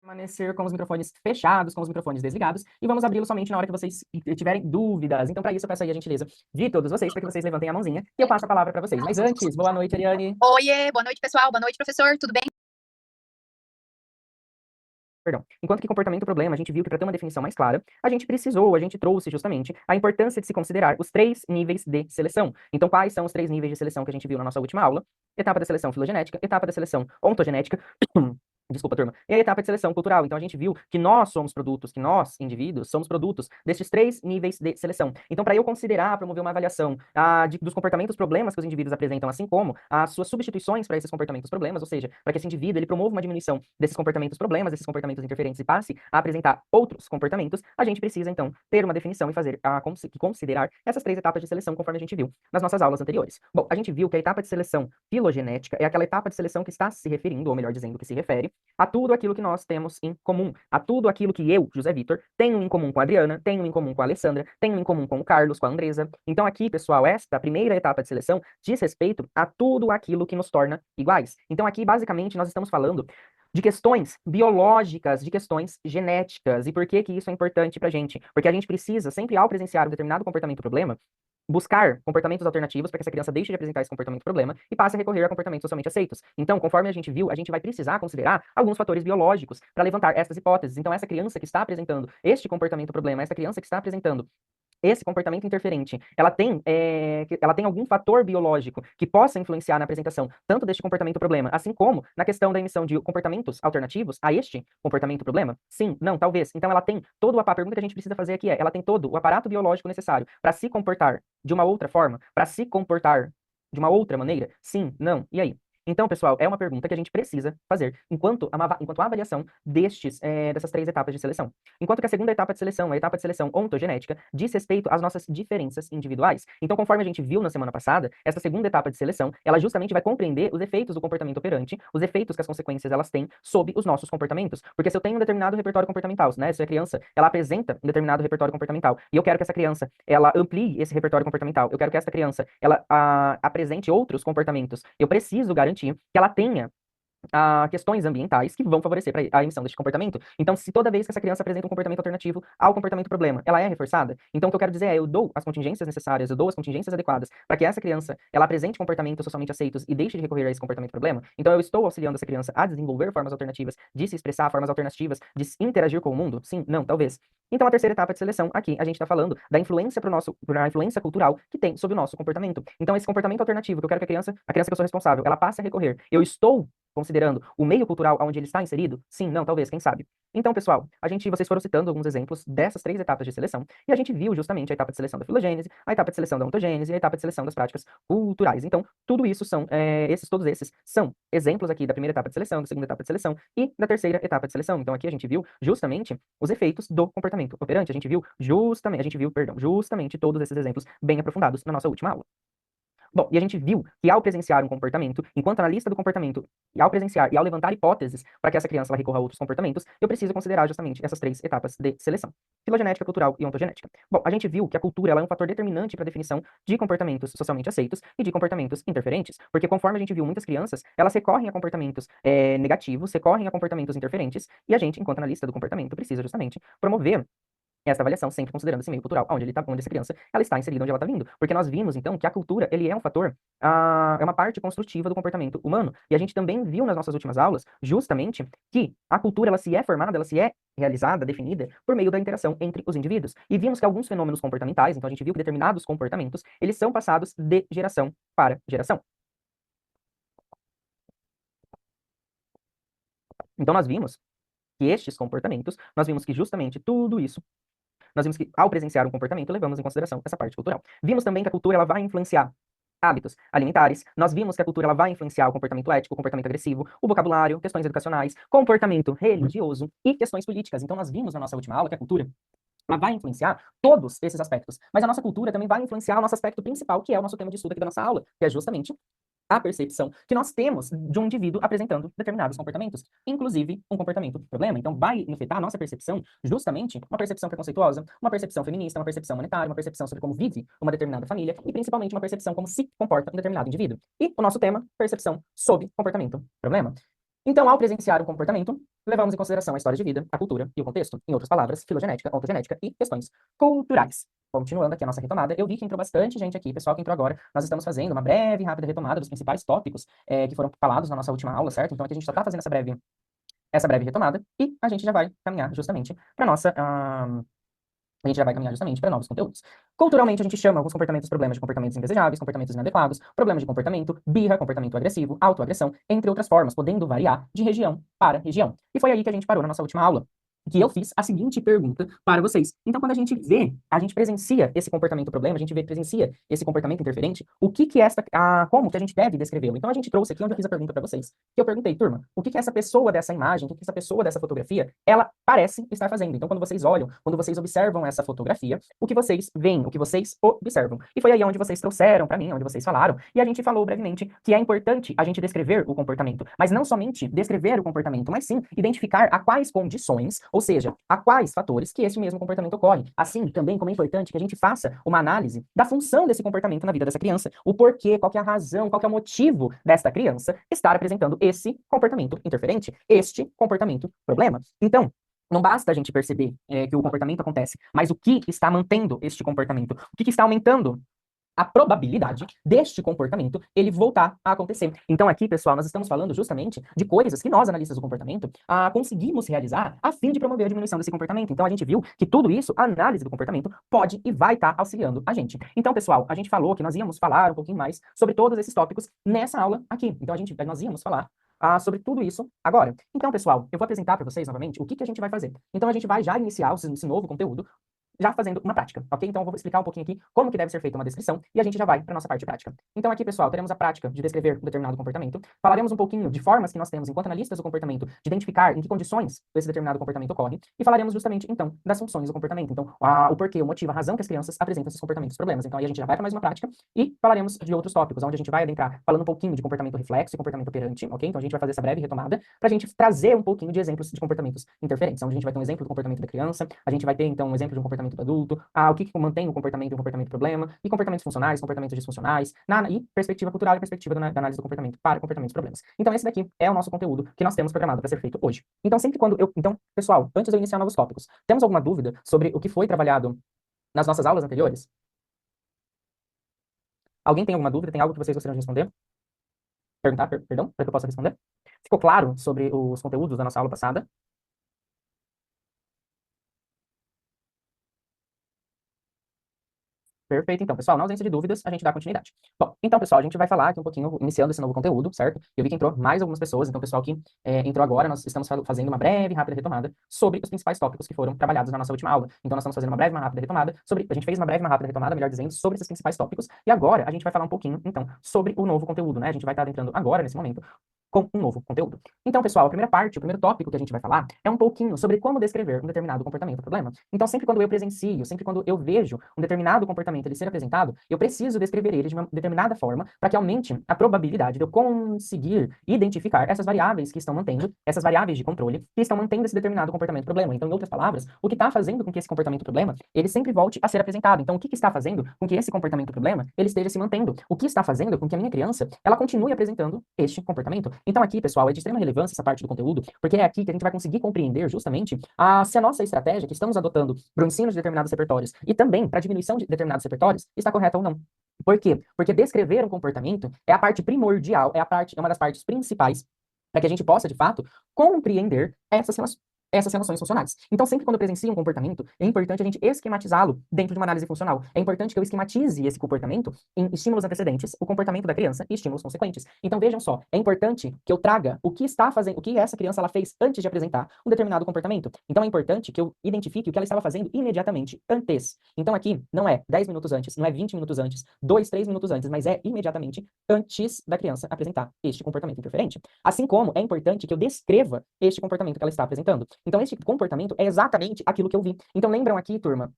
Permanecer com os microfones fechados, com os microfones desligados, e vamos abri-los somente na hora que vocês tiverem dúvidas. Então, para isso, eu peço aí a gentileza de todos vocês, para que vocês levantem a mãozinha, e eu passo a palavra para vocês. Mas antes, boa noite, Ariane. Oiê, boa noite, pessoal. Boa noite, professor. Tudo bem? Perdão. Enquanto que comportamento problema, a gente viu que para ter uma definição mais clara, a gente trouxe justamente a importância de se considerar os 3 níveis de seleção. Então, quais são os 3 níveis de seleção que a gente viu na nossa última aula? Etapa da seleção filogenética, etapa da seleção ontogenética, desculpa, turma, e a etapa de seleção cultural. Então, a gente viu que nós somos produtos, que nós, indivíduos, somos produtos destes 3 níveis de seleção. Então, para eu considerar, promover uma avaliação dos comportamentos problemas que os indivíduos apresentam, assim como as suas substituições para esses comportamentos problemas, ou seja, para que esse indivíduo ele promova uma diminuição desses comportamentos problemas, desses comportamentos interferentes e passe a apresentar outros comportamentos, a gente precisa, então, ter uma definição e fazer considerar essas 3 etapas de seleção, conforme a gente viu nas nossas aulas anteriores. Bom, a gente viu que a etapa de seleção filogenética é aquela etapa de seleção que está se referindo, ou melhor dizendo, que se refere a tudo aquilo que nós temos em comum, a tudo aquilo que eu, José Vitor, tenho em comum com a Adriana, tenho em comum com a Alessandra, tenho em comum com o Carlos, com a Andresa. Então aqui, pessoal, esta primeira etapa de seleção diz respeito a tudo aquilo que nos torna iguais. Então aqui, basicamente, nós estamos falando de questões biológicas, de questões genéticas. E por que que isso é importante pra gente? Porque a gente precisa, sempre ao presenciar um determinado comportamento problema, buscar comportamentos alternativos para que essa criança deixe de apresentar esse comportamento problema e passe a recorrer a comportamentos socialmente aceitos. Então, conforme a gente viu, a gente vai precisar considerar alguns fatores biológicos para levantar essas hipóteses. Então, essa criança que está apresentando este comportamento problema, essa criança que está apresentando esse comportamento interferente, ela tem algum fator biológico que possa influenciar na apresentação tanto deste comportamento problema, assim como na questão da emissão de comportamentos alternativos a este comportamento problema? Sim, não, talvez. Então ela tem todo a pergunta que a gente precisa fazer aqui ela tem todo o aparato biológico necessário para se comportar de uma outra forma, para se comportar de uma outra maneira? Sim, não. E aí? Então, pessoal, é uma pergunta que a gente precisa fazer enquanto a avaliação dessas 3 etapas de seleção. Enquanto que a segunda etapa de seleção, a etapa de seleção ontogenética, diz respeito às nossas diferenças individuais. Então, conforme a gente viu na semana passada, essa segunda etapa de seleção, ela justamente vai compreender os efeitos do comportamento operante, os efeitos que as consequências elas têm sobre os nossos comportamentos. Porque se eu tenho um determinado repertório comportamental, né, se a criança, ela apresenta um determinado repertório comportamental, e eu quero que essa criança, ela amplie esse repertório comportamental, eu quero que essa criança, ela apresente outros comportamentos, eu preciso garantir que ela tenha questões ambientais que vão favorecer a emissão deste comportamento. Então, se toda vez que essa criança apresenta um comportamento alternativo ao comportamento problema, ela é reforçada, então o que eu quero dizer eu dou as contingências necessárias, eu dou as contingências adequadas para que essa criança, ela apresente comportamentos socialmente aceitos e deixe de recorrer a esse comportamento problema. Então, eu estou auxiliando essa criança a desenvolver formas alternativas de se expressar, formas alternativas de interagir com o mundo? Sim, não, talvez. Então, a terceira etapa de seleção, aqui, a gente está falando da influência pra influência cultural que tem sobre o nosso comportamento. Então, esse comportamento alternativo que eu quero que a criança que eu sou responsável, ela passe a recorrer. Eu estou considerando o meio cultural onde ele está inserido? Sim, não, talvez, quem sabe. Então, pessoal, vocês foram citando alguns exemplos dessas 3 etapas de seleção, e a gente viu justamente a etapa de seleção da filogênese, a etapa de seleção da ontogênese e a etapa de seleção das práticas culturais. Então, tudo isso todos esses são exemplos aqui da primeira etapa de seleção, da segunda etapa de seleção e da terceira etapa de seleção. Então, aqui a gente viu justamente os efeitos do comportamento operante, a gente viu justamente todos esses exemplos bem aprofundados na nossa última aula. Bom, e a gente viu que ao presenciar um comportamento, enquanto analista do comportamento, e ao presenciar e ao levantar hipóteses para que essa criança ela recorra a outros comportamentos, eu preciso considerar justamente essas 3 etapas de seleção: filogenética, cultural e ontogenética. Bom, a gente viu que a cultura ela é um fator determinante para a definição de comportamentos socialmente aceitos e de comportamentos interferentes, porque conforme a gente viu muitas crianças, elas recorrem a comportamentos negativos, recorrem a comportamentos interferentes, e a gente, enquanto analista do comportamento, precisa justamente promover essa avaliação sempre considerando esse meio cultural, onde essa criança ela está inserida, onde ela está vindo. Porque nós vimos, então, que a cultura ele é um fator, é uma parte construtiva do comportamento humano. E a gente também viu nas nossas últimas aulas, justamente, que a cultura ela se é formada, ela se é realizada, definida, por meio da interação entre os indivíduos. E vimos que alguns fenômenos comportamentais, então a gente viu que determinados comportamentos, eles são passados de geração para geração. Então nós vimos que estes comportamentos, nós vimos que justamente tudo isso nós vimos que, ao presenciar um comportamento, levamos em consideração essa parte cultural. Vimos também que a cultura ela vai influenciar hábitos alimentares, nós vimos que a cultura ela vai influenciar o comportamento ético, o comportamento agressivo, o vocabulário, questões educacionais, comportamento religioso e questões políticas. Então, nós vimos na nossa última aula que a cultura ela vai influenciar todos esses aspectos, mas a nossa cultura também vai influenciar o nosso aspecto principal, que é o nosso tema de estudo aqui da nossa aula, que é justamente a percepção que nós temos de um indivíduo apresentando determinados comportamentos, inclusive um comportamento problema. Então, vai afetar a nossa percepção, justamente, uma percepção preconceituosa, uma percepção feminista, uma percepção monetária, uma percepção sobre como vive uma determinada família e, principalmente, uma percepção como se comporta um determinado indivíduo. E o nosso tema, percepção sobre comportamento problema. Então, ao presenciar um comportamento, levamos em consideração a história de vida, a cultura e o contexto. Em outras palavras, filogenética, ontogenética e questões culturais. Continuando aqui a nossa retomada, eu vi que entrou bastante gente aqui, pessoal que entrou agora. Nós estamos fazendo uma breve e rápida retomada dos principais tópicos que foram falados na nossa última aula, certo? Então aqui a gente só está fazendo essa breve retomada e a gente já vai caminhar justamente para nossa a gente já vai caminhar justamente para novos conteúdos. Culturalmente, a gente chama alguns comportamentos problemas de comportamentos indesejáveis, comportamentos inadequados, problemas de comportamento, birra, comportamento agressivo, autoagressão, entre outras formas, podendo variar de região para região. E foi aí que a gente parou na nossa última aula, que eu fiz a seguinte pergunta para vocês. Então, quando a gente presencia esse comportamento problema, presencia esse comportamento interferente, o que que como que a gente deve descrevê-lo? Então, a gente trouxe aqui onde eu fiz a pergunta para vocês, que eu perguntei, turma, o que que essa pessoa dessa imagem, o que que essa pessoa dessa fotografia, ela parece estar fazendo? Então, quando vocês olham, quando vocês observam essa fotografia, o que vocês veem, o que vocês observam? E foi aí onde vocês trouxeram para mim, onde vocês falaram, e a gente falou brevemente que é importante a gente descrever o comportamento, mas não somente descrever o comportamento, mas sim identificar a quais condições, ou seja, a quais fatores que esse mesmo comportamento ocorre. Assim, também como é importante que a gente faça uma análise da função desse comportamento na vida dessa criança, o porquê, qual que é a razão, qual que é o motivo desta criança estar apresentando esse comportamento interferente, este comportamento problema. Então, não basta a gente perceber que o comportamento acontece, mas o que está mantendo este comportamento, o que está aumentando a probabilidade deste comportamento ele voltar a acontecer. Então aqui, pessoal, nós estamos falando justamente de coisas que nós, analistas do comportamento, conseguimos realizar a fim de promover a diminuição desse comportamento. Então a gente viu que tudo isso, a análise do comportamento, pode e vai estar auxiliando a gente. Então, pessoal, a gente falou que nós íamos falar um pouquinho mais sobre todos esses tópicos nessa aula aqui. Então nós íamos falar sobre tudo isso agora. Então, pessoal, eu vou apresentar para vocês novamente o que que a gente vai fazer. Então a gente vai já iniciar esse novo conteúdo já fazendo uma prática, ok? Então, eu vou explicar um pouquinho aqui como que deve ser feita uma descrição e a gente já vai para a nossa parte prática. Então, aqui, pessoal, teremos a prática de descrever um determinado comportamento, falaremos um pouquinho de formas que nós temos enquanto analistas do comportamento de identificar em que condições esse determinado comportamento ocorre e falaremos justamente, então, das funções do comportamento. Então, o porquê, o motivo, a razão que as crianças apresentam esses comportamentos problemas. Então, aí a gente já vai para mais uma prática e falaremos de outros tópicos, onde a gente vai adentrar falando um pouquinho de comportamento reflexo e comportamento operante, ok? Então, a gente vai fazer essa breve retomada para a gente trazer um pouquinho de exemplos de comportamentos interferentes, onde a gente vai ter um exemplo do comportamento da criança, a gente vai ter, então, um exemplo de um comportamento do adulto, o que mantém o comportamento e o comportamento problema, e comportamentos funcionais, comportamentos disfuncionais, e perspectiva cultural e perspectiva da análise do comportamento para comportamentos problemas. Então, esse daqui é o nosso conteúdo que nós temos programado para ser feito hoje. Então, Então, pessoal, antes de eu iniciar novos tópicos, temos alguma dúvida sobre o que foi trabalhado nas nossas aulas anteriores? Alguém tem alguma dúvida? Tem algo que vocês gostariam de responder? Perguntar, perdão, para que eu possa responder? Ficou claro sobre os conteúdos da nossa aula passada? Perfeito, então, pessoal, na ausência de dúvidas, a gente dá continuidade. Bom, então, pessoal, a gente vai falar aqui um pouquinho, iniciando esse novo conteúdo, certo? Eu vi que entrou mais algumas pessoas, então, pessoal que entrou agora, nós estamos fazendo uma breve, rápida retomada sobre os principais tópicos que foram trabalhados na nossa última aula. Então, nós estamos fazendo uma breve, uma rápida retomada a gente fez uma breve, uma rápida retomada, melhor dizendo, sobre esses principais tópicos, e agora a gente vai falar um pouquinho, então, sobre o novo conteúdo, né? A gente vai estar adentrando agora, nesse momento, com um novo conteúdo. Então, pessoal, a primeira parte, o primeiro tópico que a gente vai falar é um pouquinho sobre como descrever um determinado comportamento ou problema. Então, sempre quando eu presencio, sempre quando eu vejo um determinado comportamento ele ser apresentado, eu preciso descrever ele de uma determinada forma para que aumente a probabilidade de eu conseguir identificar essas variáveis que estão mantendo, essas variáveis de controle que estão mantendo esse determinado comportamento problema. Então, em outras palavras, o que está fazendo com que esse comportamento problema ele sempre volte a ser apresentado. Então, o que está fazendo com que esse comportamento problema ele esteja se mantendo? O que está fazendo com que a minha criança ela continue apresentando este comportamento? Então, aqui, pessoal, é de extrema relevância essa parte do conteúdo, porque é aqui que a gente vai conseguir compreender justamente se a nossa estratégia que estamos adotando para o ensino de determinados repertórios e também para a diminuição de determinados repertórios está correta ou não. Por quê? Porque descrever um comportamento é a parte primordial, é uma das partes principais para que a gente possa, de fato, compreender essas relações funcionais. Então, sempre quando eu presencio um comportamento, é importante a gente esquematizá-lo dentro de uma análise funcional. É importante que eu esquematize esse comportamento em estímulos antecedentes, o comportamento da criança e estímulos consequentes. Então, vejam só, é importante que eu traga o que está fazendo, o que essa criança ela fez antes de apresentar um determinado comportamento. Então, é importante que eu identifique o que ela estava fazendo imediatamente antes. Então, aqui não é 10 minutos antes, não é 20 minutos antes, 2, 3 minutos antes, mas é imediatamente antes da criança apresentar este comportamento interferente. Assim como é importante que eu descreva este comportamento que ela está apresentando. Então, esse comportamento é exatamente aquilo que eu vi. Então, lembram aqui, turma,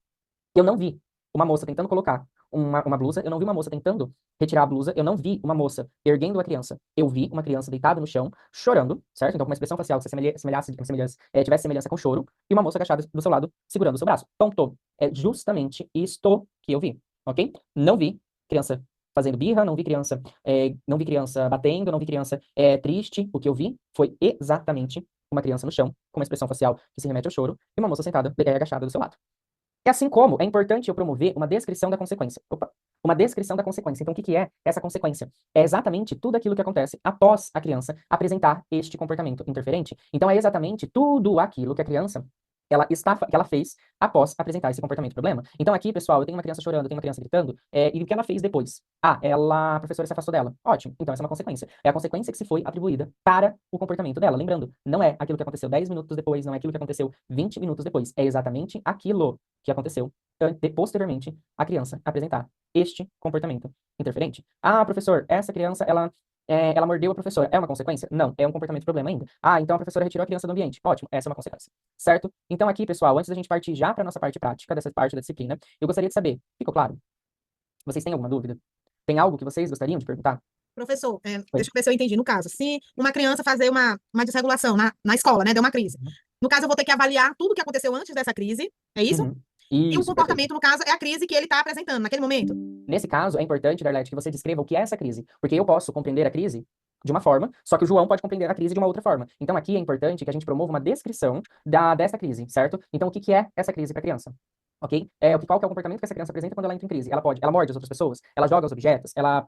eu não vi uma moça tentando colocar uma blusa, eu não vi uma moça tentando retirar a blusa, eu não vi uma moça erguendo a criança. Eu vi uma criança deitada no chão, chorando, certo? Então, com uma expressão facial que tivesse semelhança com choro, e uma moça agachada do seu lado, segurando o seu braço. Ponto. É justamente isto que eu vi, ok? Não vi criança fazendo birra, não vi criança batendo, não vi criança triste. O que eu vi foi exatamente uma criança no chão, com uma expressão facial que se remete ao choro, e uma moça sentada, agachada do seu lado. E assim como é importante eu promover uma descrição da consequência. Opa, uma descrição da consequência. Então, o que que é essa consequência? É exatamente tudo aquilo que acontece após a criança apresentar este comportamento interferente. Então, é exatamente tudo aquilo que a criança que ela fez após apresentar esse comportamento problema. Então, aqui, pessoal, eu tenho uma criança chorando, eu tenho uma criança gritando, e o que ela fez depois? A professora se afastou dela. Ótimo, então essa é uma consequência. É a consequência que se foi atribuída para o comportamento dela. Lembrando, não é aquilo que aconteceu 10 minutos depois, não é aquilo que aconteceu 20 minutos depois. É exatamente aquilo que aconteceu posteriormente a criança apresentar este comportamento interferente. Ah, professor, essa criança, ela mordeu a professora. É uma consequência? Não, é um comportamento problema ainda. Ah, então a professora retirou a criança do ambiente. Ótimo, essa é uma consequência. Certo? Então aqui, pessoal, antes da gente partir já para a nossa parte prática, dessa parte da disciplina, eu gostaria de saber, ficou claro? Vocês têm alguma dúvida? Tem algo que vocês gostariam de perguntar? Professor, Oi. deixa eu ver se eu entendi. No caso, se uma criança fazer uma desregulação na escola, né, deu uma crise. No caso, eu vou ter que avaliar tudo o que aconteceu antes dessa crise, é isso? Uhum. E o Isso, comportamento, no caso, é a crise que ele está apresentando naquele momento. Nesse caso, é importante, Darlete, que você descreva o que é essa crise, porque eu posso compreender a crise de uma forma, só que o João pode compreender a crise de uma outra forma. Então, aqui é importante que a gente promova uma descrição dessa crise, certo? Então, o que que é essa crise para a criança? Ok? Qual que é o comportamento que essa criança apresenta quando ela entra em crise? Ela morde as outras pessoas, ela joga os objetos, ela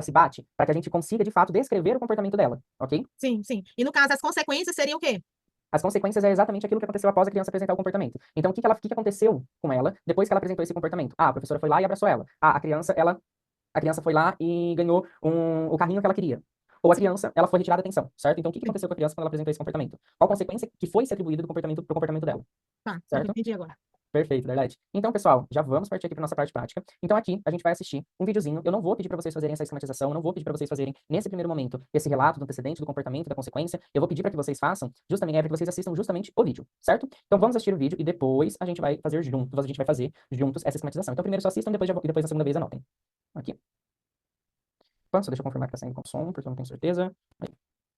se bate, para que a gente consiga, de fato, descrever o comportamento dela, ok? Sim, sim. E no caso, as consequências seriam o quê? As consequências é exatamente aquilo que aconteceu após a criança apresentar o comportamento. Então, o que que aconteceu com ela depois que ela apresentou esse comportamento? Ah, a professora foi lá e abraçou ela. Ah, a criança foi lá e ganhou o carrinho que ela queria. Ou a criança, ela foi retirada da atenção, certo? Então, o que aconteceu com a criança quando ela apresentou esse comportamento? Qual consequência que foi se atribuída pro comportamento dela? Tá, Certo? entendi agora. Perfeito, verdade. Então, pessoal, já vamos partir aqui para nossa parte prática. Então, aqui a gente vai assistir um videozinho. Eu não vou pedir para vocês fazerem essa esquematização, eu não vou pedir para vocês fazerem, nesse primeiro momento, esse relato do antecedente, do comportamento, da consequência. Eu vou pedir para que vocês façam, para que vocês assistam justamente o vídeo, certo? Então, vamos assistir o vídeo e depois a gente vai fazer juntos essa esquematização. Então, primeiro só assistam, depois na segunda vez anotem. Aqui. Só deixa eu confirmar que tá saindo com som, porque eu não tenho certeza. Aí.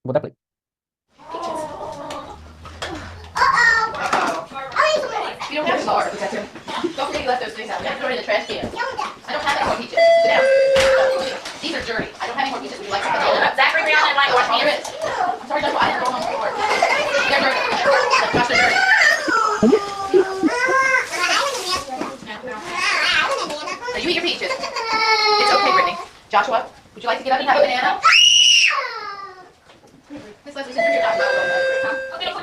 Vou dar play. You don't have to start. Don't forget you left those things out. You have to throw it in the trash can. I don't have any more peaches. Sit down. These are dirty. I don't have any more peaches. Would you like some banana? Zachary, Brianna, and Mike, wash my hands. I'm sorry, Joshua. I didn't throw them on the floor. They're dirty. Josh, they're dirty. Now you eat your peaches. It's okay, Brittany. Joshua, would you like to get up and have a banana? Miss Leslie's in here, Joshua. Okay, I'll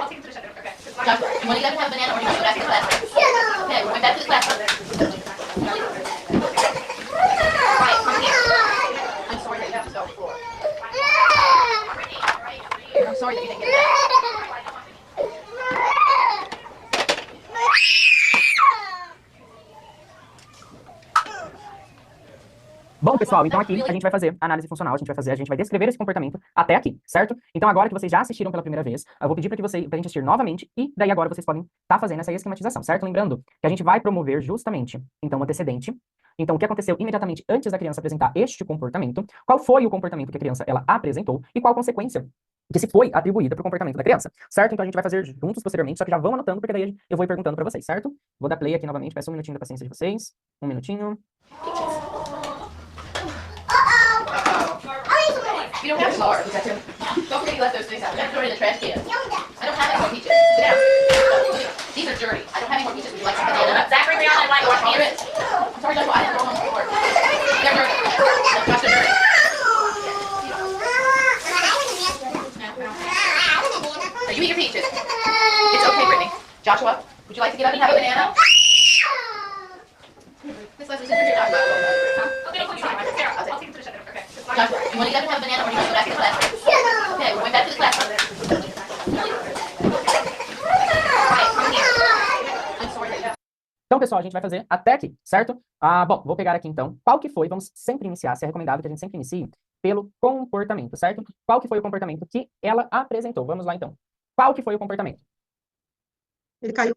take it to the shelter. Okay. Joshua, you want to get up and have a banana, or do you want to go back to the classroom? Okay, we're going back to the classroom. Right, come here. I'm sorry that you have to go to the floor. I'm sorry that you didn't get that. Bom, pessoal, então aqui a gente vai fazer a análise funcional, a gente vai descrever esse comportamento até aqui, certo? Então agora que vocês já assistiram pela primeira vez, eu vou pedir pra gente assistir novamente e daí agora vocês podem estar fazendo essa esquematização, certo? Lembrando que a gente vai promover justamente, então, o antecedente. Então, o que aconteceu imediatamente antes da criança apresentar este comportamento, qual foi o comportamento que a criança ela apresentou e qual consequência que se foi atribuída para o comportamento da criança, certo? Então a gente vai fazer juntos posteriormente, só que já vão anotando, porque daí eu vou ir perguntando para vocês, certo? Vou dar play aqui novamente, peço um minutinho da paciência de vocês. Um minutinho. You don't have to start. Don't forget you left those things out. You have to throw it in the trash can. I don't have any more peaches. Sit down. These are dirty. I don't have any more peaches. Would you like some banana? Zachary, Brianna, and Mike, wash my hands. I'm sorry, Joshua. I didn't throw them on the floor. They're dirty. Josh, they're dirty. Now you eat your peaches. It's okay, Brittany. Joshua, would you like to get up and have a banana? Miss Leslie's in here, Joshua. Okay, I'll take it to the shelter. Okay. Joshua, you want to get up and have a banana, or do you want to go back to the classroom? Okay, we're going back to the classroom. Right, come here. I'm sorry that you have. Então, pessoal, a gente vai fazer até aqui, certo? Bom, vou pegar aqui então. Qual que foi? Vamos sempre iniciar, se é recomendado que a gente sempre inicie pelo comportamento, certo? Qual que foi o comportamento que ela apresentou? Vamos lá então. Qual que foi o comportamento? Ele caiu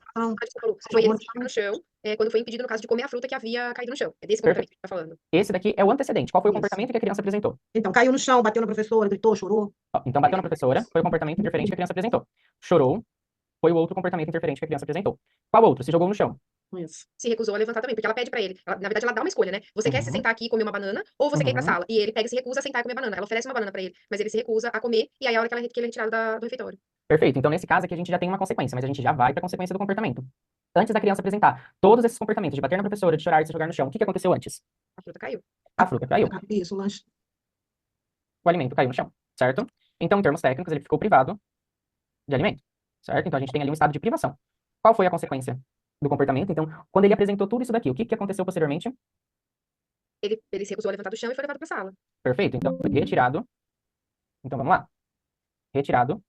Foi ele no chão, quando foi impedido, no caso, de comer a fruta que havia caído no chão. É desse comportamento que tá falando. Esse daqui é o antecedente. Qual foi o Isso. comportamento que a criança apresentou? Então, caiu no chão, bateu na professora, gritou, chorou. Ó, então, bateu na professora, foi o comportamento interferente que a criança apresentou. Chorou, foi o outro comportamento interferente que a criança apresentou. Qual outro? Se jogou no chão. Isso. Se recusou a levantar também, porque ela pede pra ele. Na verdade, ela dá uma escolha, né? Você quer se sentar aqui e comer uma banana, ou você quer ir pra sala? E ele pega e se recusa a sentar e comer banana. Ela oferece uma banana pra ele, mas ele se recusa a comer, e aí é a hora que ele é retirado do refeitório. Perfeito. Então, nesse caso aqui, a gente já tem uma consequência, mas a gente já vai para a consequência do comportamento. Antes da criança apresentar todos esses comportamentos, de bater na professora, de chorar, de se jogar no chão, o que que aconteceu antes? A fruta caiu. A fruta caiu, Isso, o lanche. o alimento caiu no chão, certo? Então, em termos técnicos, ele ficou privado de alimento, certo? Então, a gente tem ali um estado de privação. Qual foi a consequência do comportamento? Então, quando ele apresentou tudo isso daqui, o que que aconteceu posteriormente? Ele se recusou a levantar do chão e foi levado para a sala. Perfeito. Então, foi retirado. Então, vamos lá. Retirado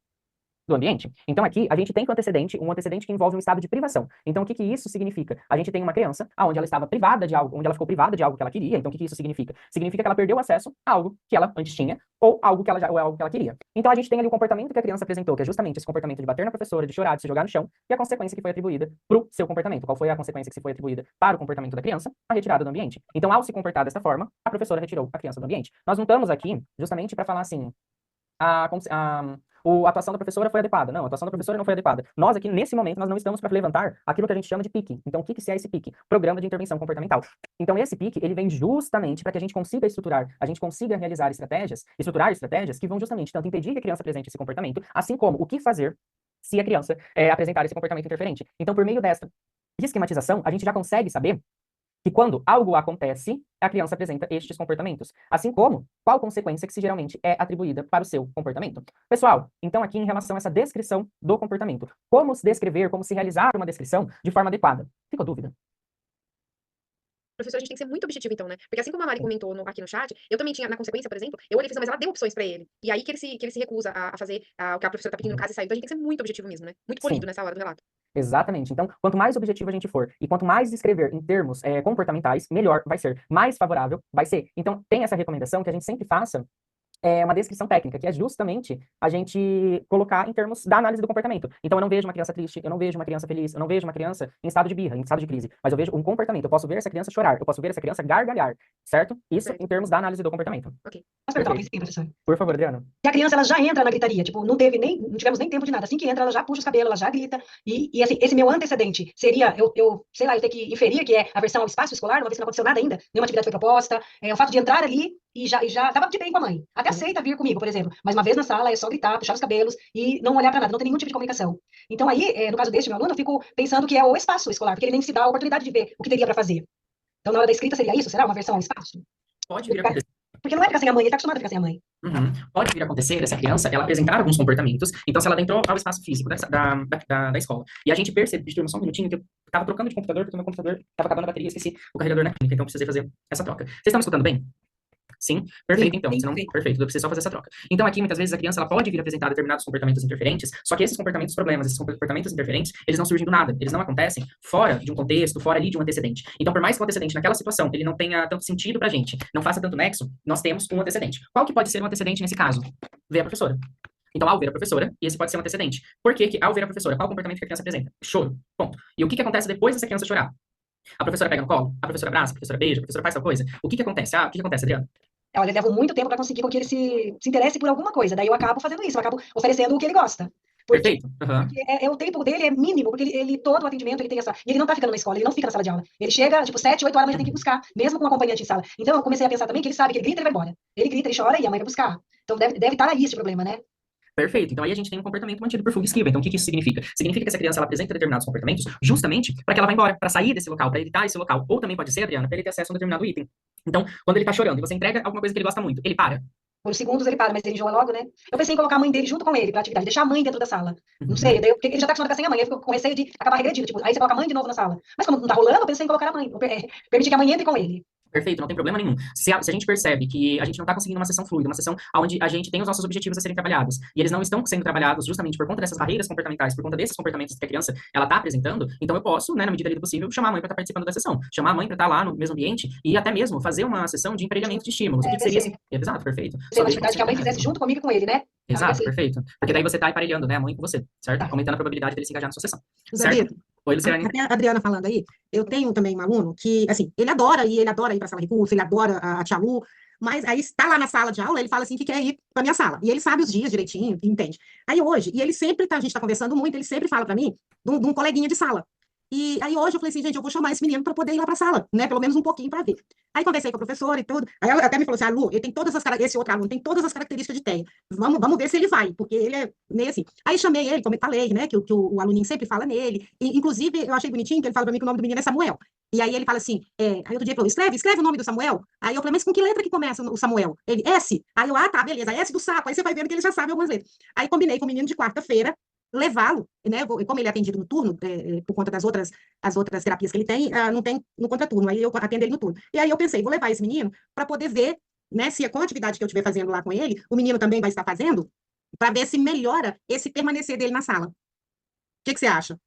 do ambiente. Então, aqui, a gente tem um antecedente que envolve um estado de privação. Então, o que que isso significa? A gente tem uma criança onde ela estava privada de algo, onde ela ficou privada de algo que ela queria. Então, o que que isso significa? Significa que ela perdeu acesso a algo que ela antes tinha, ou algo que ela ou algo que ela queria. Então, a gente tem ali o comportamento que a criança apresentou, que é justamente esse comportamento de bater na professora, de chorar, de se jogar no chão, e a consequência que foi atribuída para o seu comportamento. Qual foi a consequência que se foi atribuída para o comportamento da criança? A retirada do ambiente. Então, ao se comportar dessa forma, a professora retirou a criança do ambiente. Nós não estamos aqui justamente para falar assim, a atuação da professora foi adequada. Não, a atuação da professora não foi adequada. Nós aqui, nesse momento, nós não estamos para levantar aquilo que a gente chama de PIC. Então, o que que é esse PIC? Programa de Intervenção Comportamental. Então, esse PIC, ele vem justamente para que a gente consiga estruturar, a gente consiga realizar estruturar estratégias que vão justamente tanto impedir que a criança apresente esse comportamento, assim como o que fazer se a criança apresentar esse comportamento interferente. Então, por meio desta esquematização, a gente já consegue saber que quando algo acontece, a criança apresenta estes comportamentos, assim como qual consequência que geralmente é atribuída para o seu comportamento. Pessoal, então aqui em relação a essa descrição do comportamento, como se descrever, como se realizar uma descrição de forma adequada? Ficou dúvida? Professor, a gente tem que ser muito objetivo, então, né? Porque assim como a Mari comentou aqui no chat, eu também tinha, na consequência, por exemplo, eu olhei e falei, mas ela deu opções pra ele. E aí que ele se recusa a fazer o que a professora tá pedindo no caso e saiu. Então a gente tem que ser muito objetivo mesmo, né? Muito polido Sim. nessa hora do relato. Exatamente. Então, quanto mais objetivo a gente for e quanto mais descrever em termos comportamentais, melhor vai ser, mais favorável vai ser. Então, tem essa recomendação que a gente sempre faça uma descrição técnica, que é justamente a gente colocar em termos da análise do comportamento. Então, eu não vejo uma criança triste, eu não vejo uma criança feliz, eu não vejo uma criança em estado de birra, em estado de crise, mas eu vejo um comportamento. Eu posso ver essa criança chorar, eu posso ver essa criança gargalhar, certo? Isso Certo. em termos da análise do comportamento. Ok. Posso perguntar uma Perfeito. coisinha, professor? Por favor, Adriana. E a criança, ela já entra na gritaria, tipo, não tivemos nem tempo de nada. Assim que entra, ela já puxa os cabelos, ela já grita. E assim, esse meu antecedente seria, sei lá, eu ter que inferir que é a versão ao espaço escolar, uma vez que não aconteceu nada ainda, nenhuma atividade foi proposta, o fato de entrar ali e já tava de bem com a mãe. Até aceita vir comigo, por exemplo. Mas uma vez na sala, é só gritar, puxar os cabelos e não olhar para nada, não tem nenhum tipo de comunicação. Então aí, no caso deste meu aluno, eu fico pensando que é o espaço escolar, porque ele nem se dá a oportunidade de ver o que teria para fazer. Então, na hora da escrita, seria isso? Será uma versão ao espaço? Pode vir a acontecer. Porque não é ficar sem a mãe, ele tá acostumado a ficar sem a mãe. Pode vir a acontecer essa criança, ela apresentar alguns comportamentos, então se ela adentrou ao espaço físico da escola, e a gente percebe, só um minutinho, que eu tava trocando de computador, porque o meu computador tava acabando a bateria, esqueci o carregador na clínica, então precisei fazer essa troca. Vocês estão me escutando bem? Sim? Perfeito, então. Senão, perfeito, eu preciso só fazer essa troca. Então, aqui, muitas vezes, a criança ela pode vir a apresentar determinados comportamentos interferentes, só que esses comportamentos problemas, esses comportamentos interferentes, eles não surgem do nada, eles não acontecem fora de um contexto, fora ali de um antecedente. Então, por mais que o antecedente naquela situação, ele não tenha tanto sentido pra gente, não faça tanto nexo, nós temos um antecedente. Qual que pode ser um antecedente nesse caso? Ver a professora. Então, ao ver a professora, e esse pode ser um antecedente. Por que ao ver a professora, qual o comportamento que a criança apresenta? Choro. Ponto. E o que acontece depois dessa criança chorar? A professora pega no colo? A professora abraça? A professora beija? A professora faz tal coisa? O que acontece? O que acontece, Adriana? Olha, eu levo muito tempo para conseguir com que ele se interesse por alguma coisa. Daí eu acabo fazendo isso, eu acabo oferecendo o que ele gosta. Perfeito. Porque o tempo dele é mínimo, porque ele todo o atendimento, ele tem essa... E ele não tá ficando na escola, ele não fica na sala de aula. Ele chega, tipo, 7, 8 horas, mas já tem que buscar, mesmo com um acompanhante em sala. Então eu comecei a pensar também que ele sabe que ele grita, ele vai embora. Ele grita, ele chora e a mãe vai buscar. Então deve estar aí esse problema, né? Perfeito. Então aí a gente tem um comportamento mantido por fuga e esquiva. Então o que isso significa? Significa que essa criança ela apresenta determinados comportamentos justamente para que ela vá embora, para sair desse local, para evitar esse local. Ou também pode ser, Adriana, para ele ter acesso a um determinado item. Então, quando ele tá chorando e você entrega alguma coisa que ele gosta muito, ele para. Por segundos ele para, mas ele enjoa logo, né? Eu pensei em colocar a mãe dele junto com ele pra atividade, deixar a mãe dentro da sala. Não sei, daí, porque ele já tá acostumado a ficar sem a mãe, aí fica com receio de acabar regredindo. Tipo, aí você coloca a mãe de novo na sala. Mas como não tá rolando, eu pensei em colocar a mãe. Permitir que a mãe entre com ele. Perfeito, não tem problema nenhum. Se a gente percebe que a gente não está conseguindo uma sessão fluida, uma sessão onde a gente tem os nossos objetivos a serem trabalhados, e eles não estão sendo trabalhados justamente por conta dessas barreiras comportamentais, por conta desses comportamentos que a criança ela está apresentando, então eu posso, né, na medida do possível, chamar a mãe para estar participando da sessão, chamar a mãe para estar lá no mesmo ambiente e até mesmo fazer uma sessão de emparelhamento de estímulos. O que seria assim? Exato, perfeito. Seria uma atividade que a mãe fizesse junto comigo e com ele, né? Exato, perfeito. Porque daí você está emparelhando, né, a mãe com você, certo? Aumentando a probabilidade dele se engajar na sua sessão. Certo? Oi, Luciane. Até a Adriana falando aí, eu tenho também um aluno que, assim, ele adora ir para a sala de recurso, ele adora a tia Lu, mas aí está lá na sala de aula, ele fala assim que quer ir para minha sala. E ele sabe os dias direitinho, entende. Aí hoje, e ele sempre tá, a gente está conversando muito, ele sempre fala para mim de um coleguinha de sala. E aí hoje eu falei assim, gente, eu vou chamar esse menino para poder ir lá para a sala, né? Pelo menos um pouquinho para ver. Aí conversei com a professora e tudo. Aí ela até me falou assim, Lu, ele tem todas as esse outro aluno tem todas as características de TEA. Vamos ver se ele vai, porque ele é meio assim. Aí chamei ele, como eu falei, né? Que o aluninho sempre fala nele. E, inclusive, eu achei bonitinho que ele fala para mim que o nome do menino é Samuel. E aí ele fala assim, aí outro dia ele falou, escreve o nome do Samuel. Aí eu falei, mas com que letra que começa o Samuel? Ele, S. Aí eu, tá, beleza, S do sapo. Aí você vai vendo que ele já sabe algumas letras. Aí combinei com o menino de quarta-feira, levá-lo, né? Como ele é atendido no turno, por conta das as outras terapias que ele tem, não tem no contraturno, aí eu atendo ele no turno. E aí eu pensei, vou levar esse menino para poder ver, né, se com a atividade que eu estiver fazendo lá com ele, o menino também vai estar fazendo, para ver se melhora esse permanecer dele na sala. O que você acha?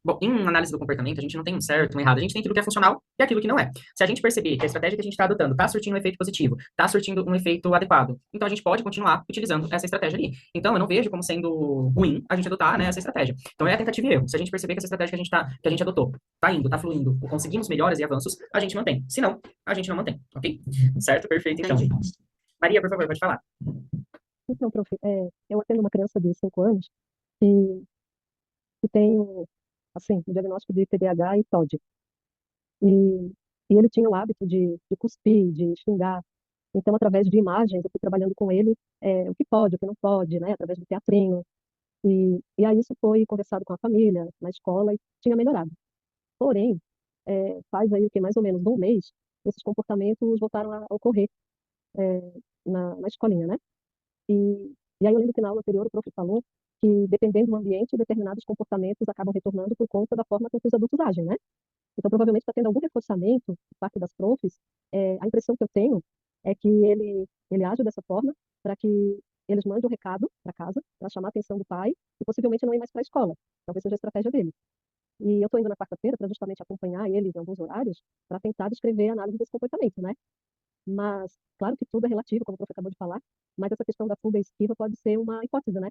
Bom, em análise do comportamento, a gente não tem um certo, um errado, a gente tem aquilo que é funcional e aquilo que não é. Se a gente perceber que a estratégia que a gente está adotando está surtindo um efeito positivo, está surtindo um efeito adequado, então a gente pode continuar utilizando essa estratégia ali. Então, eu não vejo como sendo ruim a gente adotar, né, essa estratégia. Então, é a tentativa e erro. Se a gente perceber que essa estratégia que a gente adotou está indo, está fluindo, conseguimos melhoras e avanços, a gente mantém. Se não, a gente não mantém, ok? Certo? Perfeito, então. Entendi. Maria, por favor, pode falar. Então, prof, eu atendo uma criança de 5 anos que tem, assim, um diagnóstico de TDAH e TOD. E ele tinha o hábito de cuspir, de xingar. Então, através de imagens, eu fui trabalhando com ele o que pode, o que não pode, né? Através do teatrinho. E aí isso foi conversado com a família, na escola, e tinha melhorado. Porém, faz aí o que mais ou menos um mês, esses comportamentos voltaram a ocorrer na escolinha, né? E aí eu lembro que na aula anterior o prof falou que, dependendo do ambiente, determinados comportamentos acabam retornando por conta da forma com que os adultos agem, né? Então, provavelmente está tendo algum reforçamento por parte das profs. A impressão que eu tenho é que ele age dessa forma para que eles mandem um recado para casa, para chamar a atenção do pai, e possivelmente não ir mais para a escola. Talvez seja a estratégia dele. E eu estou indo na quarta-feira para justamente acompanhar ele em alguns horários, para tentar descrever a análise desse comportamento, né? Mas, claro que tudo é relativo, como o prof acabou de falar, mas essa questão da fuga e esquiva pode ser uma hipótese, né?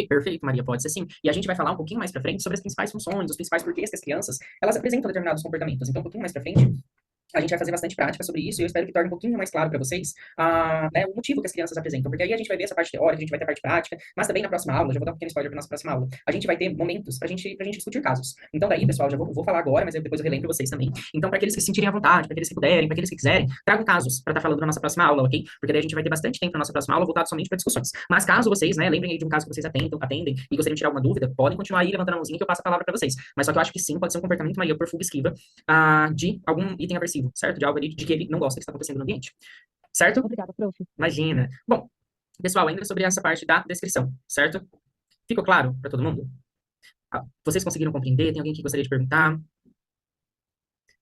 Perfeito, Maria, pode ser sim. E a gente vai falar um pouquinho mais pra frente sobre as principais funções, os principais porquês que as crianças, elas apresentam determinados comportamentos. Então, um pouquinho mais pra frente, a gente vai fazer bastante prática sobre isso e eu espero que torne um pouquinho mais claro para vocês né, o motivo que as crianças apresentam, porque aí a gente vai ver essa parte teórica, a gente vai ter a parte prática, mas também na próxima aula, já vou dar um pequeno spoiler para nossa próxima aula, a gente vai ter momentos pra gente discutir casos. Então daí, pessoal, já vou falar agora, mas depois eu relembro vocês também. Então, para aqueles que se sentirem à vontade, para aqueles que puderem, para aqueles que quiserem, tragam casos para estar falando na nossa próxima aula, ok? Porque daí a gente vai ter bastante tempo na nossa próxima aula voltado somente para discussões. Mas caso vocês, né, lembrem aí de um caso que vocês atendem e gostariam de tirar alguma dúvida, podem continuar aí levantando a mãozinha que eu passo a palavra para vocês. Mas só que eu acho que sim, pode ser um comportamento, Maria, por fuga e esquiva de algum item aversivo, certo? De algo ali de que ele não gosta que está acontecendo no ambiente. Certo? Obrigada, prof. Imagina. Bom, pessoal, ainda sobre essa parte da descrição, certo? Ficou claro para todo mundo? Vocês conseguiram compreender? Tem alguém que gostaria de perguntar?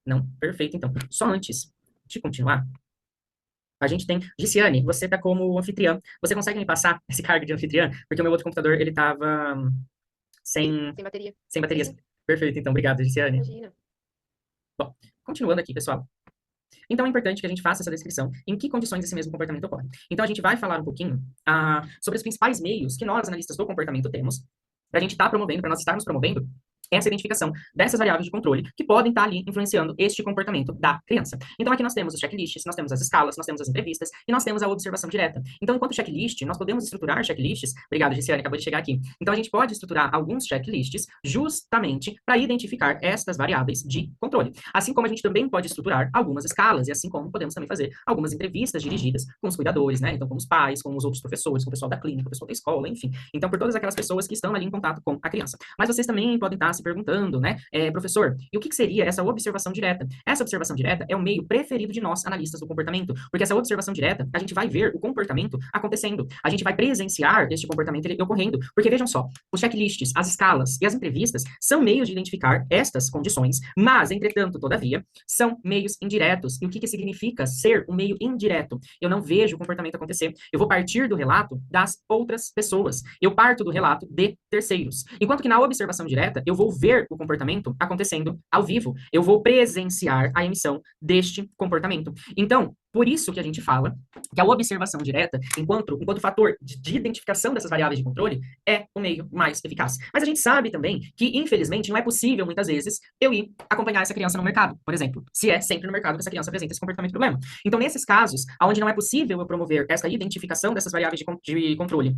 Não? Perfeito, então. Só antes de continuar, a gente tem... Giciane, você está como anfitriã. Você consegue me passar esse cargo de anfitriã? Porque o meu outro computador, ele estava sem bateria. sem baterias. Sim. Perfeito, então. Obrigado, Giciane. Imagina. Bom, continuando aqui, pessoal. Então, é importante que a gente faça essa descrição em que condições esse mesmo comportamento ocorre. Então, a gente vai falar um pouquinho sobre os principais meios que nós, analistas do comportamento, temos para a gente estar promovendo, para nós estarmos promovendo essa identificação dessas variáveis de controle que podem estar ali influenciando este comportamento da criança. Então, aqui nós temos os checklists, nós temos as escalas, nós temos as entrevistas e nós temos a observação direta. Então, enquanto checklist, nós podemos estruturar checklists. Obrigado, Giciane, acabou de chegar aqui. Então, a gente pode estruturar alguns checklists justamente para identificar estas variáveis de controle. Assim como a gente também pode estruturar algumas escalas e assim como podemos também fazer algumas entrevistas dirigidas com os cuidadores, né? Então, com os pais, com os outros professores, com o pessoal da clínica, com o pessoal da escola, enfim. Então, por todas aquelas pessoas que estão ali em contato com a criança. Mas vocês também podem estar se perguntando, né, professor, e o que seria essa observação direta? Essa observação direta é o meio preferido de nós, analistas do comportamento, porque essa observação direta, a gente vai ver o comportamento acontecendo, a gente vai presenciar este comportamento ocorrendo, porque vejam só, os checklists, as escalas e as entrevistas são meios de identificar estas condições, mas, entretanto, todavia, são meios indiretos. E o que significa ser um meio indireto? Eu não vejo o comportamento acontecer, eu vou partir do relato das outras pessoas, eu parto do relato de terceiros, enquanto que na observação direta, eu vou ver o comportamento acontecendo ao vivo. Eu vou presenciar a emissão deste comportamento. Então, por isso que a gente fala que a observação direta, enquanto fator de identificação dessas variáveis de controle, é o meio mais eficaz. Mas a gente sabe também que, infelizmente, não é possível, muitas vezes, eu ir acompanhar essa criança no mercado, por exemplo, se é sempre no mercado que essa criança apresenta esse comportamento problema. Então, nesses casos, onde não é possível eu promover essa identificação dessas variáveis de controle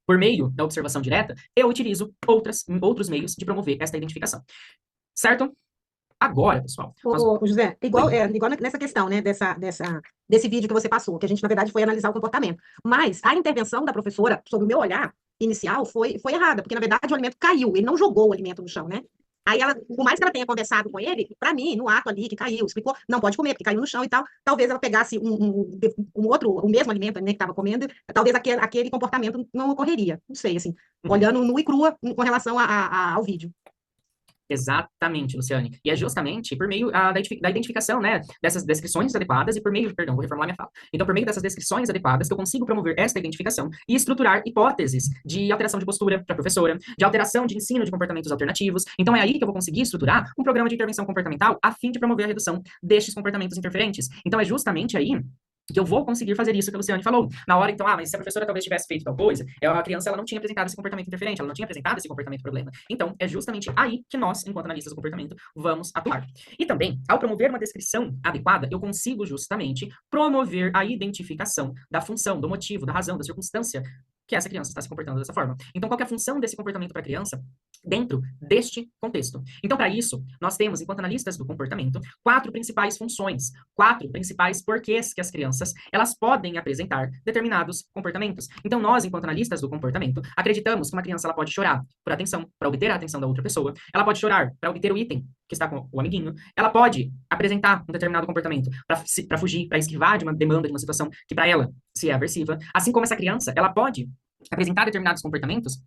por meio da observação direta, eu utilizo outros meios de promover esta identificação. Certo? Agora, pessoal, Ô, José, igual, Oi. igual nessa questão, né, desse vídeo que você passou, que a gente, na verdade, foi analisar o comportamento. Mas a intervenção da professora, sob o meu olhar inicial, foi errada, porque, na verdade, o alimento caiu, ele não jogou o alimento no chão, né? Aí ela, por mais que ela tenha conversado com ele, para mim, no ato ali que caiu, explicou, não pode comer, porque caiu no chão e tal, talvez ela pegasse o mesmo alimento, né, que estava comendo, talvez aquele comportamento não ocorreria. Não sei, assim, olhando nu e crua com relação ao vídeo. Exatamente, Luciane. E é justamente por meio da identificação, né, dessas descrições adequadas e por meio, perdão, vou reformular minha fala. Então, por meio dessas descrições adequadas que eu consigo promover esta identificação e estruturar hipóteses de alteração de postura para a professora, de alteração de ensino de comportamentos alternativos. Então, é aí que eu vou conseguir estruturar um programa de intervenção comportamental a fim de promover a redução destes comportamentos interferentes. Então, é justamente aí que eu vou conseguir fazer isso que a Luciane falou. Na hora, então, mas se a professora talvez tivesse feito tal coisa, a criança ela não tinha apresentado esse comportamento interferente, ela não tinha apresentado esse comportamento problema. Então, é justamente aí que nós, enquanto analistas do comportamento, vamos atuar. E também, ao promover uma descrição adequada, eu consigo justamente promover a identificação da função, do motivo, da razão, da circunstância que essa criança está se comportando dessa forma. Então, qual que é a função desse comportamento para a criança dentro deste contexto? Então, para isso, nós temos, enquanto analistas do comportamento, 4 principais funções, 4 principais porquês que as crianças elas podem apresentar determinados comportamentos. Então, nós, enquanto analistas do comportamento, acreditamos que uma criança ela pode chorar por atenção, para obter a atenção da outra pessoa, ela pode chorar para obter o item que está com o amiguinho, ela pode apresentar um determinado comportamento para fugir, para esquivar de uma demanda, de uma situação que para ela se é aversiva, assim como essa criança, ela pode apresentar determinados comportamentos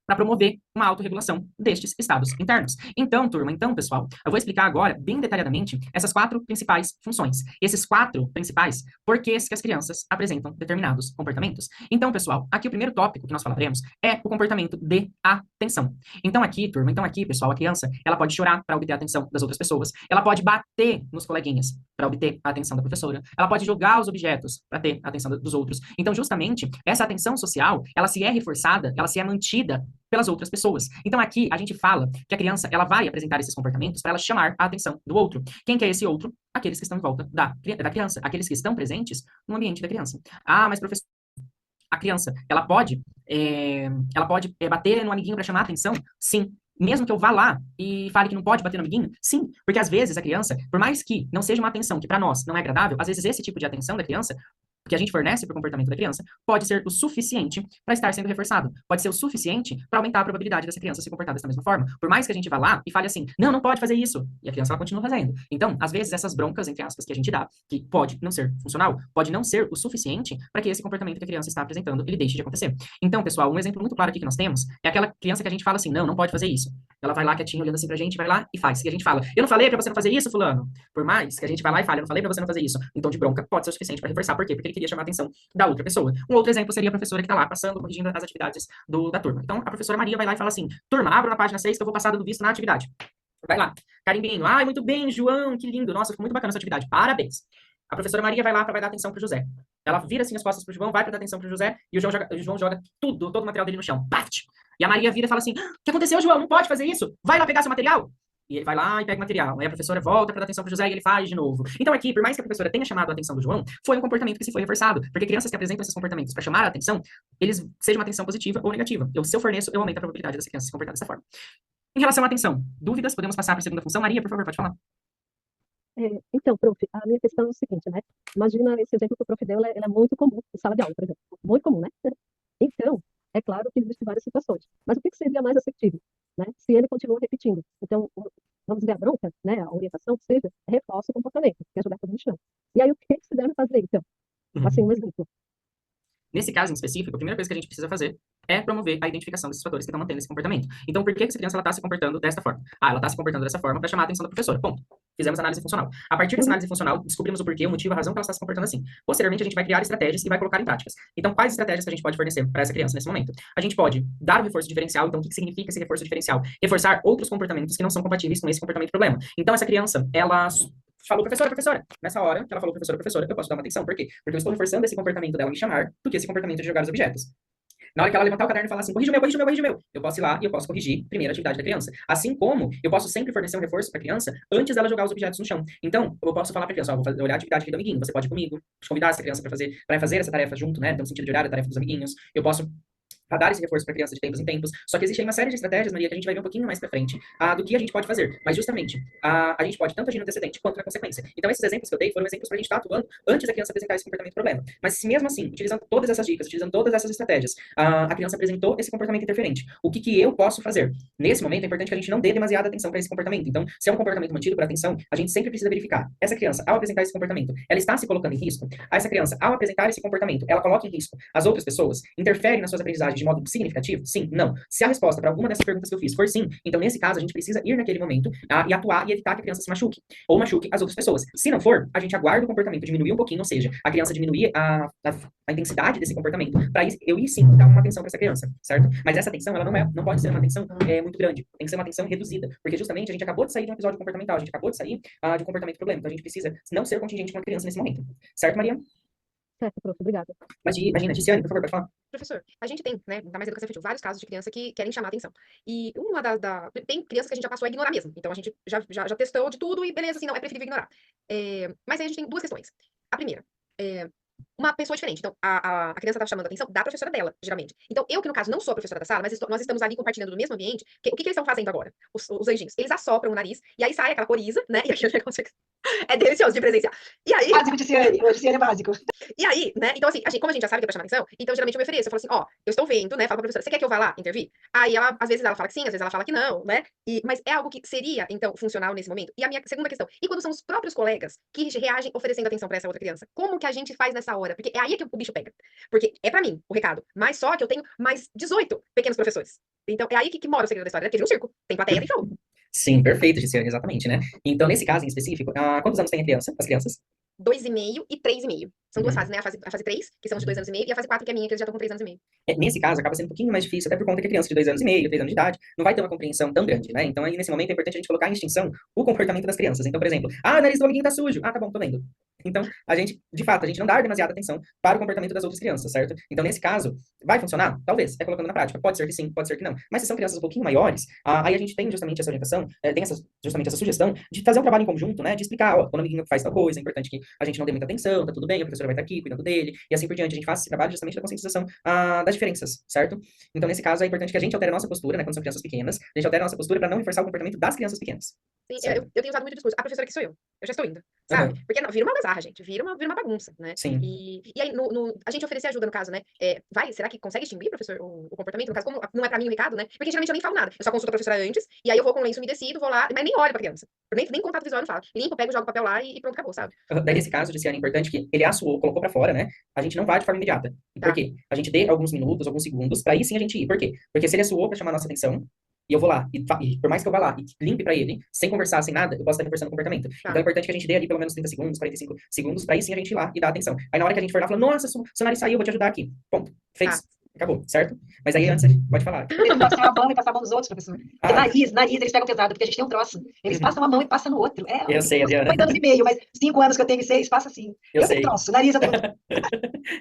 para promover uma autorregulação destes estados internos. Então, turma, pessoal, eu vou explicar agora, bem detalhadamente, essas 4 principais funções. Esses 4 principais porquês que as crianças apresentam determinados comportamentos. Então, pessoal, aqui o primeiro tópico que nós falaremos é o comportamento de atenção. Então, aqui, turma, pessoal, a criança, ela pode chorar para obter a atenção das outras pessoas, ela pode bater nos coleguinhas para obter a atenção da professora, ela pode jogar os objetos para ter a atenção dos outros. Então, justamente, essa atenção social, ela se é reforçada, ela se é mantida pelas outras pessoas. Então, aqui, a gente fala que a criança, ela vai apresentar esses comportamentos para ela chamar a atenção do outro. Quem que é esse outro? Aqueles que estão em volta da criança, aqueles que estão presentes no ambiente da criança. Ah, mas professor, a criança, ela pode bater no amiguinho para chamar a atenção? Sim. Mesmo que eu vá lá e fale que não pode bater no amiguinho? Sim, porque às vezes a criança, por mais que não seja uma atenção que para nós não é agradável, às vezes esse tipo de atenção da criança que a gente fornece para o comportamento da criança pode ser o suficiente para estar sendo reforçado. Pode ser o suficiente para aumentar a probabilidade dessa criança se comportar dessa mesma forma. Por mais que a gente vá lá e fale assim, não pode fazer isso. E a criança ela continua fazendo. Então, às vezes, essas broncas, entre aspas, que a gente dá, que pode não ser funcional, pode não ser o suficiente para que esse comportamento que a criança está apresentando, ele deixe de acontecer. Então, pessoal, um exemplo muito claro aqui que nós temos é aquela criança que a gente fala assim, não pode fazer isso. Ela vai lá quietinha, olhando assim pra gente, vai lá e faz. E a gente fala, eu não falei pra você não fazer isso, fulano? Por mais que a gente vá lá e fale, eu não falei pra você não fazer isso. Então, de bronca, pode ser o suficiente para reforçar. Por quê? Porque ele queria chamar a atenção da outra pessoa. Um outro exemplo seria a professora que tá lá, passando, corrigindo as atividades da turma. Então, a professora Maria vai lá e fala assim, turma, abra na página 6 que eu vou passar dando visto na atividade. Vai lá. Carimbinho. Ai, muito bem, João, que lindo. Nossa, ficou muito bacana essa atividade. Parabéns. A professora Maria vai lá para dar atenção pro José. Ela vira assim as costas pro João, vai para dar atenção pro José, e o João joga todo o material dele no chão. Paft! E a Maria vira e fala assim, o que aconteceu, João? Não pode fazer isso. Vai lá pegar seu material. E ele vai lá e pega o material. Aí a professora volta para dar atenção pro José e ele faz de novo. Então aqui, por mais que a professora tenha chamado a atenção do João, foi um comportamento que se foi reforçado. Porque crianças que apresentam esses comportamentos para chamar a atenção, eles sejam uma atenção positiva ou negativa. Se eu forneço, eu aumento a probabilidade dessa criança se comportar dessa forma. Em relação à atenção, dúvidas? Podemos passar para a segunda função? Maria, por favor, pode falar. Então, prof, a minha questão é o seguinte, né? Imagina esse exemplo que o prof deu, ele é muito comum em sala de aula, por exemplo. Muito comum, né? Então, é claro que existem várias situações. Mas o que seria mais assertivo, né? Se ele continua repetindo. Então, vamos dizer, a bronca, né? A orientação, que seja, reforça o comportamento, que é jogar tudo no chão. E aí, o que se deve fazer, então? Assim, um exemplo. Nesse caso em específico, a primeira coisa que a gente precisa fazer é promover a identificação desses fatores que estão mantendo esse comportamento. Então, por que essa criança está se comportando dessa forma? Ela está se comportando dessa forma para chamar a atenção da professora. Ponto. Fizemos análise funcional. A partir dessa análise funcional, descobrimos o porquê, o motivo, a razão que ela está se comportando assim. Posteriormente, a gente vai criar estratégias e vai colocar em práticas. Então, quais estratégias que a gente pode fornecer para essa criança nesse momento? A gente pode dar um reforço diferencial. Então, o que significa esse reforço diferencial? Reforçar outros comportamentos que não são compatíveis com esse comportamento problema. Então, essa criança, ela falou, professora. Nessa hora que ela falou, professora, eu posso dar uma atenção. Por quê? Porque eu estou reforçando esse comportamento dela me chamar do que esse comportamento de jogar os objetos. Na hora que ela levantar o caderno e falar assim, corrige o meu, eu posso ir lá e eu posso corrigir primeiro a atividade da criança. Assim como eu posso sempre fornecer um reforço para a criança antes dela jogar os objetos no chão. Então, eu posso falar para a criança, vou olhar a atividade aqui do amiguinho, você pode ir comigo, convidar essa criança para fazer essa tarefa junto, né? No sentido de olhar a tarefa dos amiguinhos. Eu posso a dar esse reforço para a criança de tempos em tempos. Só que existe aí uma série de estratégias, Maria, que a gente vai ver um pouquinho mais para frente, do que a gente pode fazer. Mas justamente, a gente pode tanto agir no antecedente quanto na consequência. Então, esses exemplos que eu dei foram exemplos para a gente estar atuando antes da criança apresentar esse comportamento problema. Mas se mesmo assim, utilizando todas essas dicas, utilizando todas essas estratégias, a criança apresentou esse comportamento interferente, o que eu posso fazer? Nesse momento, é importante que a gente não dê demasiada atenção para esse comportamento. Então, se é um comportamento mantido por atenção, a gente sempre precisa verificar. Essa criança, ao apresentar esse comportamento, ela está se colocando em risco? Essa criança, ao apresentar esse comportamento, ela coloca em risco as outras pessoas? Interfere nas suas aprendizagens de modo significativo? Sim, não. Se a resposta para alguma dessas perguntas que eu fiz for sim, então nesse caso a gente precisa ir naquele momento e atuar e evitar que a criança se machuque, ou machuque as outras pessoas. Se não for, a gente aguarda o comportamento diminuir um pouquinho, ou seja, a criança diminuir a intensidade desse comportamento, para eu ir sim dar uma atenção para essa criança, certo? Mas essa atenção, ela não pode ser uma atenção muito grande, tem que ser uma atenção reduzida, porque justamente a gente acabou de sair de um episódio comportamental, a gente acabou de sair de um comportamento problema, então a gente precisa não ser contingente com a criança nesse momento. Certo, Maria? Certo, prof, obrigada. Imagina, Ticiane, por favor, pode falar. Professor, a gente tem, né, da mais educação infantil, vários casos de criança que querem chamar a atenção. E tem crianças que a gente já passou a ignorar mesmo. Então, a gente já testou de tudo e beleza, assim, não, é preferível ignorar. Mas aí a gente tem duas questões. A primeira, uma pessoa diferente. Então, a criança tá chamando a atenção da professora dela, geralmente. Então, eu, que no caso não sou a professora da sala, mas nós estamos ali compartilhando do mesmo ambiente, o que eles estão fazendo agora? Os anjinhos. Eles assopram o nariz, e aí sai aquela coriza, né? E aquele negócio é delicioso de presenciar. E aí... Básico, Ticiane. O Ticiane é básico. E aí, né? Então, assim, como a gente já sabe que é pra chamar atenção, então geralmente eu me ofereço. Eu falo assim, ó, eu estou vendo, né? Falo pra professora, você quer que eu vá lá intervir? Aí ela, às vezes ela fala que sim, às vezes ela fala que não, né? Mas é algo que seria, então, funcional nesse momento. E a minha segunda questão, e quando são os próprios colegas que reagem oferecendo atenção pra essa outra criança? Como que a gente faz nessa hora? Porque é aí que o bicho pega. Porque é pra mim o recado. Mas só que eu tenho mais 18 pequenos professores. Então, é aí que mora o segredo da história, né? Porque vira um circo. Tem plateia, tem show. Sim, perfeito, Ticiane, exatamente, né? Então, nesse caso em específico, quantos anos tem as crianças? 2,5 e 3,5. São duas fases, né? A fase 3, que são de 2 anos e meio, e a fase 4, que é a minha, que eles já estão com 3 anos e meio. Nesse caso, acaba sendo um pouquinho mais difícil, até por conta que a criança de 2 anos e meio, 3 anos de idade, não vai ter uma compreensão tão grande, né? Então, aí, nesse momento, é importante a gente colocar em extinção o comportamento das crianças. Então, por exemplo, o nariz do amiguinho tá sujo. Tá bom, tô vendo. Então, de fato, a gente não dá demasiada atenção para o comportamento das outras crianças, certo? Então, nesse caso, vai funcionar? Talvez, é colocando na prática. Pode ser que sim, pode ser que não. Mas se são crianças um pouquinho maiores, aí a gente tem justamente essa orientação, justamente essa sugestão de fazer um trabalho em conjunto, né? De explicar, ó, quando o amiguinho faz tal coisa, é importante que a gente não dê muita atenção, tá tudo bem, a professora vai estar aqui cuidando dele, e assim por diante. A gente faz esse trabalho justamente da conscientização das diferenças, certo? Então, nesse caso, é importante que a gente altere a nossa postura, né? Quando são crianças pequenas, a gente altere a nossa postura para não reforçar o comportamento das crianças pequenas. Sim, eu tenho usado muito discurso. A professora que sou eu. Eu já estou indo, sabe? Porque não, vira uma algazarra, gente. Vira uma bagunça, né? Sim. E aí, a gente oferecer ajuda, no caso, né? Será que consegue extinguir, professor, o comportamento? No caso, como não é pra mim o recado, né? Porque geralmente eu nem falo nada. Eu só consulto a professora antes, e aí eu vou com o lenço umedecido, vou lá, mas nem olho pra criança. Eu nem contato visual eu não falo. Limpo, pego, jogo o papel lá e pronto, acabou, sabe? Daí, nesse caso, Luciana, é importante que ele assoou, colocou pra fora, né? A gente não vá de forma imediata. Por quê? A gente dê alguns minutos, alguns segundos, pra aí sim a gente ir. Por quê? Porque se ele assoou pra chamar a nossa atenção, e eu vou lá, e por mais que eu vá lá e limpe pra ele, sem conversar, sem nada, eu posso estar reforçando o comportamento. Então é importante que a gente dê ali pelo menos 30 segundos, 45 segundos, pra aí sim a gente ir lá e dar atenção. Aí na hora que a gente for lá, fala, nossa, seu nariz saiu, vou te ajudar aqui. Ponto. Fez. Acabou, certo? Mas aí antes, pode falar. Passar a mão e passar a mão nos outros, professor. Porque nariz, eles pegam pesado, porque a gente tem um troço. Eles passam a mão e passam no outro. Eu sei, Adriana. 8 anos e meio, mas 5 anos que eu tenho e 6, passa assim. Eu tenho troço, nariz eu tenho.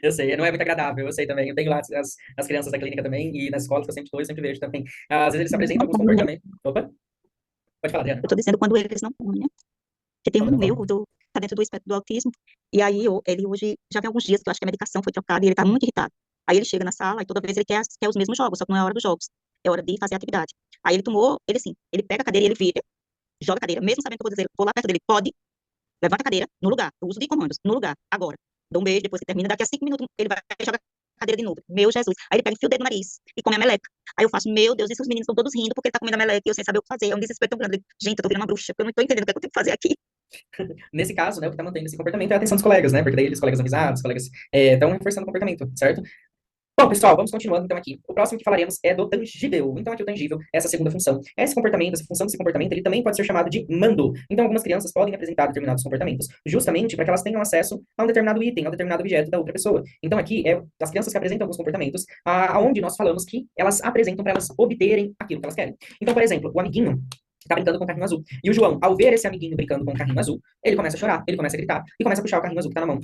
Eu sei, não é muito agradável, eu sei também. Eu tenho lá as crianças da clínica também, e nas escolas que eu sempre estou, eu sempre vejo também. Às vezes eles se apresentam alguns comportamentos. Opa! Pode falar, Adriana. Eu tô dizendo quando eles não comem, né? Porque tem um meu, tá dentro do espectro do autismo, e aí ele hoje, já vem alguns dias que eu acho que a medicação foi trocada e ele tá muito irritado. Aí ele chega na sala e toda vez ele quer os mesmos jogos, só que não é hora dos jogos, é hora de fazer a atividade. Aí ele tomou, ele pega a cadeira e ele vira, joga a cadeira, mesmo sabendo que eu vou dizer, vou lá perto dele, pode, levanta a cadeira, no lugar, eu uso de comandos, no lugar, agora. Dou um beijo, depois que termina, daqui a 5 minutos ele vai e joga a cadeira de novo. Meu Jesus. Aí ele pega e enfia o dedo no nariz e come a meleca. Aí eu faço, meu Deus, esses meninos estão todos rindo porque ele tá comendo a meleca e eu sem saber o que fazer. É um desespero tão grande. Gente, eu tô virando uma bruxa, porque eu não tô entendendo o que eu tenho que fazer aqui. Nesse caso, né, o que tá mantendo esse comportamento é a atenção dos colegas, né? Porque daí os colegas avisados, os colegas estão reforçando o comportamento, certo? Bom, pessoal, vamos continuando então aqui. O próximo que falaremos é do tangível. Então, aqui o tangível é essa segunda função. Esse comportamento, essa função desse comportamento, ele também pode ser chamado de mando. Então, algumas crianças podem apresentar determinados comportamentos, justamente para que elas tenham acesso a um determinado item, a um determinado objeto da outra pessoa. Então, aqui é as crianças que apresentam alguns comportamentos, aonde nós falamos que elas apresentam para elas obterem aquilo que elas querem. Então, por exemplo, o amiguinho tá brincando com o carrinho azul. E o João, ao ver esse amiguinho brincando com o carrinho azul, ele começa a chorar, ele começa a gritar, e começa a puxar o carrinho azul que tá na mão.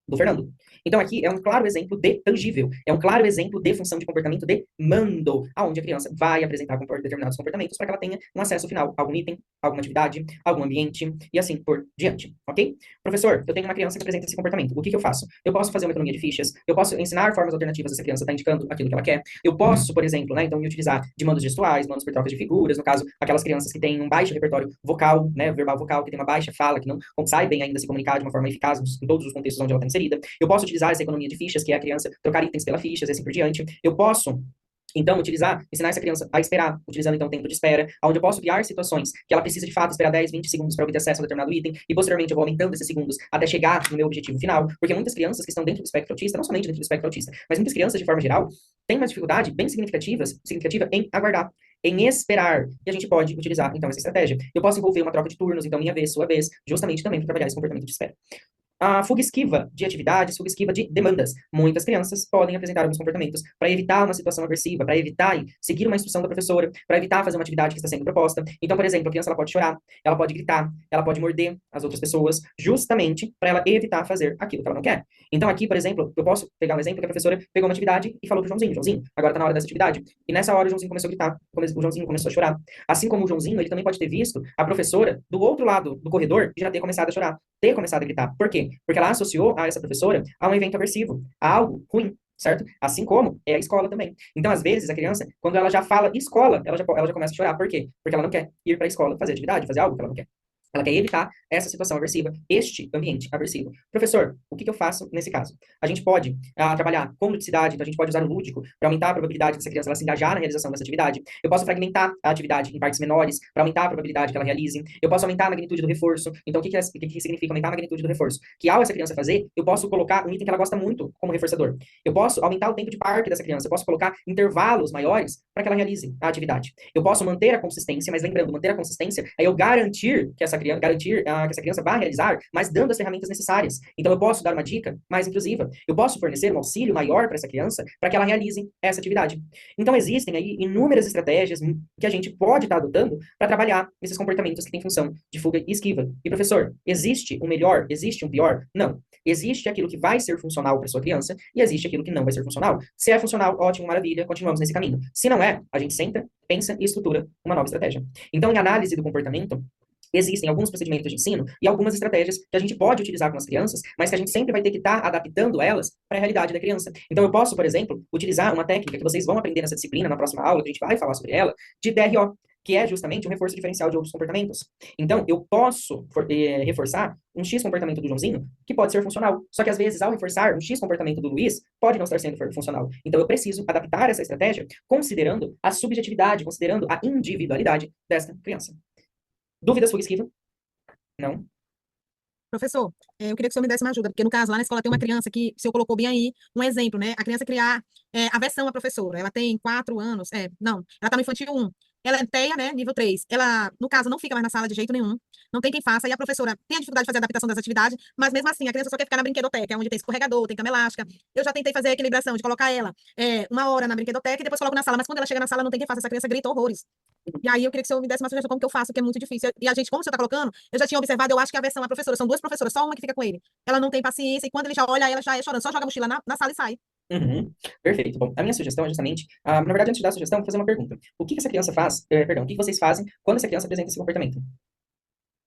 do Fernando. Então, aqui é um claro exemplo de tangível, é um claro exemplo de função de comportamento de mando, aonde a criança vai apresentar determinados comportamentos para que ela tenha um acesso final a algum item, alguma atividade, algum ambiente, e assim por diante, ok? Professor, eu tenho uma criança que apresenta esse comportamento, o que que eu faço? Eu posso fazer uma economia de fichas, eu posso ensinar formas alternativas dessa criança estar indicando aquilo que ela quer, eu posso, por exemplo, né, então, me utilizar de mandos gestuais, mandos por troca de figuras, no caso, aquelas crianças que têm um baixo repertório vocal, né, verbal vocal, que tem uma baixa fala, que não sabem ainda se comunicar de uma forma eficaz em todos os contextos onde ela está inserida. Eu posso utilizar essa economia de fichas, que é a criança trocar itens pela fichas e assim por diante. Eu posso então, ensinar essa criança a esperar, utilizando então o tempo de espera, onde eu posso criar situações que ela precisa de fato esperar 10, 20 segundos para obter acesso a determinado item, e posteriormente eu vou aumentando esses segundos até chegar no meu objetivo final, porque muitas crianças que estão dentro do espectro autista, não somente dentro do espectro autista, mas muitas crianças de forma geral, têm uma dificuldade bem significativa em aguardar, em esperar, e a gente pode utilizar então essa estratégia. Eu posso envolver uma troca de turnos, então minha vez, sua vez, justamente também para trabalhar esse comportamento de espera. A fuga esquiva de atividades, fuga esquiva de demandas. Muitas crianças podem apresentar alguns comportamentos para evitar uma situação aversiva, para evitar seguir uma instrução da professora, para evitar fazer uma atividade que está sendo proposta. Então, por exemplo, a criança ela pode chorar, ela pode gritar, ela pode morder as outras pessoas, justamente para ela evitar fazer aquilo que ela não quer. Então, aqui, por exemplo, eu posso pegar um exemplo que a professora pegou uma atividade e falou pro Joãozinho, Joãozinho, agora tá na hora dessa atividade. E nessa hora o Joãozinho começou a gritar, o Joãozinho começou a chorar. Assim como o Joãozinho, ele também pode ter visto a professora do outro lado do corredor e já ter começado a chorar, ter começado a gritar. Por quê? Porque ela associou a essa professora a um evento aversivo, a algo ruim, certo? Assim como é a escola também. Então, às vezes, a criança, quando ela já fala escola, ela já começa a chorar. Por quê? Porque ela não quer ir para a escola fazer atividade, fazer algo que ela não quer. Ela quer evitar essa situação aversiva, este ambiente aversivo. Professor, o que eu faço nesse caso? A gente pode trabalhar com ludicidade, então a gente pode usar o lúdico para aumentar a probabilidade dessa criança ela se engajar na realização dessa atividade. Eu posso fragmentar a atividade em partes menores para aumentar a probabilidade que ela realize. Eu posso aumentar a magnitude do reforço. Então, o que significa aumentar a magnitude do reforço? Que ao essa criança fazer, eu posso colocar um item que ela gosta muito como reforçador. Eu posso aumentar o tempo de parque dessa criança. Eu posso colocar intervalos maiores para que ela realize a atividade. Eu posso manter a consistência, mas lembrando, manter a consistência é eu garantir que essa criança vá realizar, mas dando as ferramentas necessárias. Então, eu posso dar uma dica mais inclusiva. Eu posso fornecer um auxílio maior para essa criança para que ela realize essa atividade. Então, existem aí inúmeras estratégias que a gente pode estar adotando para trabalhar esses comportamentos que têm função de fuga e esquiva. E, professor, existe um melhor? Existe um pior? Não. Existe aquilo que vai ser funcional para sua criança e existe aquilo que não vai ser funcional. Se é funcional, ótimo, maravilha, continuamos nesse caminho. Se não é, a gente senta, pensa e estrutura uma nova estratégia. Então, em análise do comportamento, existem alguns procedimentos de ensino e algumas estratégias que a gente pode utilizar com as crianças, mas que a gente sempre vai ter que estar adaptando elas para a realidade da criança. Então, eu posso, por exemplo, utilizar uma técnica que vocês vão aprender nessa disciplina, na próxima aula, que a gente vai falar sobre ela, de DRO, que é justamente um reforço diferencial de outros comportamentos. Então, eu posso reforçar um X comportamento do Joãozinho, que pode ser funcional. Só que, às vezes, ao reforçar um X comportamento do Luiz, pode não estar sendo funcional. Então, eu preciso adaptar essa estratégia considerando a subjetividade, considerando a individualidade dessa criança. Dúvidas, fuga esquiva? Não? Professor, eu queria que o senhor me desse uma ajuda, porque no caso lá na escola tem uma criança que, o senhor colocou bem aí, um exemplo, né? A criança criar aversão à professora. Ela tem 4 anos, não, ela tá no infantil 1. Ela é TEA, né, nível 3. Ela, no caso, não fica mais na sala de jeito nenhum, não tem quem faça, e a professora tem a dificuldade de fazer a adaptação das atividades, mas mesmo assim, a criança só quer ficar na brinquedoteca, onde tem escorregador, tem cama elástica. Eu já tentei fazer a equilibração de colocar ela 1 hora na brinquedoteca e depois coloco na sala, mas quando ela chega na sala, não tem quem faça, essa criança grita horrores. E aí eu queria que o senhor me desse uma sugestão como que eu faço, que é muito difícil. E a gente, como o senhor está colocando, eu já tinha observado, eu acho que a versão, a professora, são 2 professoras, só uma que fica com ele. Ela não tem paciência, e quando ele já olha, ela já é chorando, só joga a mochila na sala e sai. Uhum. Perfeito. Bom, a minha sugestão é justamente, na verdade, antes de dar a sugestão, vou fazer uma pergunta. O que essa criança faz, o que vocês fazem quando essa criança apresenta esse comportamento?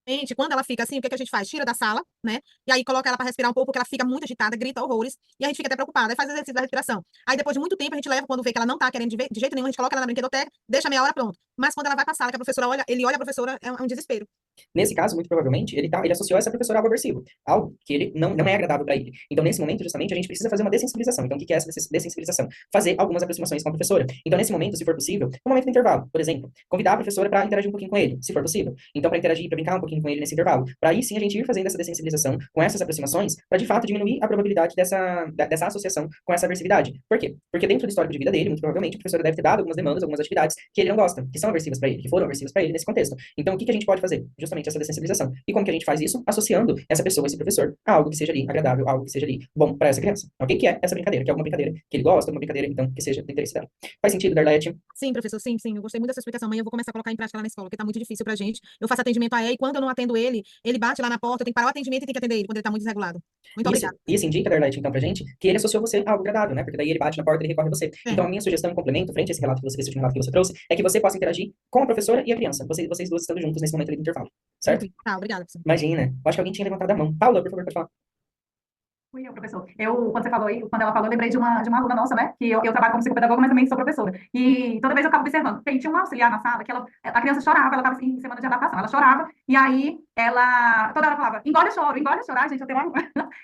Gente, quando ela fica assim, o que a gente faz? Tira da sala, né? E aí coloca ela para respirar um pouco, porque ela fica muito agitada, grita horrores, e a gente fica até preocupada. Aí faz exercício da respiração. Aí depois de muito tempo a gente leva, quando vê que ela não tá querendo de jeito nenhum, a gente coloca ela na brinquedoteca, deixa meia hora pronto. Mas quando ela vai pra sala, que a professora olha, ele olha a professora, é um desespero. Nesse caso, muito provavelmente, ele associou essa professora a algo aversivo, algo que ele não é agradável para ele. Então, nesse momento, justamente, a gente precisa fazer uma dessensibilização. Então, o que é essa dessensibilização? Fazer algumas aproximações com a professora. Então, nesse momento, se for possível, um momento de intervalo, por exemplo, convidar a professora para interagir um pouquinho com ele, se for possível. Então, para interagir, para brincar um pouquinho com ele nesse intervalo. Para aí sim a gente ir fazendo essa dessensibilização com essas aproximações, para de fato diminuir a probabilidade dessa associação com essa aversividade. Por quê? Porque dentro do histórico de vida dele, muito provavelmente, a professora deve ter dado algumas demandas, algumas atividades que ele não gosta, que são aversivas para ele, que foram aversivas para ele nesse contexto. Então, o que a gente pode fazer? justamente essa dessensibilização. E como que a gente faz isso? Associando essa pessoa, esse professor, a algo que seja ali agradável, algo que seja ali bom para essa criança, ok? Que é essa brincadeira, que é alguma brincadeira que ele gosta, alguma brincadeira, então, que seja do interesse dela. Faz sentido, Darlete? Sim, professor, sim, sim. Eu gostei muito dessa explicação, mãe. Eu vou começar a colocar em prática lá na escola, porque tá muito difícil pra gente. Eu faço atendimento a ele, e quando eu não atendo ele, ele bate lá na porta, eu tenho que parar o atendimento e tenho que atender ele, quando ele tá muito desregulado. Muito obrigada. Isso indica, Darlete, então, pra gente, que ele associou você a algo agradável, né? Porque daí ele bate na porta e ele recorre a você. Então, a minha sugestão em complemento, frente a esse relato que você, esse último relato que você trouxe, é que você possa interagir com a professora e a criança. Vocês duas estando juntos nesse momento ali do intervalo, certo? Tá, obrigada, professor. Imagina. Eu acho que alguém tinha levantado a mão. Paula, por favor, pode falar. Fui eu, professor. Quando você falou aí, quando ela falou, eu lembrei de uma aluna nossa, né? Que eu trabalho como psicopedagoga, mas também sou professora. E toda vez eu acabo observando. Tinha uma auxiliar na sala que a criança chorava, ela estava em semana de adaptação, ela chorava, e aí ela toda hora falava, engole o choro, engole o choro. Ai, gente, eu tenho uma...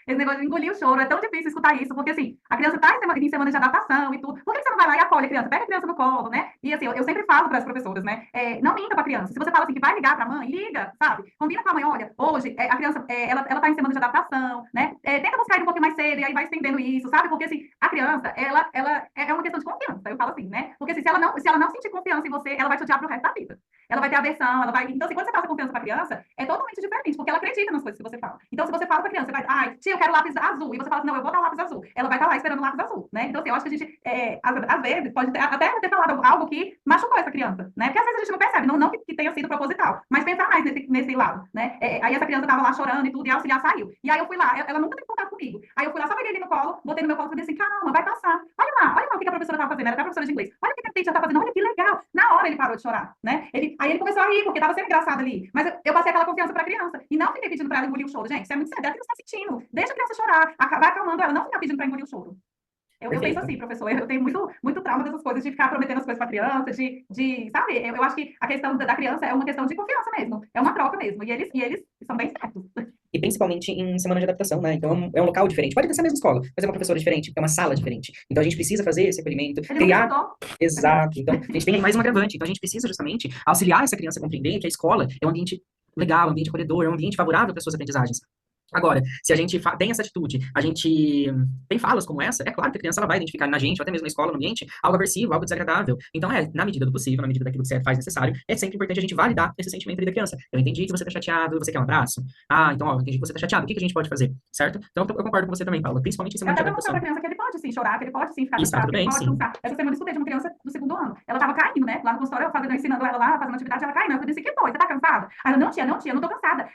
Esse negócio de engolir o choro, é tão difícil escutar isso, porque assim, a criança está em semana de adaptação e tudo. Por que você não vai lá e acolhe a criança? Pega a criança no colo, né? E assim, eu sempre falo para as professoras, né? Não minta para a criança. Se você fala assim que vai ligar para a mãe, liga, sabe? Combina com a mãe, olha, hoje a criança, ela está em semana de adaptação, né? Tenta buscar ele um pouquinho mais cedo, e aí vai estendendo isso, sabe? Porque assim, a criança, ela é uma questão de confiança, eu falo assim, né? Porque assim, se ela não sentir confiança em você, ela vai te odiar pro resto da vida. Ela vai ter aversão, ela vai... Então, assim, quando você passa confiança pra criança, é totalmente diferente, porque ela acredita nas coisas que você fala. Então, se você fala pra criança, você vai, ai, tia, eu quero lápis azul, e você fala assim, não, eu vou dar lápis azul. Ela vai estar lá esperando o lápis azul, né? Então, assim, eu acho que a gente, às vezes, pode até ter falado algo que machucou essa criança, né? Porque às vezes a gente não percebe, não que tenha sido proposital, mas pensar mais nesse lado, né? Aí essa criança tava lá chorando e tudo, e a auxiliar saiu. E aí eu fui lá, ela nunca teve contato comigo. Aí eu fui lá, só peguei ele no colo, botei no meu colo e falei assim, calma, vai passar. Olha lá o que a professora tava fazendo, era até a professora de inglês. Olha o que a teacher tá fazendo, olha que legal. Na hora ele parou de chorar, né? Aí ele começou a rir, porque tava sendo engraçado ali. Mas eu passei aquela confiança pra criança. E não fiquei pedindo pra ela engolir o choro, gente. Isso é muito sério, ela que não está sentindo. Deixa a criança chorar, vai acalmando ela, não ficar pedindo pra engolir o choro. Eu penso assim, professor, eu tenho muito trauma dessas coisas, de ficar prometendo as coisas para a criança, sabe? Eu acho que a questão da criança é uma questão de confiança mesmo, é uma troca mesmo, e eles são bem certos. E principalmente em semana de adaptação, né? Então é um local diferente. Pode até ser a mesma escola, mas é uma professora diferente, é uma sala diferente. Então a gente precisa fazer esse acolhimento, criar... Exato. Então a gente tem mais um agravante. Então a gente precisa justamente auxiliar essa criança a compreender que a escola é um ambiente legal, um ambiente acolhedor, é um ambiente favorável para suas aprendizagens. Agora, se a gente tem essa atitude, a gente tem falas como essa, é claro que a criança ela vai identificar na gente, ou até mesmo na escola, no ambiente, algo aversivo, algo desagradável. Então, na medida do possível, na medida daquilo que você faz necessário, é sempre importante a gente validar esse sentimento ali da criança. Eu entendi que você tá chateado, você quer um abraço? Ah, então, eu entendi que você tá chateado, o que a gente pode fazer? Certo? Então, eu concordo com você também, Paula, principalmente em semana de adaptação. Eu criança que ele pode sim chorar, que ele pode sim ficar chateado, ele pode dançar. Essa semana eu estudei de uma criança do segundo ano. Ela tava caindo, né? Lá no consultório, eu ensinando ela lá, fazendo atividade, ela caindo. Eu disse, que foi? Você tá cansada? Aí ela, não, tia, eu não tô cansada.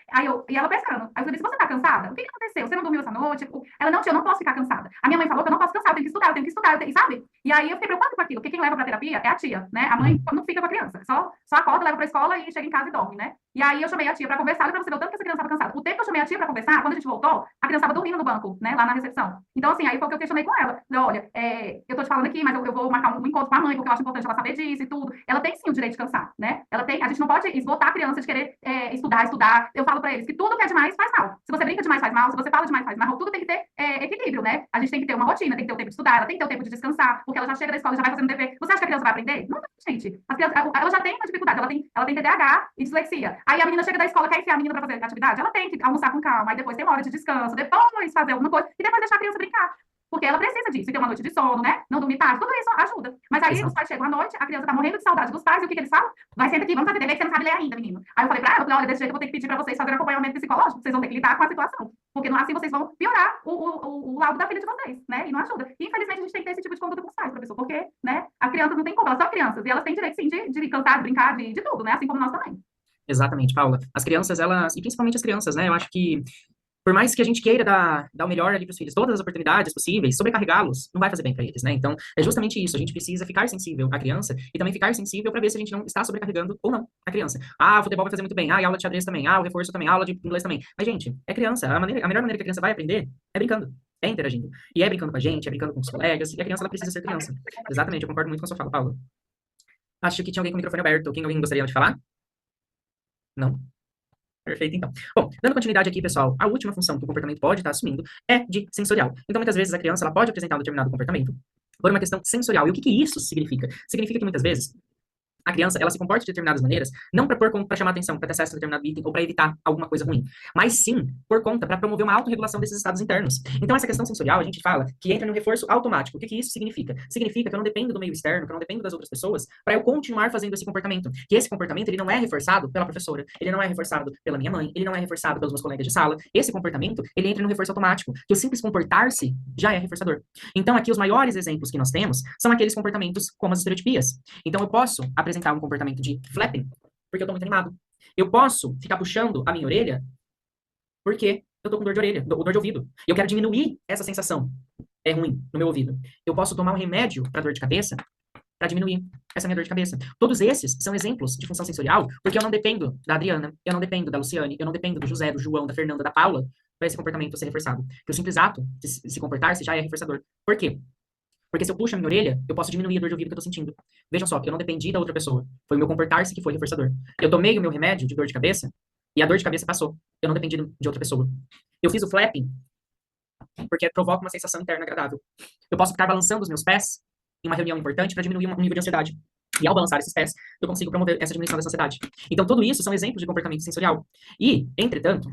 E ela pensando. Aí eu disse, você tá cansada? O que aconteceu? Você não dormiu essa noite? Ela, não, tia, eu não posso ficar cansada. A minha mãe falou que eu não posso cansar, eu tenho que estudar, sabe? E aí eu fiquei preocupada com aquilo, porque quem leva pra terapia é a tia, né? A mãe não fica com a criança, só acorda, leva pra escola e chega em casa e dorme, né? E aí eu chamei a tia pra conversar, pra você ver o tanto que essa criança estava cansada. O tempo que eu chamei a tia pra conversar, quando a gente voltou, a criança estava dormindo no banco, né? Lá na recepção. Então, assim, aí foi o que eu questionei com ela. Falei, olha, eu tô te falando aqui, mas eu vou marcar um encontro com a mãe, porque eu acho importante ela saber disso e tudo. Ela tem sim o direito de cansar, né? A gente não pode esgotar a criança de querer estudar. Eu falo pra eles que tudo que é demais faz mal. Se você brinca demais faz mal, se você fala demais faz mal, tudo tem que ter equilíbrio, né? A gente tem que ter uma rotina, tem que ter o tempo de estudar, ela tem que ter o tempo de descansar, porque ela já chega da escola, já vai fazendo dever. Você acha que a criança vai aprender? Não, gente. Ela já tem uma dificuldade, ela tem TDAH e dislexia. Aí a menina chega da escola, quer enfiar a menina pra fazer atividade, ela tem que almoçar com calma, aí depois tem uma hora de descanso, depois fazer alguma coisa, e depois deixar a criança brincar. Porque ela precisa disso, e ter uma noite de sono, né? Não dormir tarde, tudo isso ajuda. Mas aí os pais chegam à noite, a criança tá morrendo de saudade dos pais, e o que eles falam? Vai, senta aqui, vamos fazer dever, que você não sabe ler ainda, menino. Aí eu falei pra ela, olha, desse jeito eu vou ter que pedir pra vocês fazerem acompanhamento psicológico, vocês vão ter que lidar com a situação. Porque não assim vocês vão piorar o laudo da filha de vocês, né? E não ajuda. E infelizmente a gente tem que ter esse tipo de conduta com os pais, professor, porque, né, a criança não tem como, elas são crianças, e elas têm direito, sim, de cantar, de brincar, de tudo, né? Assim como nós também. Exatamente, Paula. As crianças, elas, e principalmente as crianças, né? Eu acho que, por mais que a gente queira dar o melhor ali para os filhos, todas as oportunidades possíveis, sobrecarregá-los, não vai fazer bem para eles, né? Então, é justamente isso. A gente precisa ficar sensível à criança e também ficar sensível para ver se a gente não está sobrecarregando ou não a criança. Ah, o futebol vai fazer muito bem. Ah, e aula de xadrez também. Ah, o reforço também. Aula de inglês também. Mas, gente, é criança. A melhor maneira que a criança vai aprender é brincando. É interagindo. E é brincando com a gente, é brincando com os colegas. E a criança, ela precisa ser criança. Exatamente. Eu concordo muito com a sua fala, Paula. Acho que tinha alguém com o microfone aberto. Alguém gostaria de falar? Não? Perfeito, então. Bom, dando continuidade aqui, pessoal, a última função que o comportamento pode estar assumindo é de sensorial. Então, muitas vezes, a criança ela pode apresentar um determinado comportamento por uma questão sensorial. E o que isso significa? Significa que, muitas vezes, a criança, ela se comporta de determinadas maneiras, não para chamar atenção, para ter acesso a determinado item ou para evitar alguma coisa ruim, mas sim por conta, para promover uma autorregulação desses estados internos. Então, essa questão sensorial, a gente fala que entra no reforço automático. O que isso significa? Significa que eu não dependo do meio externo, que eu não dependo das outras pessoas, para eu continuar fazendo esse comportamento. Que esse comportamento, ele não é reforçado pela professora, ele não é reforçado pela minha mãe, ele não é reforçado pelos meus colegas de sala. Esse comportamento, ele entra no reforço automático, que o simples comportar-se já é reforçador. Então, aqui, os maiores exemplos que nós temos são aqueles comportamentos como as estereotipias. Então, eu posso apresentar um comportamento de flapping, porque eu tô muito animado. Eu posso ficar puxando a minha orelha, porque eu tô com dor de orelha, dor de ouvido. E eu quero diminuir essa sensação ruim no meu ouvido. Eu posso tomar um remédio para dor de cabeça, para diminuir essa minha dor de cabeça. Todos esses são exemplos de função sensorial, porque eu não dependo da Adriana, eu não dependo da Luciane, eu não dependo do José, do João, da Fernanda, da Paula, para esse comportamento ser reforçado. Porque o simples ato de se comportar-se já é reforçador. Por quê? Porque se eu puxo a minha orelha, eu posso diminuir a dor de ouvido que eu tô sentindo. Vejam só, eu não dependi da outra pessoa. Foi o meu comportar-se que foi reforçador. Eu tomei o meu remédio de dor de cabeça e a dor de cabeça passou. Eu não dependi de outra pessoa. Eu fiz o flapping porque provoca uma sensação interna agradável. Eu posso ficar balançando os meus pés em uma reunião importante para diminuir um nível de ansiedade. E ao balançar esses pés, eu consigo promover essa diminuição dessa ansiedade. Então, tudo isso são exemplos de comportamento sensorial. E, entretanto,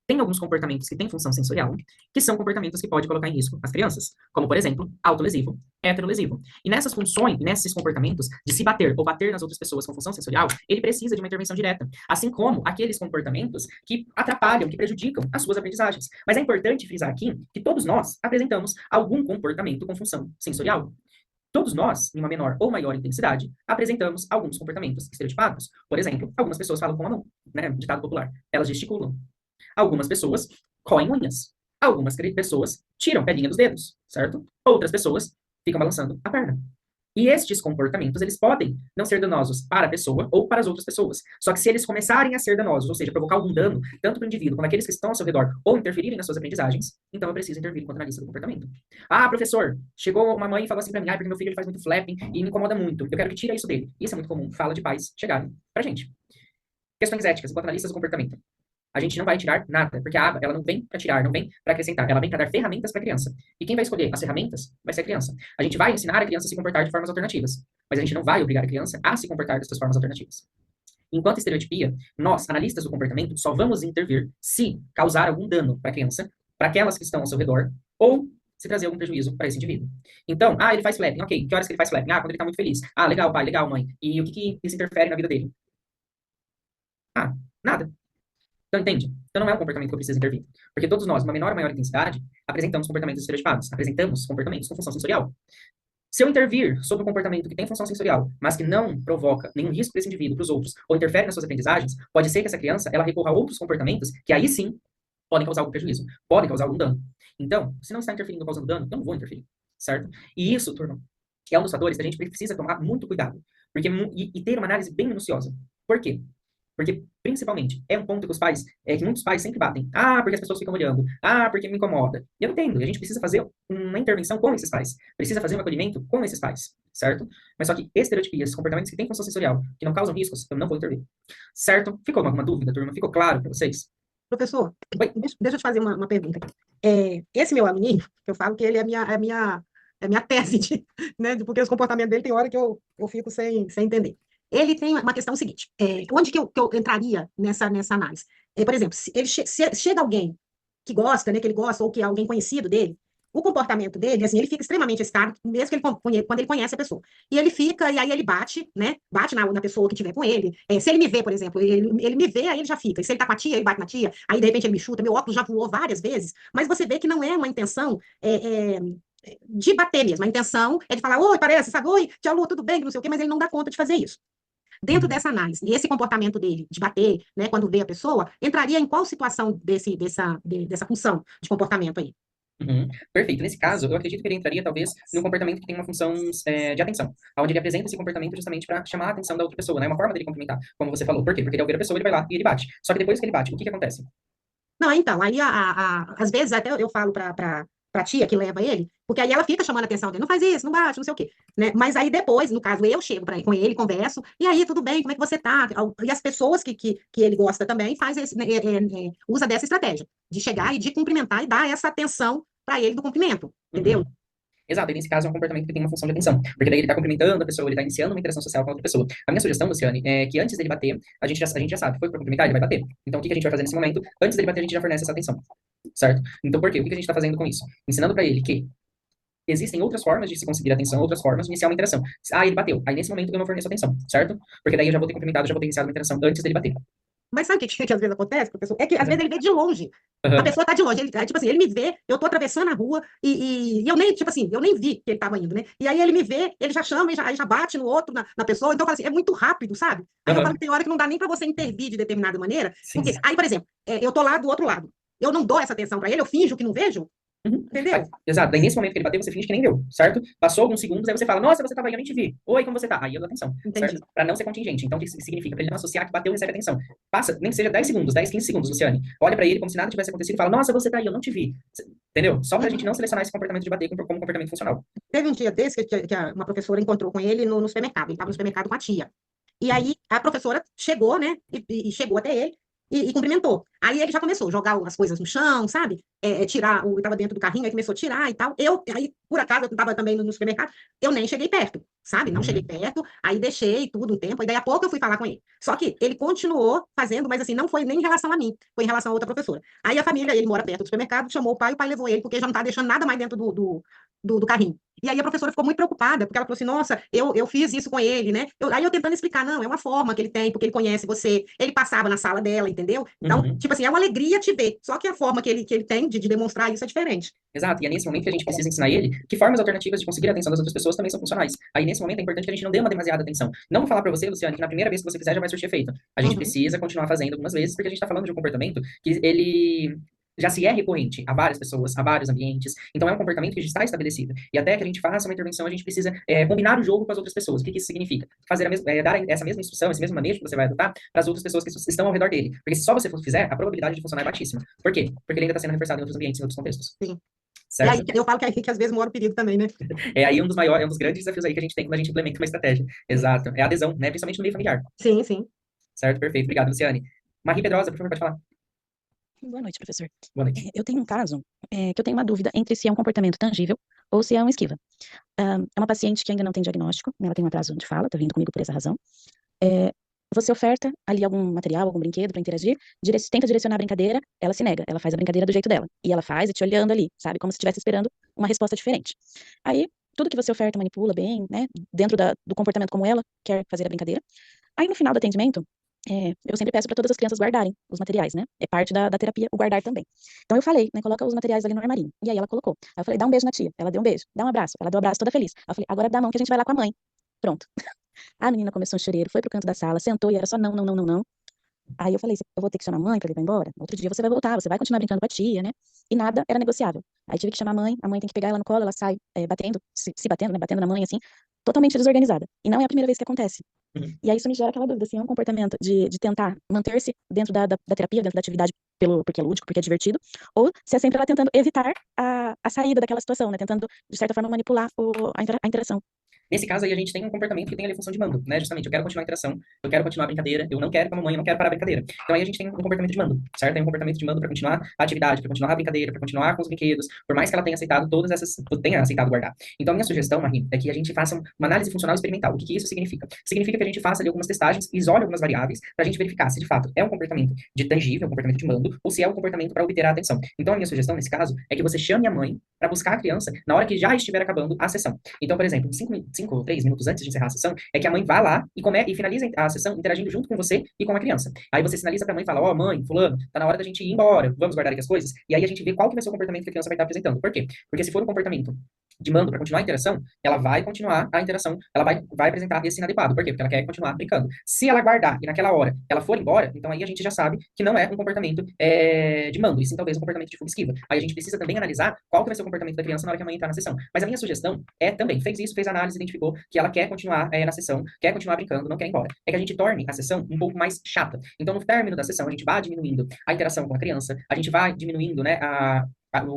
tem alguns comportamentos que têm função sensorial, que são comportamentos que podem colocar em risco as crianças, como, por exemplo, autolesivo, heterolesivo. E nessas funções, nesses comportamentos de se bater ou bater nas outras pessoas com função sensorial, ele precisa de uma intervenção direta, assim como aqueles comportamentos que atrapalham, que prejudicam as suas aprendizagens. Mas é importante frisar aqui que todos nós apresentamos algum comportamento com função sensorial. Todos nós, em uma menor ou maior intensidade, apresentamos alguns comportamentos estereotipados. Por exemplo, algumas pessoas falam com a mão, né? Ditado popular. Elas gesticulam. Algumas pessoas roem unhas. Algumas pessoas tiram pedrinha dos dedos, certo? Outras pessoas ficam balançando a perna. E estes comportamentos, eles podem não ser danosos para a pessoa ou para as outras pessoas. Só que se eles começarem a ser danosos, ou seja, provocar algum dano, tanto para o indivíduo como aqueles que estão ao seu redor, ou interferirem nas suas aprendizagens, então eu preciso intervir enquanto analista do comportamento. Ah, professor, chegou uma mãe e falou assim para mim, porque meu filho ele faz muito flapping e me incomoda muito. Eu quero que tire isso dele. Isso é muito comum. Fala de pais chegarem pra gente. Questões éticas, enquanto analistas do comportamento. A gente não vai tirar nada, porque a aba, ela não vem para tirar, não vem para acrescentar, ela vem para dar ferramentas para a criança. E quem vai escolher as ferramentas vai ser a criança. A gente vai ensinar a criança a se comportar de formas alternativas, mas a gente não vai obrigar a criança a se comportar dessas formas alternativas. Enquanto estereotipia, nós, analistas do comportamento, só vamos intervir se causar algum dano para a criança, para aquelas que estão ao seu redor, ou se trazer algum prejuízo para esse indivíduo. Então, ele faz flapping, ok, que horas que ele faz flapping? Quando ele tá muito feliz. Legal, pai, legal, mãe. E o que isso interfere na vida dele? Nada. Então, entende? Então, não é um comportamento que eu preciso intervir. Porque todos nós, uma menor ou maior intensidade, apresentamos comportamentos estereotipados, apresentamos comportamentos com função sensorial. Se eu intervir sobre um comportamento que tem função sensorial, mas que não provoca nenhum risco para esse indivíduo, para os outros, ou interfere nas suas aprendizagens, pode ser que essa criança ela recorra a outros comportamentos que aí sim podem causar algum prejuízo, podem causar algum dano. Então, se não está interferindo ou causando dano, eu não vou interferir, certo? E isso, turma, é um dos fatores que a gente precisa tomar muito cuidado, porque, e ter uma análise bem minuciosa. Por quê? Porque, principalmente, é um ponto que os pais, que muitos pais sempre batem. Porque as pessoas ficam olhando. Porque me incomoda. E eu entendo, a gente precisa fazer uma intervenção com esses pais. Precisa fazer um acolhimento com esses pais, certo? Mas só que estereotipias, comportamentos que têm função sensorial, que não causam riscos, eu não vou intervir. Certo? Ficou alguma dúvida, turma? Ficou claro para vocês? Professor, Oi? deixa eu te fazer uma pergunta aqui. Esse meu aluninho, eu falo que ele é a minha tese, né? Porque os comportamentos dele tem hora que eu fico sem entender. Ele tem uma questão seguinte, onde que eu entraria nessa análise? Por exemplo, se chega alguém que gosta, né, que ele gosta, ou que é alguém conhecido dele, o comportamento dele, assim, ele fica extremamente excitado, mesmo que quando ele conhece a pessoa. E ele fica, e aí ele bate, né, bate na pessoa que estiver com ele. Se ele me vê, por exemplo, ele me vê, aí ele já fica. E se ele tá com a tia, ele bate na tia, aí de repente ele me chuta, meu óculos já voou várias vezes, mas você vê que não é uma intenção de bater mesmo. A intenção é de falar, oi, parece, sabe, oi, tia Lu, tudo bem, não sei o quê, mas ele não dá conta de fazer isso. Dentro dessa análise, esse comportamento dele, de bater, né, quando vê a pessoa, entraria em qual situação dessa função de comportamento aí? Perfeito. Nesse caso, eu acredito que ele entraria, talvez, num comportamento que tem uma função de atenção, onde ele apresenta esse comportamento justamente para chamar a atenção da outra pessoa, né? Uma forma dele cumprimentar, como você falou. Por quê? Porque ele ao ver a pessoa, ele vai lá e ele bate. Só que depois que ele bate, o que acontece? Não, então, aí, às vezes, até eu falo para a tia que leva ele, porque aí ela fica chamando a atenção dele, não faz isso, não bate, não sei o quê, né? Mas aí depois, no caso, eu chego com ele, converso, e aí, tudo bem, como é que você tá? E as pessoas que ele gosta também usa dessa estratégia, de chegar e de cumprimentar e dar essa atenção para ele do cumprimento, entendeu? Exato, e nesse caso é um comportamento que tem uma função de atenção, porque daí ele está cumprimentando a pessoa, ele está iniciando uma interação social com a outra pessoa. A minha sugestão, Luciane, é que antes dele bater, a gente já sabe, foi para cumprimentar, ele vai bater. Então, o que que a gente vai fazer nesse momento? Antes dele bater, a gente já fornece essa atenção, certo? Então, por quê? O que que a gente está fazendo com isso? Ensinando para ele que existem outras formas de se conseguir atenção, outras formas de iniciar uma interação. Ah, ele bateu. Aí, nesse momento, eu não forneço atenção, certo? Porque daí eu já vou ter cumprimentado, já vou ter iniciado uma interação antes dele bater. Mas sabe o que às vezes acontece, professor? É que às vezes ele vê de longe. A Aham. pessoa tá de longe. Ele, tipo assim, ele me vê, eu tô atravessando a rua e eu nem, tipo assim, eu nem vi que ele tava indo, né? E aí ele me vê, ele já chama, aí já bate no outro, na pessoa. Então, eu falo assim, é muito rápido, sabe? Aí eu Aham. falo que tem hora que não dá nem pra você intervir de determinada maneira. Sim, Porque, sim. aí, por exemplo, eu tô lá do outro lado. Eu não dou essa atenção pra ele, eu finjo que não vejo, Uhum. entendeu? Exato. Daí, nesse momento que ele bateu, você finge que nem deu, certo? Passou alguns segundos, aí você fala, nossa, você tava aí, eu nem te vi. Oi, como você tá? Aí eu dou atenção, Entendi. certo? Pra não ser contingente. Então, o que isso significa? Pra ele não associar que bateu e recebe atenção. Passa, nem que seja 10 segundos, 10, 15 segundos, Luciane. Olha pra ele como se nada tivesse acontecido e fala, nossa, você tá aí, eu não te vi. Entendeu? Só pra gente não selecionar esse comportamento de bater como comportamento funcional. Teve um dia desse que uma professora encontrou com ele no supermercado. Ele tava no supermercado com a tia. E aí a professora chegou, né? E chegou até ele e cumprimentou. Aí ele já começou a jogar as coisas no chão, sabe? Tirar, ele estava dentro do carrinho, aí começou a tirar e tal. Aí, por acaso, eu estava também no supermercado, eu nem cheguei perto, sabe? Não cheguei perto, aí deixei tudo um tempo, e daí a pouco eu fui falar com ele. Só que ele continuou fazendo, mas assim, não foi nem em relação a mim, foi em relação a outra professora. Aí a família, ele mora perto do supermercado, chamou o pai levou ele, porque já não estava deixando nada mais dentro do carrinho. E aí a professora ficou muito preocupada, porque ela falou assim, nossa, eu fiz isso com ele, né? Aí eu tentando explicar, não, é uma forma que ele tem, porque ele conhece você, ele passava na sala dela, entendeu? Então, Uhum. tipo assim, é uma alegria te ver, só que a forma que ele tem de demonstrar isso é diferente. Exato, e é nesse momento que a gente precisa ensinar ele que formas alternativas de conseguir a atenção das outras pessoas também são funcionais. Aí, nesse momento, é importante que a gente não dê uma demasiada atenção. Não vou falar pra você, Luciane, que na primeira vez que você fizer já vai surtir efeito. A gente Uhum. precisa continuar fazendo algumas vezes, porque a gente tá falando de um comportamento que ele já se é recorrente a várias pessoas, a vários ambientes. Então, é um comportamento que já está estabelecido. E até que a gente faça uma intervenção, a gente precisa combinar o jogo com as outras pessoas. O que que isso significa? Fazer dar essa mesma instrução, esse mesmo manejo que você vai adotar para as outras pessoas que estão ao redor dele. Porque se só você fizer, a probabilidade de funcionar é baixíssima. Por quê? Porque ele ainda está sendo reforçado em outros ambientes, em outros contextos. Sim. E Certo? aí eu falo que é aí que às vezes mora o perigo também, né? É aí um dos maiores, é um dos grandes desafios aí que a gente tem quando a gente implementa uma estratégia. Exato. É a adesão, né? Principalmente no meio familiar. Sim, sim. Certo? Perfeito. Obrigado, Luciane. Marie Pedrosa, por favor, pode falar. Boa noite, professor. Boa noite. Eu tenho um caso que eu tenho uma dúvida entre se é um comportamento tangível ou se é uma esquiva. É uma paciente que ainda não tem diagnóstico, né, ela tem um atraso de fala, tá vindo comigo por essa razão. Você oferta ali algum material, algum brinquedo para interagir, tenta direcionar a brincadeira, ela se nega, ela faz a brincadeira do jeito dela. E ela faz e te olhando ali, sabe? Como se estivesse esperando uma resposta diferente. Aí, tudo que você oferta manipula bem, né? Dentro do comportamento como ela quer fazer a brincadeira. Aí, no final do atendimento, eu sempre peço para todas as crianças guardarem os materiais, né? É parte da terapia o guardar também. Então eu falei, né? Coloca os materiais ali no armarinho. E aí ela colocou. Aí eu falei, dá um beijo na tia. Ela deu um beijo. Dá um abraço. Ela deu um abraço toda feliz. Aí eu falei, agora dá a mão que a gente vai lá com a mãe. Pronto. A menina começou um choreiro, foi pro canto da sala, sentou e era só não, não, não, não, não. Aí eu falei, eu vou ter que chamar a mãe para levar embora? No outro dia você vai voltar, você vai continuar brincando com a tia, né? E nada era negociável. Aí tive que chamar a mãe tem que pegar ela no colo, ela sai batendo, se batendo, né? Batendo na mãe, assim, totalmente desorganizada. E não é a primeira vez que acontece. Uhum. E aí isso me gera aquela dúvida, assim, é um comportamento de tentar manter-se dentro da terapia, dentro da atividade, porque é lúdico, porque é divertido, ou se é sempre ela tentando evitar a saída daquela situação, né? Tentando, de certa forma, manipular a interação. Nesse caso aí, a gente tem um comportamento que tem ali a função de mando, né? Justamente, eu quero continuar a interação, eu quero continuar a brincadeira, eu não quero com a mamãe, eu não quero parar a brincadeira. Então aí a gente tem um comportamento de mando, certo? Tem um comportamento de mando para continuar a atividade, para continuar a brincadeira, para continuar com os brinquedos, por mais que ela tenha aceitado tenha aceitado guardar. Então a minha sugestão, Marie, é que a gente faça uma análise funcional experimental. O que isso significa? Significa que a gente faça ali algumas testagens, isole algumas variáveis, para a gente verificar se de fato é um comportamento de tangível, um comportamento de mando, ou se é um comportamento para obter a atenção. Então a minha sugestão nesse caso é que você chame a mãe para buscar a criança na hora que já estiver acabando a sessão. Então, por exemplo, 5 ou 3 minutos antes de encerrar a sessão, é que a mãe vá lá e finaliza a sessão interagindo junto com você e com a criança. Aí você sinaliza pra mãe e fala, mãe, fulano, tá na hora da gente ir embora, vamos guardar aqui as coisas? E aí a gente vê qual que vai ser o comportamento que a criança vai estar apresentando. Por quê? Porque se for um comportamento de mando para continuar a interação, ela vai continuar a interação, ela vai apresentar esse inadequado. Por quê? Porque ela quer continuar brincando. Se ela guardar e naquela hora ela for embora, então aí a gente já sabe que não é um comportamento de mando, e sim talvez um comportamento de fuga esquiva. Aí a gente precisa também analisar qual que vai ser o comportamento da criança na hora que a mãe entrar na sessão. Mas a minha sugestão é também, fez isso, fez análise, identificou que ela quer continuar na sessão, quer continuar brincando, não quer ir embora. É que a gente torne a sessão um pouco mais chata. Então, no término da sessão, a gente vai diminuindo a interação com a criança, a gente vai diminuindo, né,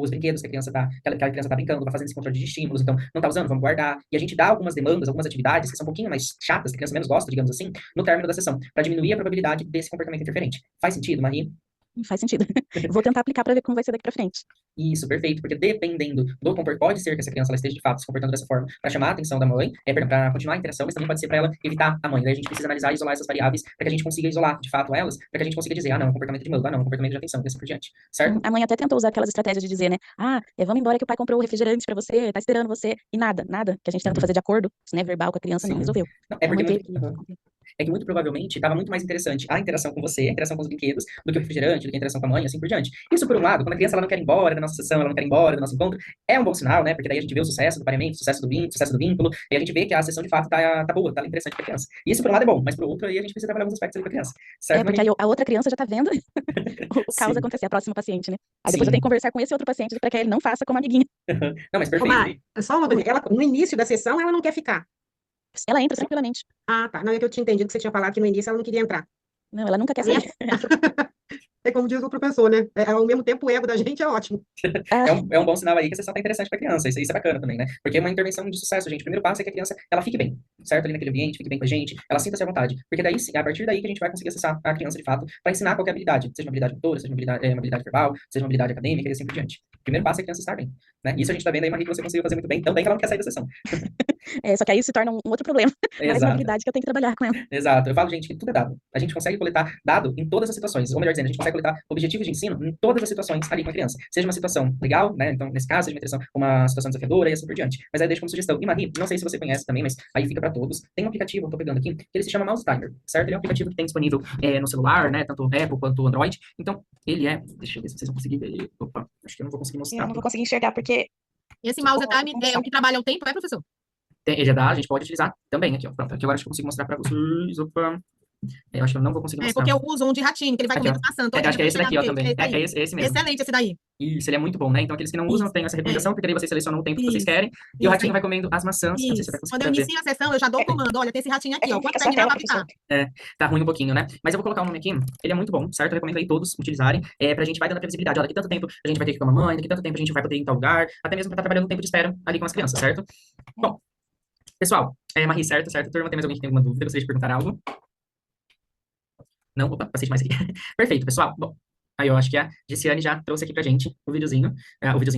os brinquedos que a criança tá brincando, vai fazendo esse controle de estímulos, então não tá usando, vamos guardar. E a gente dá algumas demandas, algumas atividades que são um pouquinho mais chatas, que a criança menos gosta, digamos assim, no término da sessão, para diminuir a probabilidade desse comportamento interferente. Faz sentido, Marie? Faz sentido. Vou tentar aplicar para ver como vai ser daqui para frente. Isso, perfeito, porque dependendo do comportamento, pode ser que essa criança ela esteja de fato se comportando dessa forma para chamar a atenção da mãe, para continuar a interação, mas também pode ser para ela evitar a mãe. Daí a gente precisa analisar e isolar essas variáveis para que a gente consiga isolar de fato elas, para que a gente consiga dizer, ah, não, é um comportamento de mando, ah, não, é um comportamento de atenção, e assim por diante, certo? A mãe até tentou usar aquelas estratégias de dizer, né? Ah, vamos embora que o pai comprou o refrigerante para você, tá esperando você. E nada que a gente tentou fazer de acordo, né, verbal com a criança, não Sim. resolveu. Não, é A mãe porque teve que... é que muito provavelmente estava muito mais interessante a interação com você, a interação com os brinquedos, do que o refrigerante, do que a interação com a mãe, e assim por diante. Isso, por um lado, quando a criança ela não quer ir embora da nossa sessão, ela não quer ir embora do nosso encontro, é um bom sinal, né? Porque daí a gente vê o sucesso do pareamento, sucesso do vínculo, e a gente vê que a sessão de fato tá boa, tá interessante pra criança. Isso, por um lado, é bom, mas por outro, aí a gente precisa trabalhar alguns aspectos ali com a criança. Certo, porque Maria? aí a outra criança já tá vendo o caos Sim. acontecer, a próxima paciente, né? Aí depois eu Sim. tenho que conversar com esse outro paciente para que ele não faça como a amiguinha. Não, mas Ô, perfeito. Mari, só uma coisa. Ela, no início da sessão, ela não quer ficar. Ela entra tranquilamente. Ah, tá. Não, é que eu tinha entendido que você tinha falado que no início ela não queria entrar. Não, ela nunca quer Né? sair. É como diz o professor, né? Ao mesmo tempo, o ego da gente é ótimo. É um bom sinal aí que a sessão tá interessante pra criança. Isso é bacana também, né? Porque é uma intervenção de sucesso, gente. O primeiro passo é que a criança, ela fique bem, certo? Ali naquele ambiente, fique bem com a gente, ela sinta-se à vontade. Porque daí, sim, é a partir daí que a gente vai conseguir acessar a criança de fato para ensinar qualquer habilidade. Seja uma habilidade motora, seja uma habilidade verbal, seja uma habilidade acadêmica e assim por diante. O primeiro passo é a criança estar bem, né? Isso a gente tá vendo aí, Marie, que você conseguiu fazer muito bem, tão bem que ela não quer sair da sessão. Só que aí se torna um outro problema. Mais uma Exato. habilidade que eu tenho que trabalhar com ela. Exato. Eu falo, gente, que tudo é dado. A gente consegue coletar dado em todas as situações. Ou melhor dizendo, a gente consegue coletar objetivos de ensino em todas as situações ali com a criança. Seja uma situação legal, né? Então, nesse caso, seja uma situação desafiadora e assim por diante. Mas aí eu deixo como sugestão. E, Marie, não sei se você conhece também, mas aí fica para todos. Tem um aplicativo, eu tô pegando aqui, que ele se chama Mouse Timer, certo? Ele é um aplicativo que tem disponível no celular, né? Tanto Apple quanto Android. Então, ele é... Deixa eu ver se vocês vão conseguir ver. Opa, acho que eu não vou conseguir mostrar. Eu não vou conseguir enxergar, porque... Esse mouse time é o que trabalha o tempo, é, professor? Ele a gente pode utilizar também aqui, ó. Pronto, aqui agora acho que eu consigo mostrar para vocês. Opa. Eu acho que eu não vou conseguir mostrar. Porque eu uso um de ratinho, que ele vai Aqui, comendo passando. acho que é esse daqui, ó, também. É esse mesmo. Excelente esse daí. Isso, ele é muito bom, né? Então, aqueles que não usam, tem essa recomendação, porque daí vocês selecionam o tempo que vocês querem, e o ratinho vai comendo as maçãs. Não sei se você vai Quando conseguir eu ver. inicio a sessão, eu já dou o comando. Olha, tem esse ratinho aqui, ó. Quanto fica só terminar, tela, vai apitar. Tá ruim um pouquinho, né? Mas eu vou colocar o nome aqui. Ele é muito bom, certo? Eu recomendo aí todos utilizarem. Pra gente vai dando a previsibilidade. Olha, daqui tanto tempo a gente vai ter que ir com a mamãe, daqui tanto tempo a gente vai poder ir em tal lugar, até mesmo pra estar trabalhando o tempo de espera ali com as crianças, certo? Bom, pessoal, Marie, certo, turma? Tem mais alguém que tem alguma dúvida? Gostaria de perguntar algo? Não? Opa, passei demais aqui. Perfeito, pessoal. Bom, aí eu acho que a Giciane já trouxe aqui pra gente o videozinho,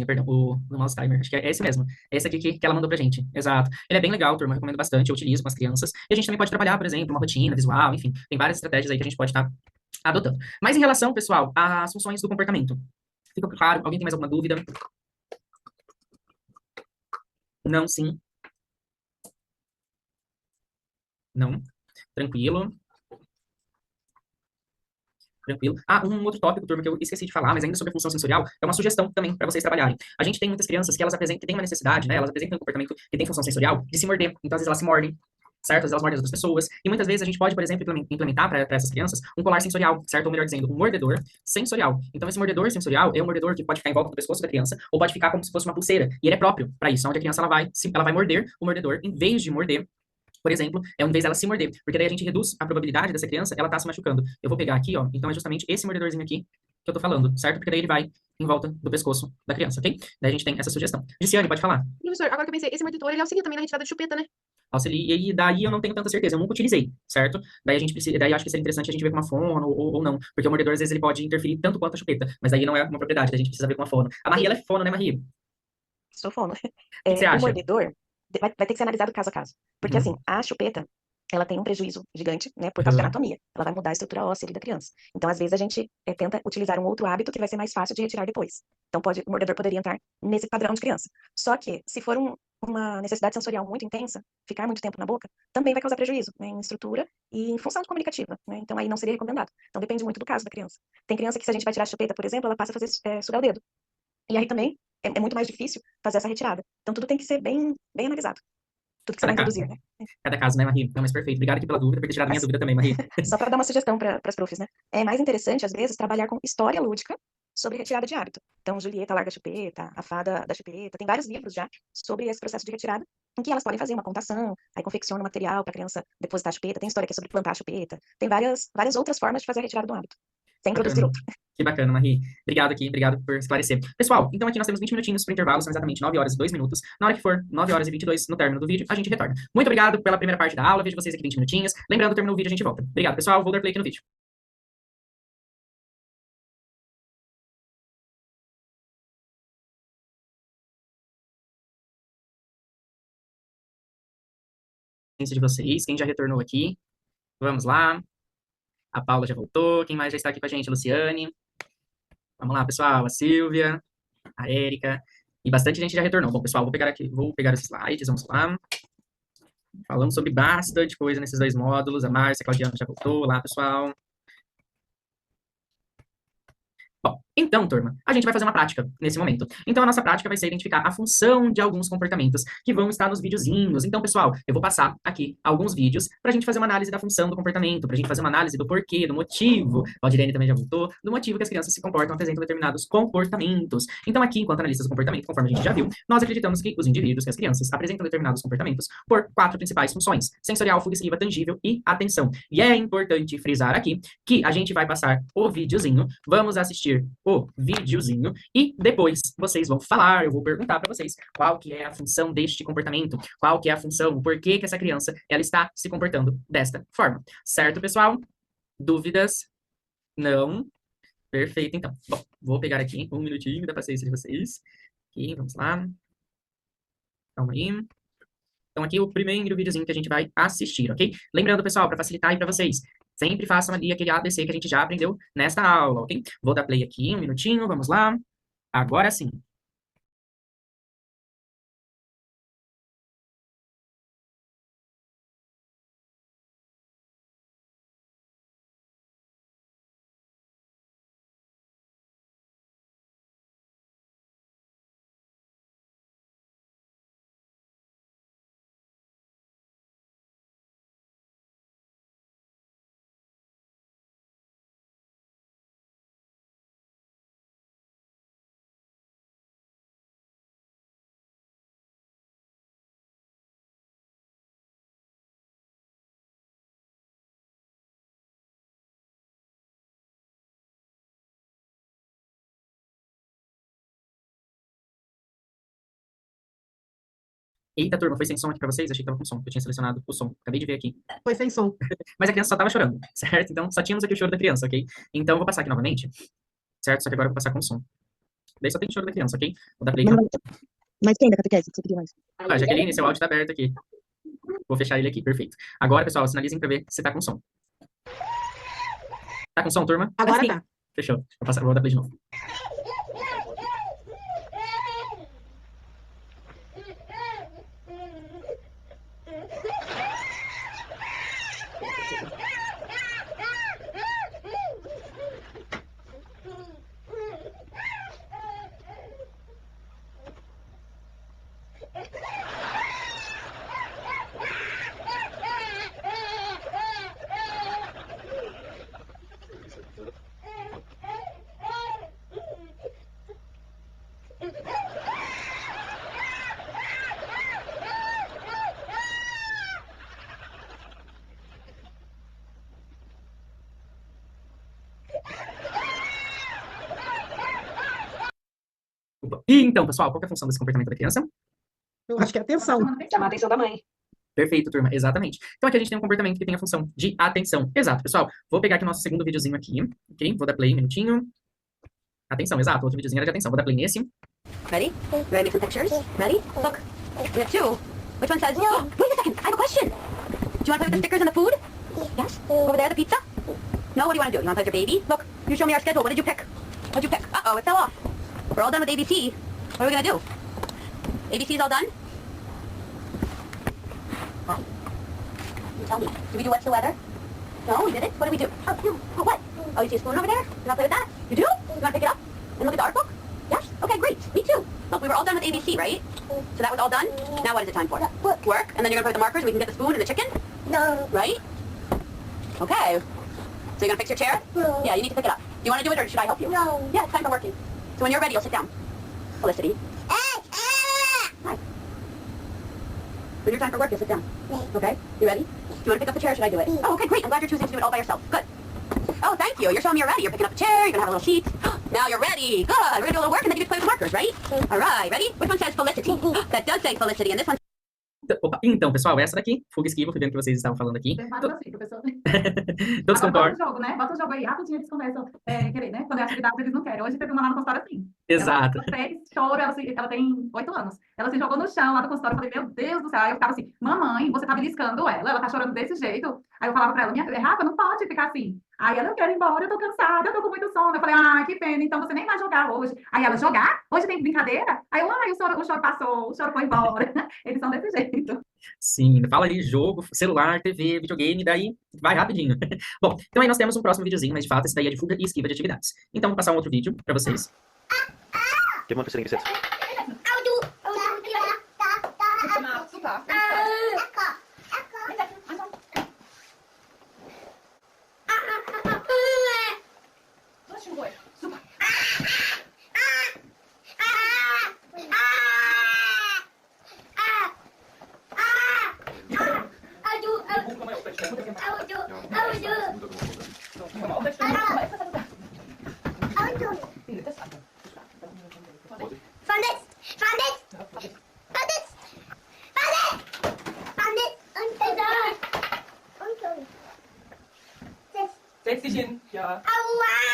perdão, o mouse timer. Acho que é esse mesmo. É esse aqui que ela mandou pra gente. Exato. Ele é bem legal, turma, eu recomendo bastante, eu utilizo com as crianças. E a gente também pode trabalhar, por exemplo, uma rotina visual, enfim, tem várias estratégias aí que a gente pode estar adotando. Mas em relação, pessoal, às funções do comportamento, fica claro? Alguém tem mais alguma dúvida? Não, sim. Não. Tranquilo. Tranquilo. Um outro tópico, turma, que eu esqueci de falar, mas ainda sobre a função sensorial, é uma sugestão também para vocês trabalharem. A gente tem muitas crianças que elas apresentam, têm uma necessidade, né? Elas apresentam um comportamento que tem função sensorial de se morder. Então, às vezes, elas se mordem, certo? Às vezes elas mordem as outras pessoas. E muitas vezes a gente pode, por exemplo, implementar para essas crianças um colar sensorial, certo? Ou melhor dizendo, um mordedor sensorial. Então, esse mordedor sensorial é um mordedor que pode ficar em volta do pescoço da criança, ou pode ficar como se fosse uma pulseira. E ele é próprio para isso, onde a criança ela vai morder o mordedor, em vez de morder. Por exemplo, em vez dela se morder, porque daí a gente reduz a probabilidade dessa criança ela tá se machucando. Eu vou pegar aqui, ó, então é justamente esse mordedorzinho aqui que eu tô falando, certo? Porque daí ele vai em volta do pescoço da criança, ok? Daí a gente tem essa sugestão. Giciane, pode falar. Professor, agora que eu pensei, esse monitor, ele auxilia também na retirada de chupeta, né? Auxilia, e daí eu não tenho tanta certeza, eu nunca utilizei, certo? Daí a gente precisa, daí eu acho que seria interessante a gente ver com uma fono ou não, porque o mordedor às vezes ele pode interferir tanto quanto a chupeta, mas aí não é uma propriedade, a gente precisa ver com uma fono. A Marie, ela é fono, né, Marie? Sou fono. que você O acha? mordedor vai ter que ser analisado caso a caso. Porque, assim, a chupeta, ela tem um prejuízo gigante, né, por causa da anatomia. Ela vai mudar a estrutura óssea ali da criança. Então, às vezes, a gente tenta utilizar um outro hábito que vai ser mais fácil de retirar depois. Então, o mordedor poderia entrar nesse padrão de criança. Só que, se for uma necessidade sensorial muito intensa, ficar muito tempo na boca, também vai causar prejuízo, né, em estrutura e em função comunicativa, né? Então, aí não seria recomendado. Então, depende muito do caso da criança. Tem criança que, se a gente vai tirar a chupeta, por exemplo, ela passa a fazer sugar o dedo. E aí também é muito mais difícil fazer essa retirada. Então, tudo tem que ser bem analisado. Tudo que você vai introduzir, né? Cada caso, né, Marie? Não, mas perfeito. Obrigado aqui pela dúvida, por ter tirado a minha dúvida também, Marie. Só para dar uma sugestão para as profs, né? É mais interessante, às vezes, trabalhar com história lúdica sobre retirada de hábito. Então, Julieta larga a chupeta, a fada da chupeta, tem vários livros já sobre esse processo de retirada, em que elas podem fazer uma contação, aí confecciona o material para a criança depositar a chupeta, tem história que é sobre plantar a chupeta, tem várias outras formas de fazer a retirada do hábito, sem produzir outro. Que bacana, Marie. Obrigado por esclarecer. Pessoal, então aqui nós temos 20 minutinhos para intervalo, são exatamente 9 horas e 2 minutos. Na hora que for 9 horas e 22 no término do vídeo, a gente retorna. Muito obrigado pela primeira parte da aula, vejo vocês aqui 20 minutinhos. Lembrando, terminou o vídeo, a gente volta. Obrigado, pessoal. Vou dar play aqui no vídeo. de vocês. Quem já retornou aqui? Vamos lá. A Paula já voltou. Quem mais já está aqui com a gente? A Luciane. Vamos lá, pessoal. A Silvia, a Érica. E bastante gente já retornou. Bom, pessoal, vou pegar os slides. Vamos lá. Falamos sobre bastante coisa nesses 2 módulos. A Márcia, a Claudiana já voltou. Olá, pessoal. Bom, então, turma, a gente vai fazer uma prática nesse momento. Então, a nossa prática vai ser identificar a função de alguns comportamentos que vão estar nos videozinhos. Então, pessoal, eu vou passar aqui alguns vídeos para a gente fazer uma análise da função do comportamento, para a gente fazer uma análise do porquê, do motivo, a Aldirene também já voltou, do motivo que as crianças se comportam, apresentam determinados comportamentos. Então, aqui, enquanto analistas do comportamento, conforme a gente já viu, nós acreditamos que os indivíduos, que as crianças, apresentam determinados comportamentos por 4 principais funções: sensorial, fugitiva, tangível e atenção. E é importante frisar aqui que a gente vai passar o videozinho, vamos assistir o videozinho e depois vocês vão falar, eu vou perguntar para vocês qual que é a função deste comportamento, qual que é a função, o porquê que essa criança ela está se comportando desta forma. Certo, pessoal? Dúvidas? Não? Perfeito, então. Bom, vou pegar aqui um minutinho da paciência de vocês. Aqui, vamos lá. Calma aí. Então, aqui o primeiro videozinho que a gente vai assistir, ok? Lembrando, pessoal, para facilitar aí para vocês, sempre façam ali aquele ABC que a gente já aprendeu nesta aula, ok? Vou dar play aqui, um minutinho, vamos lá. Agora sim. Eita, turma, foi sem som aqui pra vocês? Achei que tava com som. Eu tinha selecionado o som. Acabei de ver aqui. Foi sem som. Mas a criança só tava chorando, certo? Então, só tínhamos aqui o choro da criança, ok? Então, eu vou passar aqui novamente, certo? Só que agora eu vou passar com som. Daí só tem choro da criança, ok? Vou dar play aqui. Mas quem da catequese? Você queria mais? Ah, Jaqueline, seu áudio tá aberto aqui. Vou fechar ele aqui, perfeito. Agora, pessoal, sinalizem pra ver se tá com som. Tá com som, turma? Agora Sim. tá. Fechou. Vou dar play de novo. E então, pessoal, qual que é a função desse comportamento da criança? Eu acho que é atenção. Chamar a atenção da mãe. Perfeito, turma, exatamente. Então aqui a gente tem um comportamento que tem a função de atenção. Exato, pessoal. Vou pegar aqui o nosso segundo videozinho aqui, ok? Vou dar play um minutinho. Atenção, exato, outro videozinho era de atenção. Vou dar play nesse. Ready? Ready to make some pictures? Ready? Look, we have 2. Which one says, no, wait a second, I have a question. Do you want to play with the stickers and the food? Yes? Over there, the pizza? No, what do you want to do? You want to play with your baby? Look, you show me our schedule. What did you pick? What'd you pick? Uh-oh, it fell off. We're all done with ABC. What are we going to do? ABC's all done? Huh? You tell me. Did we do what's the weather? No, we didn't. What did we do? Oh, no. Oh, what? Oh, you see a spoon over there? You want to play with that? You do? You want to pick it up and look at the art book? Yes? Okay, great. Me too. Look, we were all done with ABC, right? So that was all done? Now what is it time for? Work. Work? And then you're going to play with the markers and we can get the spoon and the chicken? No. Right? Okay. So you're going to fix your chair? No. Yeah, you need to pick it up. Do you want to do it or should I help you? No. Yeah, it's time for working. So when you're ready, you'll sit down. Felicity. Hi. When your time for work, you'll sit down. Okay? You ready? Do you want to pick up the chair or should I do it? Oh, okay, great. I'm glad you're choosing to do it all by yourself. Good. Oh, thank you. You're showing me you're ready. You're picking up the chair. You're going to have a little sheet. Now you're ready. Good. We're going to do a little work and then you get to play with the markers, right? All right. Ready? Which one says Felicity? That does say Felicity. And this one... Opa, Então, pessoal, essa daqui, fuga e esquiva, fui vendo que vocês estavam falando aqui. Bate assim, professor. Todos Agora, bota concordam? o jogo, né? Bota o jogo aí, rapidinho eles começam a querer, né? Quando é atividade, eles não querem. Hoje teve uma lá no consultório assim. Exato. Ela fez choro, ela tem 8 anos. Ela se jogou no chão lá do consultório. Eu falei, meu Deus do céu. Aí eu ficava assim, mamãe, você tá beliscando ela tá chorando desse jeito. Aí eu falava pra ela, minha filha, Rafa, não pode ficar assim. Aí ela, eu quero ir embora, eu tô cansada, eu tô com muito sono. Eu falei, ah, que pena, então você nem vai jogar hoje. Aí ela, jogar? Hoje tem brincadeira? Aí eu, o choro passou, o choro foi embora. Eles são desse jeito. Sim, fala aí, jogo, celular, TV, videogame, daí vai rapidinho. Bom, então aí nós temos um próximo videozinho, mas de fato esse daí é de fuga e esquiva de atividades. Então, vou passar um outro vídeo pra vocês. Give one for sitting sit.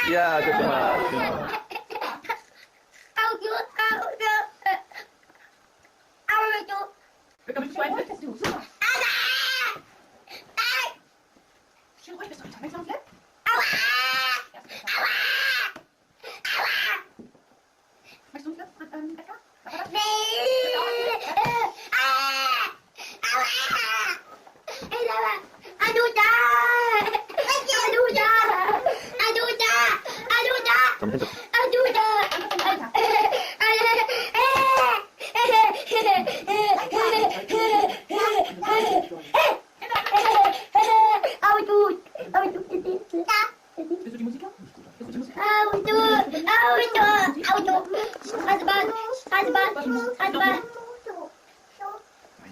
Yeah, good job. Something to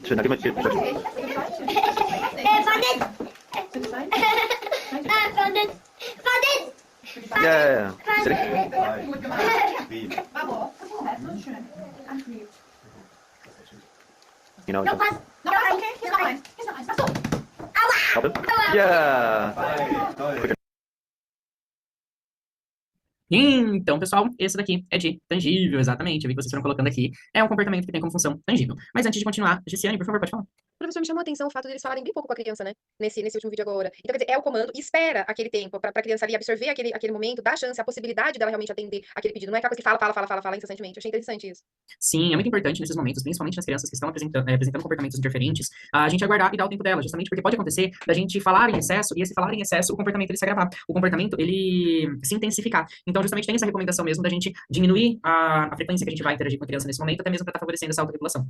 should not give much shit. Yeah. You know, help him. Yeah. Então, pessoal, esse daqui é de tangível, exatamente. Eu vi que vocês foram colocando aqui. É um comportamento que tem como função tangível. Mas antes de continuar, Gessiane, por favor, pode falar. Professor, me chamou a atenção o fato de eles falarem bem pouco com a criança, né? Nesse último vídeo agora. Então, quer dizer, é o comando, espera aquele tempo pra criança ali absorver aquele momento, dá chance, a possibilidade dela realmente atender aquele pedido. Não é aquela coisa que fala incessantemente. Eu achei interessante isso. Sim, é muito importante nesses momentos, principalmente nas crianças que estão apresentando comportamentos interferentes, a gente aguardar e dar o tempo dela, justamente porque pode acontecer da gente falar em excesso, e esse falar em excesso, o comportamento ele se agravar, o comportamento ele se intensificar. Então, justamente tem essa recomendação mesmo da gente diminuir a frequência que a gente vai interagir com a criança nesse momento, até mesmo para estar favorecendo essa autorregulação.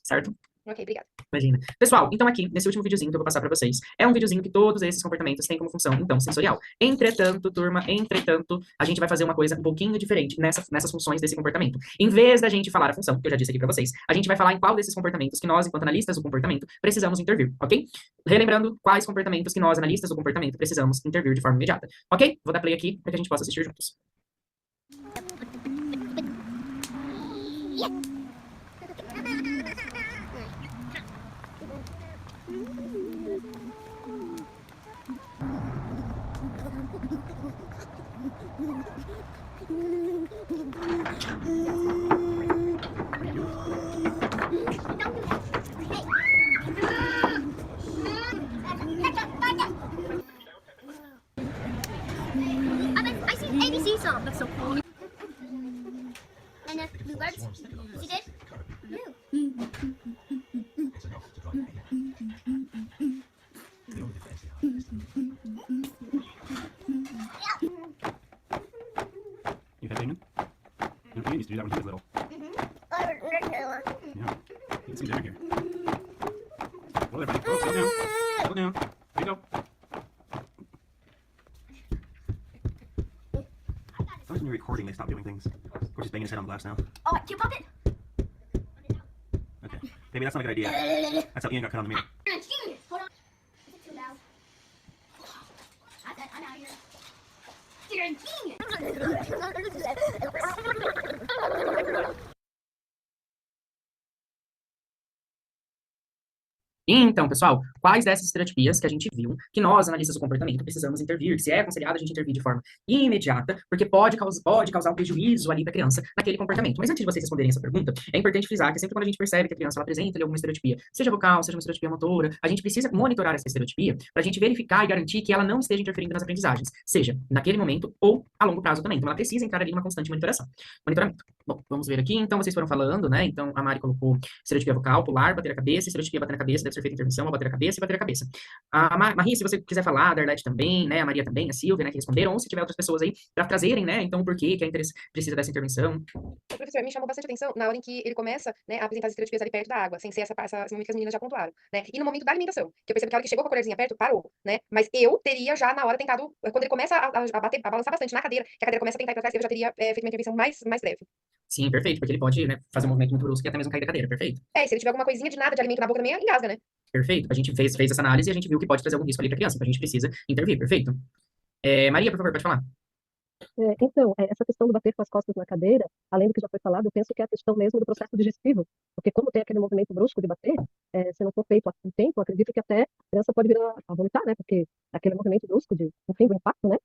Certo? Ok, obrigada. Imagina. Pessoal, então aqui, nesse último videozinho que eu vou passar para vocês, é um videozinho que todos esses comportamentos têm como função, então, sensorial. Entretanto, turma, a gente vai fazer uma coisa um pouquinho diferente nessas funções desse comportamento. Em vez da gente falar a função, que eu já disse aqui para vocês, a gente vai falar em qual desses comportamentos que nós, enquanto analistas do comportamento, precisamos intervir, ok? Relembrando quais comportamentos que nós, analistas do comportamento, precisamos intervir de forma imediata, ok? Vou dar play aqui para que a gente possa assistir juntos. I seen ABC song. That's so cool. And bluebirds. You did? You have Damon? You used to do that when he was little. Yeah. Get some dinner here. Well, everybody, slow down. Slow down. There you go. Sometimes when you're recording, they stop doing things. Of course, he's banging his head on glass now. Oh, you bumped it? Okay. Maybe that's not a good idea. That's how Ian got cut on the mirror. Hold on. Is it too loud? I'm out here. You're a genius. Então, pessoal, quais dessas estereotipias que a gente viu que nós, analistas do comportamento, precisamos intervir? Se é aconselhado a gente intervir de forma imediata, porque pode causar um prejuízo ali para a criança naquele comportamento. Mas antes de vocês responderem essa pergunta, é importante frisar que sempre quando a gente percebe que a criança ela apresenta ali alguma estereotipia, seja vocal, seja uma estereotipia motora, a gente precisa monitorar essa estereotipia para a gente verificar e garantir que ela não esteja interferindo nas aprendizagens, seja naquele momento ou a longo prazo também. Então, ela precisa entrar ali numa constante monitoramento. Bom, vamos ver aqui. Então, vocês foram falando, né? Então, a Mari colocou estereotipia vocal, pular, bater a cabeça, estereotipia bater na cabeça, deve ser feita intervenção, ao bater a cabeça e bater a cabeça. A Marie, se você quiser falar, a Darlete também, né? A Maria também, a Silvia, né? Que responderam, ou se tiver outras pessoas aí, para trazerem, né? Então, por que a precisa dessa intervenção? O professor me chamou bastante atenção na hora em que ele começa, né, a apresentar as estereotipias ali perto da água, sem ser esse momento que as meninas já pontuaram, né? E no momento da alimentação, que eu percebi que a hora que chegou com a colherzinha perto, parou, né? Mas eu teria já na hora tentado, quando ele começa a balançar bastante na cadeira, que a cadeira começa a tentar ir pra trás, eu já teria feito uma intervenção mais breve. Sim, perfeito, porque ele pode, né, fazer um movimento muito brusco e até mesmo cair da cadeira, perfeito. Se ele tiver alguma coisinha de nada de alimento na boca também, engasga, né? Perfeito, a gente fez essa análise e a gente viu que pode trazer algum risco ali para a criança, então a gente precisa intervir, perfeito. Maria, por favor, pode falar. Então, essa questão do bater com as costas na cadeira, além do que já foi falado, eu penso que é a questão mesmo do processo digestivo, porque como tem aquele movimento brusco de bater, se não for feito há um tempo, acredito que até a criança pode vir a vomitar, né? Porque aquele movimento brusco enfim, do impacto, né?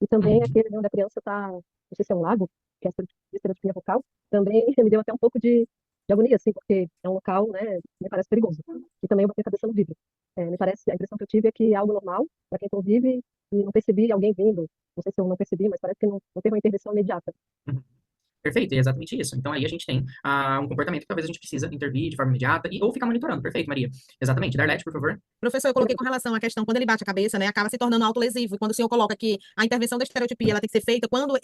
E também aquele onde a criança está, não sei se é um lago, que é a estereotipia vocal, também me deu até um pouco de agonia, assim, porque é um local, né, me parece perigoso. E também eu botei a cabeça no vidro. Me parece, a impressão que eu tive é que é algo normal para quem convive e não percebi alguém vindo. Não sei se eu não percebi, mas parece que não teve uma intervenção imediata. Perfeito, é exatamente isso. Então aí a gente tem um comportamento que talvez a gente precisa intervir de forma imediata ou ficar monitorando. Perfeito, Maria. Exatamente. Darlete, por favor. Professor, eu coloquei com relação à questão, quando ele bate a cabeça, né, acaba se tornando autolesivo. E quando o senhor coloca que a intervenção da estereotipia ela tem que ser feita quando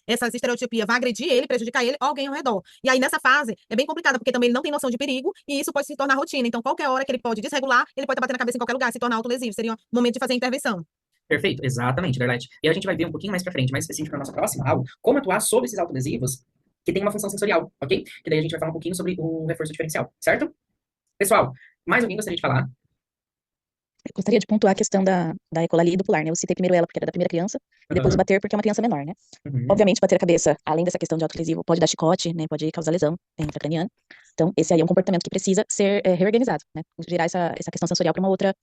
essas estereotipias vai agredir ele, prejudicar ele ou alguém ao redor. E aí, nessa fase, é bem complicado, porque também ele não tem noção de perigo e isso pode se tornar rotina. Então, qualquer hora que ele pode desregular, ele pode estar batendo a cabeça em qualquer lugar, se tornar autolesivo. Seria um momento de fazer a intervenção. Perfeito, exatamente, Darlete. E a gente vai ver um pouquinho mais pra frente, mais específico na nossa próxima aula, como atuar sobre esses autolesivos que tem uma função sensorial, ok? Que daí a gente vai falar um pouquinho sobre o reforço diferencial, certo? Pessoal, mais alguém gostaria de falar? Eu gostaria de pontuar a questão da ecolalia e do pular, né? Eu citei primeiro ela porque era da primeira criança, e depois o bater porque é uma criança menor, né? Obviamente, bater a cabeça, além dessa questão de autolesivo, pode dar chicote, né? Pode causar lesão intracraniana. Então, esse aí é um comportamento que precisa ser reorganizado, né? Gerar essa questão sensorial para uma outra...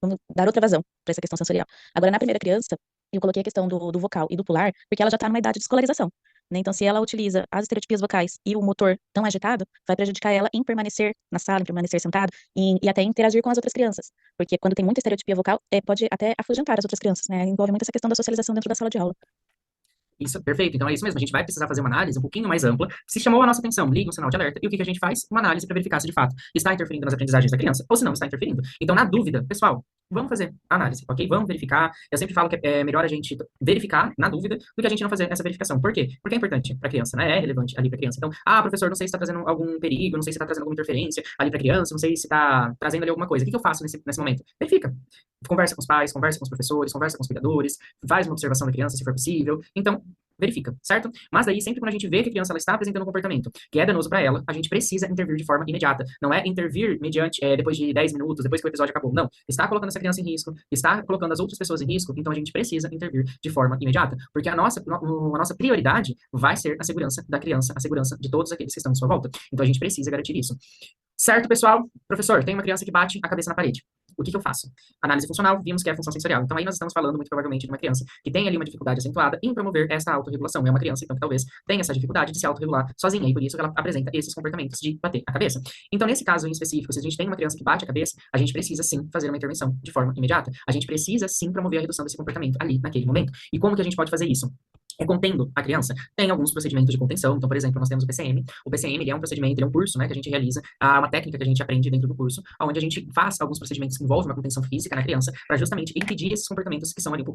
vamos dar outra vazão para essa questão sensorial. Agora, na primeira criança, eu coloquei a questão do vocal e do pular, porque ela já está numa idade de escolarização, né? Então, se ela utiliza as estereotipias vocais e o motor tão agitado, vai prejudicar ela em permanecer na sala, em permanecer sentado e até interagir com as outras crianças. Porque quando tem muita estereotipia vocal, pode até afugentar as outras crianças, né? Envolve muito essa questão da socialização dentro da sala de aula. Isso, perfeito. Então é isso mesmo. A gente vai precisar fazer uma análise um pouquinho mais ampla. Se chamou a nossa atenção, liga um sinal de alerta. E o que a gente faz? Uma análise para verificar se de fato está interferindo nas aprendizagens da criança ou se não está interferindo. Então, na dúvida, pessoal, vamos fazer a análise, ok? Vamos verificar. Eu sempre falo que é melhor a gente verificar, na dúvida, do que a gente não fazer essa verificação. Por quê? Porque é importante para a criança, né? É relevante ali para a criança. Então, professor, não sei se está trazendo algum perigo, não sei se está trazendo alguma interferência ali para a criança, não sei se está trazendo ali alguma coisa. O que eu faço nesse momento? Verifica. Conversa com os pais, conversa com os professores, conversa com os cuidadores, faz uma observação da criança, se for possível. Então, verifica, certo? Mas daí, sempre quando a gente vê que a criança ela está apresentando um comportamento que é danoso para ela, a gente precisa intervir de forma imediata. Não é intervir mediante, depois de 10 minutos, depois que o episódio acabou. Não. Está colocando essa criança em risco, está colocando as outras pessoas em risco, então a gente precisa intervir de forma imediata. Porque a nossa prioridade vai ser a segurança da criança, a segurança de todos aqueles que estão à sua volta. Então a gente precisa garantir isso. Certo, pessoal? Professor, tem uma criança que bate a cabeça na parede. O que eu faço? Análise funcional, vimos que é a função sensorial. Então aí nós estamos falando muito provavelmente de uma criança que tem ali uma dificuldade acentuada em promover essa autorregulação. É uma criança, então, que talvez tenha essa dificuldade de se autorregular sozinha, e por isso que ela apresenta esses comportamentos de bater a cabeça. Então, nesse caso em específico, se a gente tem uma criança que bate a cabeça, a gente precisa sim fazer uma intervenção de forma imediata. A gente precisa sim promover a redução desse comportamento ali, naquele momento. E como que a gente pode fazer isso? Contendo a criança, tem alguns procedimentos de contenção. Então, por exemplo, nós temos o PCM. O PCM, ele é um procedimento, ele é um curso, né, que a gente realiza, uma técnica que a gente aprende dentro do curso, onde a gente faz alguns procedimentos que envolvem uma contenção física na criança, para justamente impedir esses comportamentos que são ali um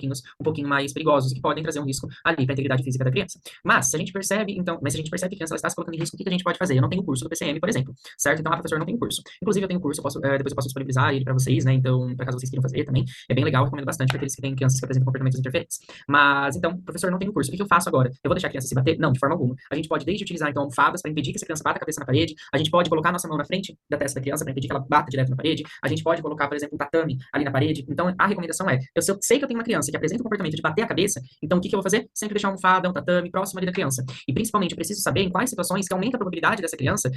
pouquinho mais perigosos, que podem trazer um risco ali para a integridade física da criança. Mas, se a gente percebe, que a criança ela está se colocando em risco, o que a gente pode fazer? Eu não tenho curso do PCM, por exemplo, certo? Então, professor, não tem curso. Inclusive, eu tenho curso, depois eu posso disponibilizar ele para vocês, né? Então, para caso vocês queiram fazer também, é bem legal, eu recomendo bastante para aqueles que têm crianças que apresentam comportamentos interferentes. Mas, então, professor, não tem curso. curso, o que eu faço agora? Eu vou deixar a criança se bater? Não, de forma alguma. A gente pode desde utilizar, então, almofadas para impedir que essa criança bata a cabeça na parede, a gente pode colocar a nossa mão na frente da testa da criança para impedir que ela bata direto na parede, a gente pode colocar, por exemplo, um tatame ali na parede. Então, a recomendação é, se eu sei que eu tenho uma criança que apresenta o comportamento de bater a cabeça, então o que eu vou fazer? Sempre deixar uma almofada, um tatame próximo ali da criança. E, principalmente, eu preciso saber em quais situações que aumenta a probabilidade dessa criança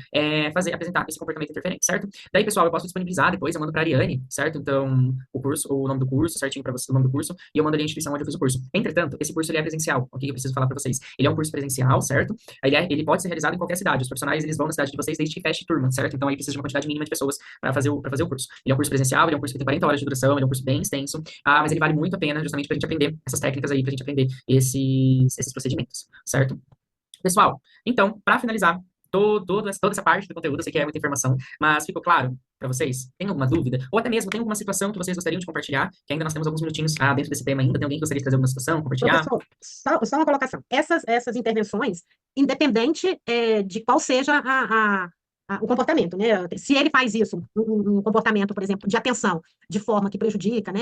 apresentar esse comportamento interferente, certo? Daí, pessoal, eu posso disponibilizar depois, eu mando pra Ariane, certo? Então, o nome do curso, certinho pra você, o nome do curso, e eu mando ali a instituição onde eu fiz o curso. Entretanto, esse curso, ele é presencial, ok? Eu preciso falar pra vocês. Ele é um curso presencial, certo? Ele pode ser realizado em qualquer cidade. Os profissionais, eles vão na cidade de vocês desde que feche turma, certo? Então, aí precisa de uma quantidade mínima de pessoas para fazer o curso. Ele é um curso presencial, ele é um curso que tem 40 horas de duração, ele é um curso bem extenso, mas ele vale muito a pena justamente pra gente aprender essas técnicas aí, pra gente aprender esses procedimentos, certo? Pessoal, então, para finalizar toda essa parte do conteúdo, eu sei que é muita informação, mas ficou claro para vocês? Tem alguma dúvida? Ou até mesmo tem alguma situação que vocês gostariam de compartilhar? Que ainda nós temos alguns minutinhos dentro desse tema ainda. Tem alguém que gostaria de trazer alguma situação, compartilhar? Professor, só uma colocação. Essas intervenções, independente de qual seja o comportamento, né? Se ele faz isso, um comportamento, por exemplo, de atenção, de forma que prejudica, né?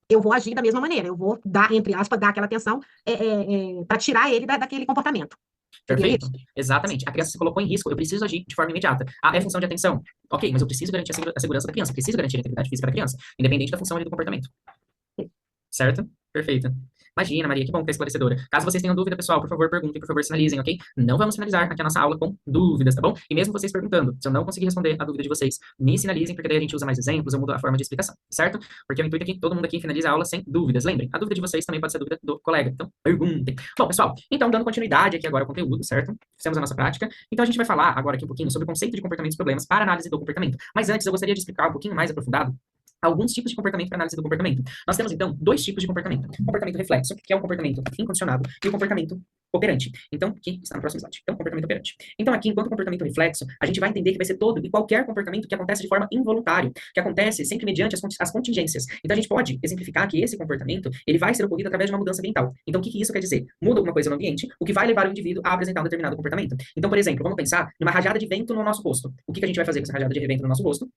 Eu vou agir da mesma maneira. Eu vou dar, entre aspas, dar aquela atenção para tirar ele daquele comportamento. Perfeito, exatamente. A criança se colocou em risco, eu preciso agir de forma imediata. É função de atenção. Ok, mas eu preciso garantir a segurança da criança, preciso garantir a integridade física da criança, independente da função ali do comportamento. Certo? Perfeito. Imagina, Maria, que bom que é esclarecedora. Caso vocês tenham dúvida, pessoal, por favor, perguntem, por favor, sinalizem, ok? Não vamos finalizar aqui a nossa aula com dúvidas, tá bom? E mesmo vocês perguntando, se eu não conseguir responder a dúvida de vocês, me sinalizem, porque daí a gente usa mais exemplos, eu mudo a forma de explicação, certo? Porque o intuito é que todo mundo aqui finalize a aula sem dúvidas. Lembrem, a dúvida de vocês também pode ser a dúvida do colega, então perguntem. Bom, pessoal, então dando continuidade aqui agora ao conteúdo, certo? Fizemos a nossa prática. Então a gente vai falar agora aqui um pouquinho sobre o conceito de comportamentos e problemas para análise do comportamento. Mas antes, eu gostaria de explicar um pouquinho mais aprofundado alguns tipos de comportamento para análise do comportamento. Nós temos, então, dois tipos de comportamento. O comportamento reflexo, que é um comportamento incondicionado, e o comportamento operante. Então, que está no próximo slide. Então, comportamento operante. Então, aqui, enquanto comportamento reflexo, a gente vai entender que vai ser todo e qualquer comportamento que acontece de forma involuntária, que acontece sempre mediante as contingências. Então, a gente pode exemplificar que esse comportamento, ele vai ser ocorrido através de uma mudança ambiental. Então, o que isso quer dizer? Muda alguma coisa no ambiente, o que vai levar o indivíduo a apresentar um determinado comportamento. Então, por exemplo, vamos pensar numa rajada de vento no nosso rosto. O que a gente vai fazer com essa rajada de vento no nosso rosto?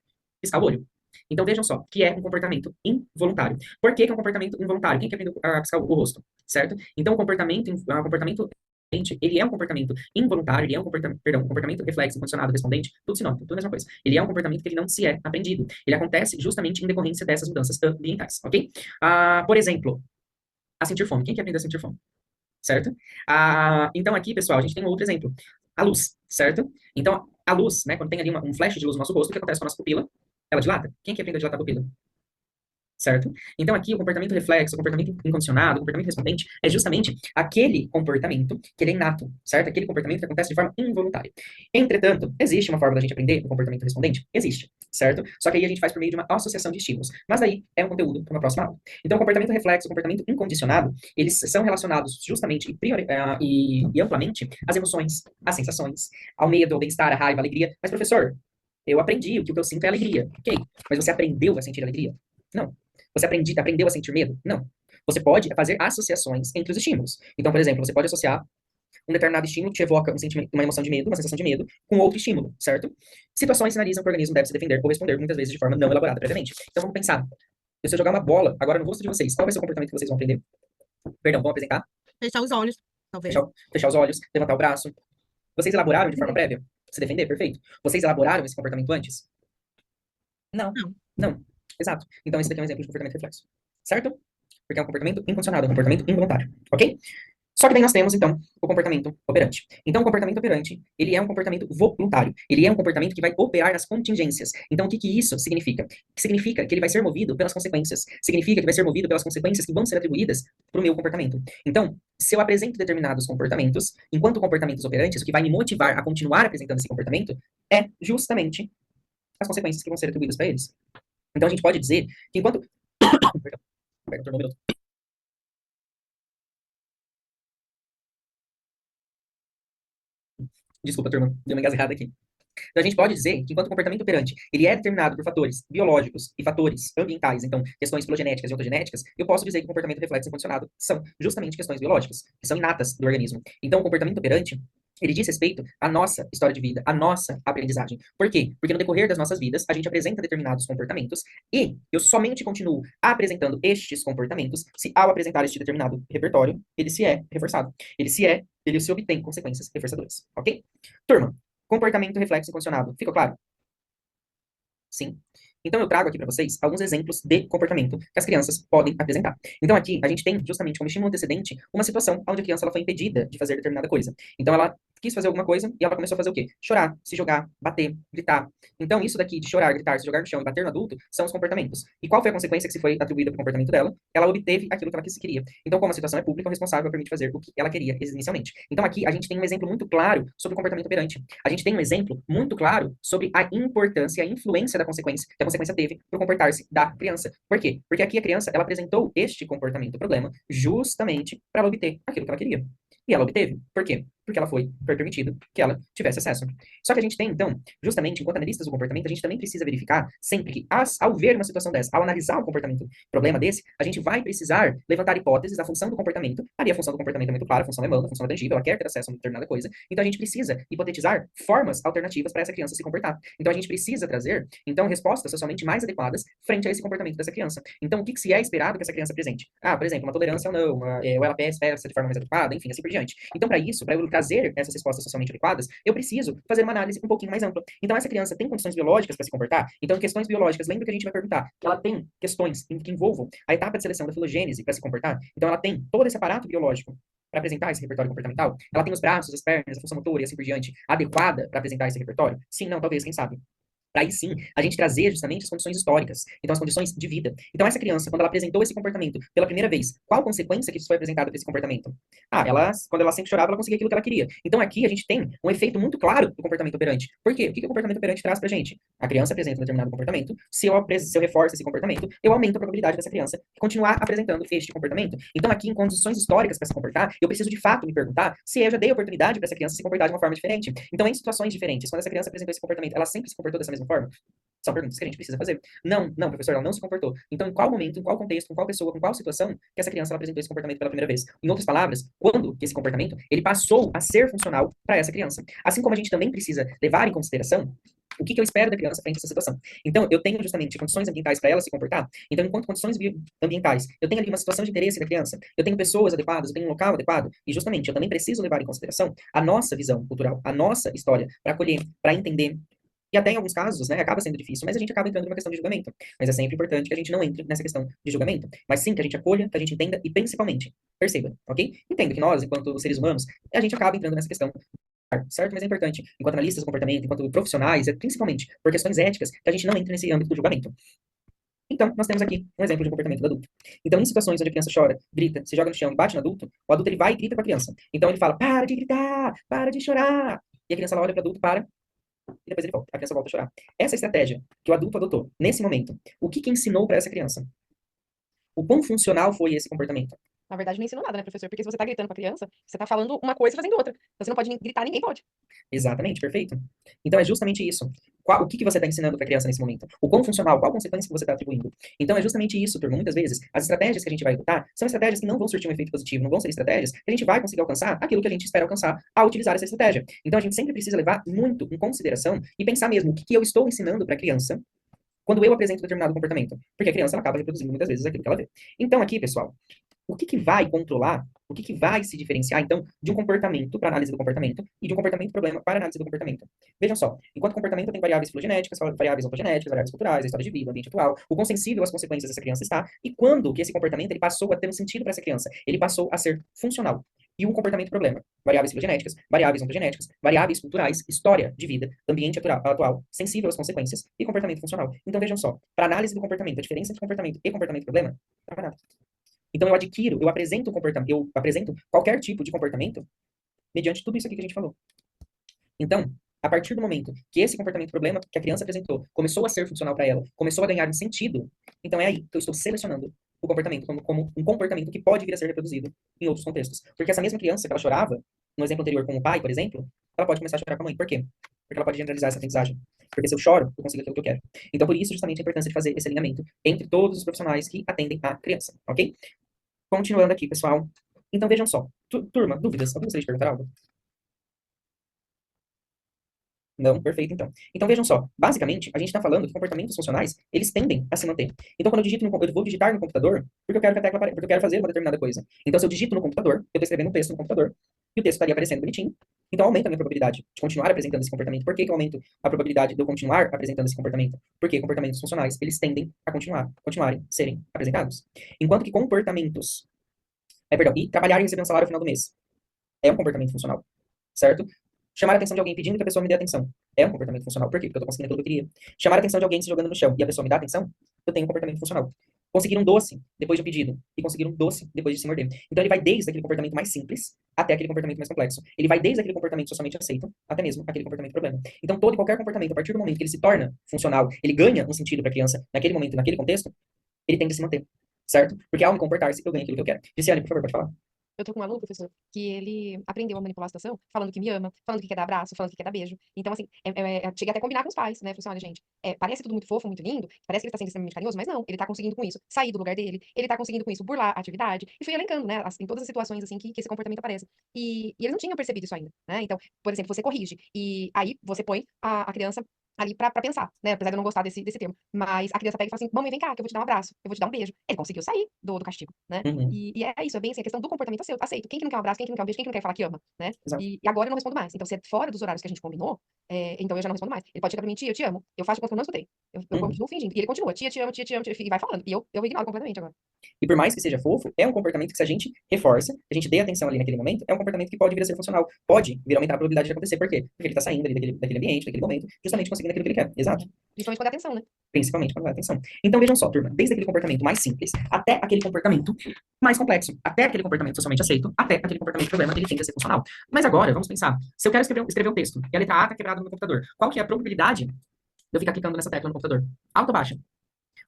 Piscar o olho. Então, vejam só, que é um comportamento involuntário. Por que é um comportamento involuntário? Quem que aprendeu a piscar o rosto, certo? Então, o comportamento ele é um comportamento involuntário, ele é um comportamento reflexo, condicionado, respondente, tudo sinônimo, tudo a mesma coisa. Ele é um comportamento que ele não se é aprendido. Ele acontece justamente em decorrência dessas mudanças ambientais, ok? Por exemplo, a sentir fome. Quem que aprendeu a sentir fome? Certo? Então, aqui, pessoal, a gente tem um outro exemplo. A luz, certo? Então, a luz, né, quando tem ali um flash de luz no nosso rosto, o que acontece com a nossa pupila? Ela dilata? Quem que aprende a dilatar a pupila? Certo? Então, aqui, o comportamento reflexo, o comportamento incondicionado, o comportamento respondente, é justamente aquele comportamento que ele é inato, certo? Aquele comportamento que acontece de forma involuntária. Entretanto, existe uma forma da gente aprender o comportamento respondente? Existe, certo? Só que aí a gente faz por meio de uma associação de estímulos. Mas aí é um conteúdo para uma próxima aula. Então, o comportamento reflexo, o comportamento incondicionado, eles são relacionados justamente e amplamente às emoções, às sensações, ao medo, ao bem-estar, à raiva, à alegria. Mas, professor, eu aprendi que o que eu sinto é alegria. Ok, mas você aprendeu a sentir alegria? Não. Você aprendeu a sentir medo? Não. Você pode fazer associações entre os estímulos. Então, por exemplo, você pode associar um determinado estímulo que te evoca um sentimento, uma emoção de medo, uma sensação de medo, com outro estímulo, certo? Situações sinalizam que o organismo deve se defender ou responder, muitas vezes de forma não elaborada previamente. Então, vamos pensar. Se eu jogar uma bola agora no rosto de vocês, qual vai ser o comportamento que vocês vão aprender? Perdão, vão apresentar? Fechar os olhos, talvez. Fechar os olhos, levantar o braço. Vocês elaboraram de forma prévia? Se defender, perfeito. Vocês elaboraram esse comportamento antes? Não. Exato. Então, esse daqui é um exemplo de comportamento reflexo. Certo? Porque é um comportamento incondicionado, é um comportamento involuntário. Ok? Só que daí nós temos, então, o comportamento operante. Então, o comportamento operante, ele é um comportamento voluntário. Ele é um comportamento que vai operar nas contingências. Então, o que isso significa? Significa que ele vai ser movido pelas consequências. Significa que vai ser movido pelas consequências que vão ser atribuídas para o meu comportamento. Então, se eu apresento determinados comportamentos, enquanto comportamentos operantes, o que vai me motivar a continuar apresentando esse comportamento é justamente as consequências que vão ser atribuídas para eles. Então, a gente pode dizer que enquanto... Perdão, um minuto. Desculpa, turma, deu uma engasgada aqui. Então, a gente pode dizer que enquanto o comportamento operante ele é determinado por fatores biológicos e fatores ambientais, então, questões filogenéticas e ontogenéticas, eu posso dizer que o comportamento reflexo e condicionado são justamente questões biológicas, que são inatas do organismo. Então, o comportamento operante, Ele diz respeito à nossa história de vida, à nossa aprendizagem. Por quê? Porque no decorrer das nossas vidas, a gente apresenta determinados comportamentos e eu somente continuo apresentando estes comportamentos se, ao apresentar este determinado repertório, ele se é reforçado. Ele se obtém consequências reforçadoras. Ok? Turma, comportamento reflexo condicionado. Ficou claro? Sim. Então, eu trago aqui para vocês alguns exemplos de comportamento que as crianças podem apresentar. Então, aqui, a gente tem, justamente como estímulo antecedente, uma situação onde a criança ela foi impedida de fazer determinada coisa. Então, ela quis fazer alguma coisa e ela começou a fazer o quê? Chorar, se jogar, bater, gritar. Então, isso daqui de chorar, gritar, se jogar no chão e bater no adulto são os comportamentos. E qual foi a consequência que se foi atribuída para o comportamento dela? Ela obteve aquilo que ela queria. Então, como a situação é pública, o responsável permite fazer o que ela queria inicialmente. Então, aqui, a gente tem um exemplo muito claro sobre o comportamento operante. A gente tem um exemplo muito claro sobre a importância e a influência da consequência que a consequência teve para comportar-se da criança. Por quê? Porque aqui a criança, ela apresentou este comportamento problema justamente para ela obter aquilo que ela queria. E ela obteve. Por quê? Porque foi permitido que ela tivesse acesso. Só que a gente tem, então, justamente, enquanto analistas do comportamento, a gente também precisa verificar sempre que, ao ver uma situação dessa, ao analisar um comportamento problema desse, a gente vai precisar levantar hipóteses da função do comportamento. Ali a função do comportamento é muito clara, a função é manda, a função é tangível, ela quer ter acesso a uma determinada coisa. Então a gente precisa hipotetizar formas alternativas para essa criança se comportar. Então a gente precisa trazer, então, respostas socialmente mais adequadas frente a esse comportamento dessa criança. Então, o que se é esperado que essa criança apresente? Por exemplo, uma tolerância ou não, ou ela peça de forma mais adequada, enfim, assim por diante. Então, para isso, para eu trazer essas respostas socialmente adequadas, eu preciso fazer uma análise um pouquinho mais ampla. Então, essa criança tem condições biológicas para se comportar? Então, em questões biológicas, lembra que a gente vai perguntar que ela tem questões que envolvam a etapa de seleção da filogênese para se comportar? Então, ela tem todo esse aparato biológico para apresentar esse repertório comportamental? Ela tem os braços, as pernas, a função motora e assim por diante adequada para apresentar esse repertório? Sim, não, talvez, quem sabe? Para aí sim, a gente trazer justamente as condições históricas, então as condições de vida. Então essa criança, quando ela apresentou esse comportamento pela primeira vez, qual consequência que isso foi apresentado para esse comportamento? Quando ela sempre chorava, ela conseguia aquilo que ela queria. Então aqui a gente tem um efeito muito claro do comportamento operante. Por quê? O que o comportamento operante traz pra gente? A criança apresenta um determinado comportamento, se eu reforço esse comportamento, eu aumento a probabilidade dessa criança continuar apresentando este comportamento. Então aqui, em condições históricas para se comportar, eu preciso de fato me perguntar se eu já dei oportunidade para essa criança se comportar de uma forma diferente. Então, em situações diferentes, quando essa criança apresentou esse comportamento, ela sempre se comportou dessa mesma forma? São perguntas que a gente precisa fazer. Não, professor, ela não se comportou. Então, em qual momento, em qual contexto, com qual pessoa, com qual situação que essa criança ela apresentou esse comportamento pela primeira vez? Em outras palavras, quando que esse comportamento ele passou a ser funcional para essa criança? Assim como a gente também precisa levar em consideração o que eu espero da criança frente a essa situação. Então, eu tenho justamente condições ambientais para ela se comportar. Então, enquanto condições ambientais, eu tenho ali uma situação de interesse da criança, eu tenho pessoas adequadas, eu tenho um local adequado, e justamente eu também preciso levar em consideração a nossa visão cultural, a nossa história, para acolher, para entender. E até em alguns casos, né, acaba sendo difícil, mas a gente acaba entrando numa questão de julgamento. Mas é sempre importante que a gente não entre nessa questão de julgamento, mas sim que a gente acolha, que a gente entenda e principalmente perceba, ok? Entenda que nós, enquanto seres humanos, a gente acaba entrando nessa questão, certo? Mas é importante, enquanto analistas do comportamento, enquanto profissionais, principalmente por questões éticas, que a gente não entre nesse âmbito do julgamento. Então, nós temos aqui um exemplo de comportamento do adulto. Então, em situações onde a criança chora, grita, se joga no chão e bate no adulto, o adulto ele vai e grita com a criança. Então, ele fala, para de gritar, para de chorar. E a criança ela olha para o adulto, para, e depois ele volta. A criança volta a chorar. Essa estratégia que o adulto adotou nesse momento, o que ensinou para essa criança? O quão funcional foi esse comportamento? Na verdade, não ensinou nada, né, professor? Porque se você tá gritando com a criança, você tá falando uma coisa e fazendo outra. Você não pode gritar, ninguém pode. Exatamente, perfeito. Então é justamente isso. O que você está ensinando para a criança nesse momento? O quão funcional, qual consequência que você está atribuindo? Então é justamente isso, turma. Muitas vezes, as estratégias que a gente vai adotar são estratégias que não vão surtir um efeito positivo, não vão ser estratégias que a gente vai conseguir alcançar aquilo que a gente espera alcançar ao utilizar essa estratégia. Então a gente sempre precisa levar muito em consideração e pensar mesmo o que eu estou ensinando para a criança quando eu apresento determinado comportamento. Porque a criança ela acaba reproduzindo muitas vezes aquilo que ela vê. Então aqui, pessoal, o que vai controlar, o que vai se diferenciar, então, de um comportamento para análise do comportamento e de um comportamento problema para análise do comportamento? Vejam só, enquanto comportamento tem variáveis filogenéticas, variáveis ontogenéticas, variáveis culturais, a história de vida, o ambiente atual, o quão sensível às consequências dessa criança está, e quando que esse comportamento ele passou a ter um sentido para essa criança, ele passou a ser funcional. E um comportamento problema, variáveis filogenéticas, variáveis ontogenéticas, variáveis culturais, história de vida, ambiente atual, sensível às consequências e comportamento funcional. Então vejam só, para análise do comportamento, a diferença entre comportamento e comportamento problema, não é nada. Então, eu apresento qualquer tipo de comportamento mediante tudo isso aqui que a gente falou. Então, a partir do momento que esse comportamento problema que a criança apresentou começou a ser funcional para ela, começou a ganhar um sentido, então é aí que eu estou selecionando o comportamento como um comportamento que pode vir a ser reproduzido em outros contextos. Porque essa mesma criança que ela chorava, no exemplo anterior com o pai, por exemplo, ela pode começar a chorar com a mãe. Por quê? Porque ela pode generalizar essa aprendizagem. Porque se eu choro, eu consigo aquilo que eu quero. Então, por isso, justamente, a importância de fazer esse alinhamento entre todos os profissionais que atendem a criança, ok? Continuando aqui, pessoal. Então, vejam só. Turma, dúvidas? Alguém gostaria de perguntar algo? Não, perfeito, então. Então, vejam só. Basicamente, a gente está falando que comportamentos funcionais, eles tendem a se manter. Então, quando eu vou digitar no computador, porque eu quero que a tecla porque eu quero fazer uma determinada coisa. Então, se eu digito no computador, eu estou escrevendo um texto no computador, e o texto estaria aparecendo bonitinho, então aumenta a minha probabilidade de continuar apresentando esse comportamento. Por que que eu aumento a probabilidade de eu continuar apresentando esse comportamento? Porque comportamentos funcionais, eles tendem a continuarem serem apresentados. Enquanto que comportamentos... perdão, e trabalhar e receber um salário no final do mês é um comportamento funcional, certo? Chamar a atenção de alguém pedindo que a pessoa me dê atenção é um comportamento funcional. Por quê? Porque eu tô conseguindo aquilo que eu queria. Chamar a atenção de alguém se jogando no chão e a pessoa me dá atenção, eu tenho um comportamento funcional. Conseguir um doce depois de um pedido e conseguir um doce depois de se morder. Então ele vai desde aquele comportamento mais simples até aquele comportamento mais complexo. Ele vai desde aquele comportamento socialmente aceito até mesmo aquele comportamento problema. Então todo e qualquer comportamento, a partir do momento que ele se torna funcional, ele ganha um sentido para a criança naquele momento, naquele contexto, ele tende a se manter, certo? Porque ao me comportar-se, eu ganho aquilo que eu quero. Gisele, por favor, pode falar. Eu tô com um aluno, professor, que ele aprendeu a manipular a situação, falando que me ama, falando que quer dar abraço, falando que quer dar beijo. Então, assim, cheguei até a combinar com os pais, né? Falei assim, olha, gente, parece tudo muito fofo, muito lindo, parece que ele tá sendo extremamente carinhoso, mas não, ele tá conseguindo com isso sair do lugar dele, ele tá conseguindo com isso burlar a atividade, e fui elencando, né, em todas as situações, assim, que esse comportamento aparece. E eles não tinham percebido isso ainda, né? Então, por exemplo, você corrige, e aí você põe a criança ali pra pensar, né? Apesar de eu não gostar desse termo. Mas a criança pega e fala assim, mamãe, vem cá, que eu vou te dar um abraço, eu vou te dar um beijo. Ele conseguiu sair do castigo, né? Uhum. E é isso, é bem assim, a questão do comportamento aceito. Quem que não quer um abraço, quem que não quer um beijo, quem que não quer falar que ama, né? Exato. E agora eu não respondo mais. Então, se é fora dos horários que a gente combinou, então eu já não respondo mais. Ele pode chegar pra mim, tia, eu te amo. Eu faço de conta que eu não escutei. Eu Uhum. continuo fingindo. E ele continua, tia, te amo, tia, te amo, e vai falando. E eu ignoro completamente agora. E por mais que seja fofo, é um comportamento que se a gente reforça, a gente dê atenção ali naquele momento, é um comportamento que pode vir a ser funcional. Pode vir a aumentar a probabilidade de acontecer. Por quê? Porque ele tá saindo ali daquele ambiente, daquele momento, justamente conseguindo aquilo que ele quer. Exato. Principalmente quando é atenção, né? Principalmente quando dá atenção. Então vejam só, turma, desde aquele comportamento mais simples até aquele comportamento mais complexo, até aquele comportamento socialmente aceito, até aquele comportamento problema, ele tende a ser funcional. Mas agora, vamos pensar, se eu quero escrever um texto e a letra A tá quebrada no meu computador, qual que é a probabilidade de eu ficar clicando nessa tecla no computador? Alta ou baixa?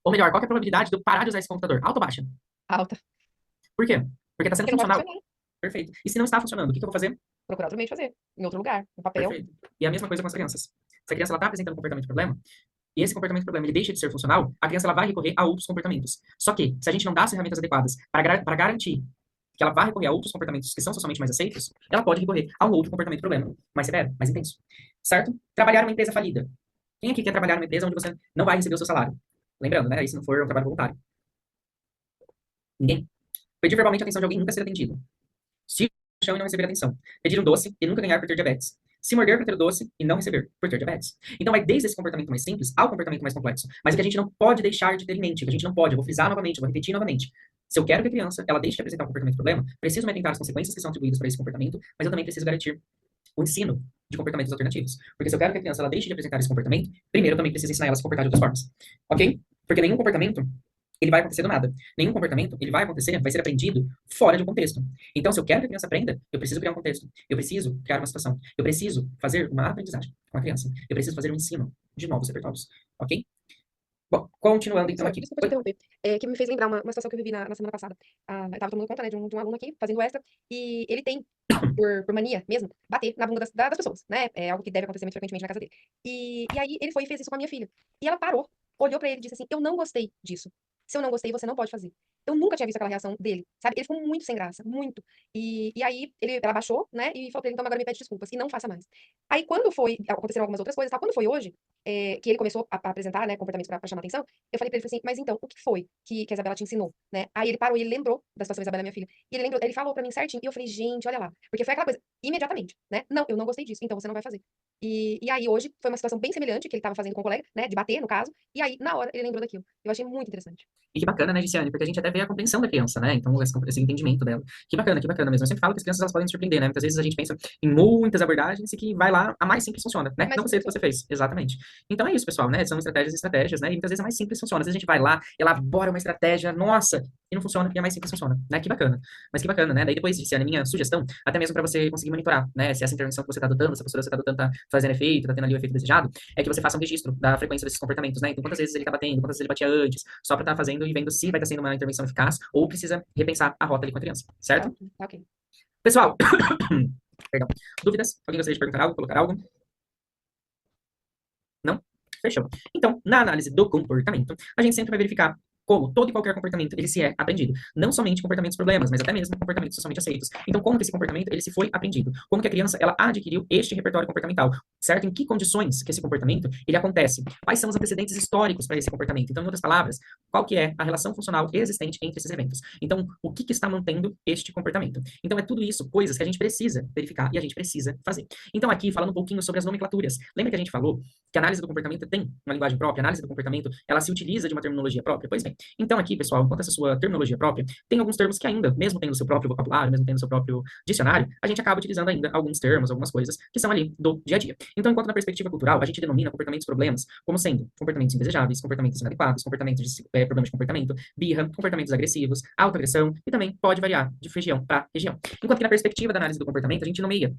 Ou melhor, qual que é a probabilidade de eu parar de usar esse computador? Alta ou baixa? Alta. Por quê? Porque tá sendo Porque não vai funcional. funcionar. Perfeito. E se não está funcionando, o que eu vou fazer? Procurar outro meio de fazer. Em outro lugar, no papel. Perfeito. E a mesma coisa com as crianças. Se a criança ela tá apresentando um comportamento problema, e esse comportamento problema ele deixa de ser funcional, a criança ela vai recorrer a outros comportamentos. Só que, se a gente não dá as ferramentas adequadas para garantir que ela vai recorrer a outros comportamentos que são socialmente mais aceitos, ela pode recorrer a um outro comportamento problema, mais severo, mais intenso. Certo? Trabalhar numa empresa falida. Quem aqui quer trabalhar numa empresa onde você não vai receber o seu salário? Lembrando, né? Se não for um trabalho voluntário. Ninguém. Pedir verbalmente a atenção de alguém e nunca ser atendido. Se no chão e não receber atenção. Pedir um doce e nunca ganhar por ter diabetes. Se morder por ter o doce e não receber por ter diabetes. Então vai desde esse comportamento mais simples ao comportamento mais complexo. Mas o que a gente não pode deixar de ter em mente, o que a gente não pode, eu vou frisar novamente, eu vou repetir novamente. Se eu quero que a criança ela deixe de apresentar um comportamento problema, preciso me atentar às consequências que são atribuídas para esse comportamento, mas eu também preciso garantir o ensino de comportamentos alternativos. Porque se eu quero que a criança ela deixe de apresentar esse comportamento, primeiro eu também preciso ensinar ela a se comportar de outras formas. Ok? Porque nenhum comportamento ele vai acontecer do nada. Nenhum comportamento, ele vai acontecer, vai ser aprendido fora de um contexto. Então, se eu quero que a criança aprenda, eu preciso criar um contexto. Eu preciso criar uma situação. Eu preciso fazer uma aprendizagem com a criança. Eu preciso fazer um ensino de novos repertórios. Ok? Bom, continuando então aqui. Desculpa te interromper. Que me fez lembrar uma situação que eu vivi na semana passada. Eu tava tomando conta, né, de um aluno aqui, fazendo extra, e ele tem, por mania mesmo, bater na bunda das pessoas, né? É algo que deve acontecer muito frequentemente na casa dele. E aí ele foi e fez isso com a minha filha. E ela parou, olhou pra ele e disse assim, eu não gostei disso. Se eu não gostei, você não pode fazer. Eu nunca tinha visto aquela reação dele, sabe? Ele ficou muito sem graça, muito. E aí ela baixou, né? E falou pra ele, então agora me pede desculpas. E não faça mais. Aí aconteceram algumas outras coisas, tá? Quando foi hoje, que ele começou a apresentar, né, comportamentos pra chamar atenção, eu falei pra ele assim, mas então, o que foi que a Isabela te ensinou, né? Aí ele parou e ele lembrou da situação da Isabela, minha filha. E ele lembrou, ele falou pra mim certinho. E eu falei, gente, olha lá. Porque foi aquela coisa, imediatamente, né? Não, eu não gostei disso, então você não vai fazer. E aí hoje foi uma situação bem semelhante que ele tava fazendo com o colega, né? De bater, no caso. E aí, na hora, ele lembrou daquilo. Eu achei muito interessante. E que bacana, né, Giciane? Porque a gente até vê a compreensão da criança, né? Então, esse entendimento dela. Que bacana mesmo. Eu sempre falo que as crianças elas podem surpreender, né? Muitas vezes a gente pensa em muitas abordagens e que vai lá, a mais simples funciona, né? Não sei o que você fez. Exatamente. Então é isso, pessoal, né? São estratégias, né? E muitas vezes a mais simples funciona. Às vezes a gente vai lá, elabora uma estratégia, nossa, e não funciona, e a mais simples funciona, né? Que bacana. Mas que bacana, né? Daí depois, Giciane, minha sugestão, até mesmo para você conseguir monitorar, né? Se essa intervenção que você está adotando, se a postura que você está adotando tá fazendo efeito, tá tendo ali o efeito desejado, é que você faça um registro da frequência desses comportamentos, né? Então, quantas vezes ele tá batendo, quantas vezes ele batia antes, só para estar fazendo e vendo se vai estar sendo uma intervenção eficaz ou precisa repensar a rota ali com a criança, certo? Ok. Pessoal, perdão, dúvidas? Alguém gostaria de perguntar algo, colocar algo? Não? Fechou. Então, na análise do comportamento, a gente sempre vai verificar como todo e qualquer comportamento, ele se é aprendido. Não somente comportamentos problemas, mas até mesmo comportamentos socialmente aceitos. Então, como que esse comportamento, ele se foi aprendido? Como que a criança, ela adquiriu este repertório comportamental, certo? Em que condições que esse comportamento, ele acontece? Quais são os antecedentes históricos para esse comportamento? Então, em outras palavras, qual que é a relação funcional existente entre esses eventos? Então, o que está mantendo este comportamento? Então, é tudo isso, coisas que a gente precisa verificar e a gente precisa fazer. Então, aqui, falando um pouquinho sobre as nomenclaturas. Lembra que a gente falou que a análise do comportamento tem uma linguagem própria, a análise do comportamento, ela se utiliza de uma terminologia própria? Pois bem, então aqui, pessoal, enquanto essa sua terminologia própria, tem alguns termos que ainda, mesmo tendo o seu próprio vocabulário, mesmo tendo o seu próprio dicionário, a gente acaba utilizando ainda alguns termos, algumas coisas que são ali do dia a dia. Então, enquanto na perspectiva cultural, a gente denomina comportamentos problemas como sendo comportamentos indesejáveis, comportamentos inadequados, comportamentos de problemas de comportamento, birra, comportamentos agressivos, autoagressão, e também pode variar de região para região. Enquanto que na perspectiva da análise do comportamento, a gente nomeia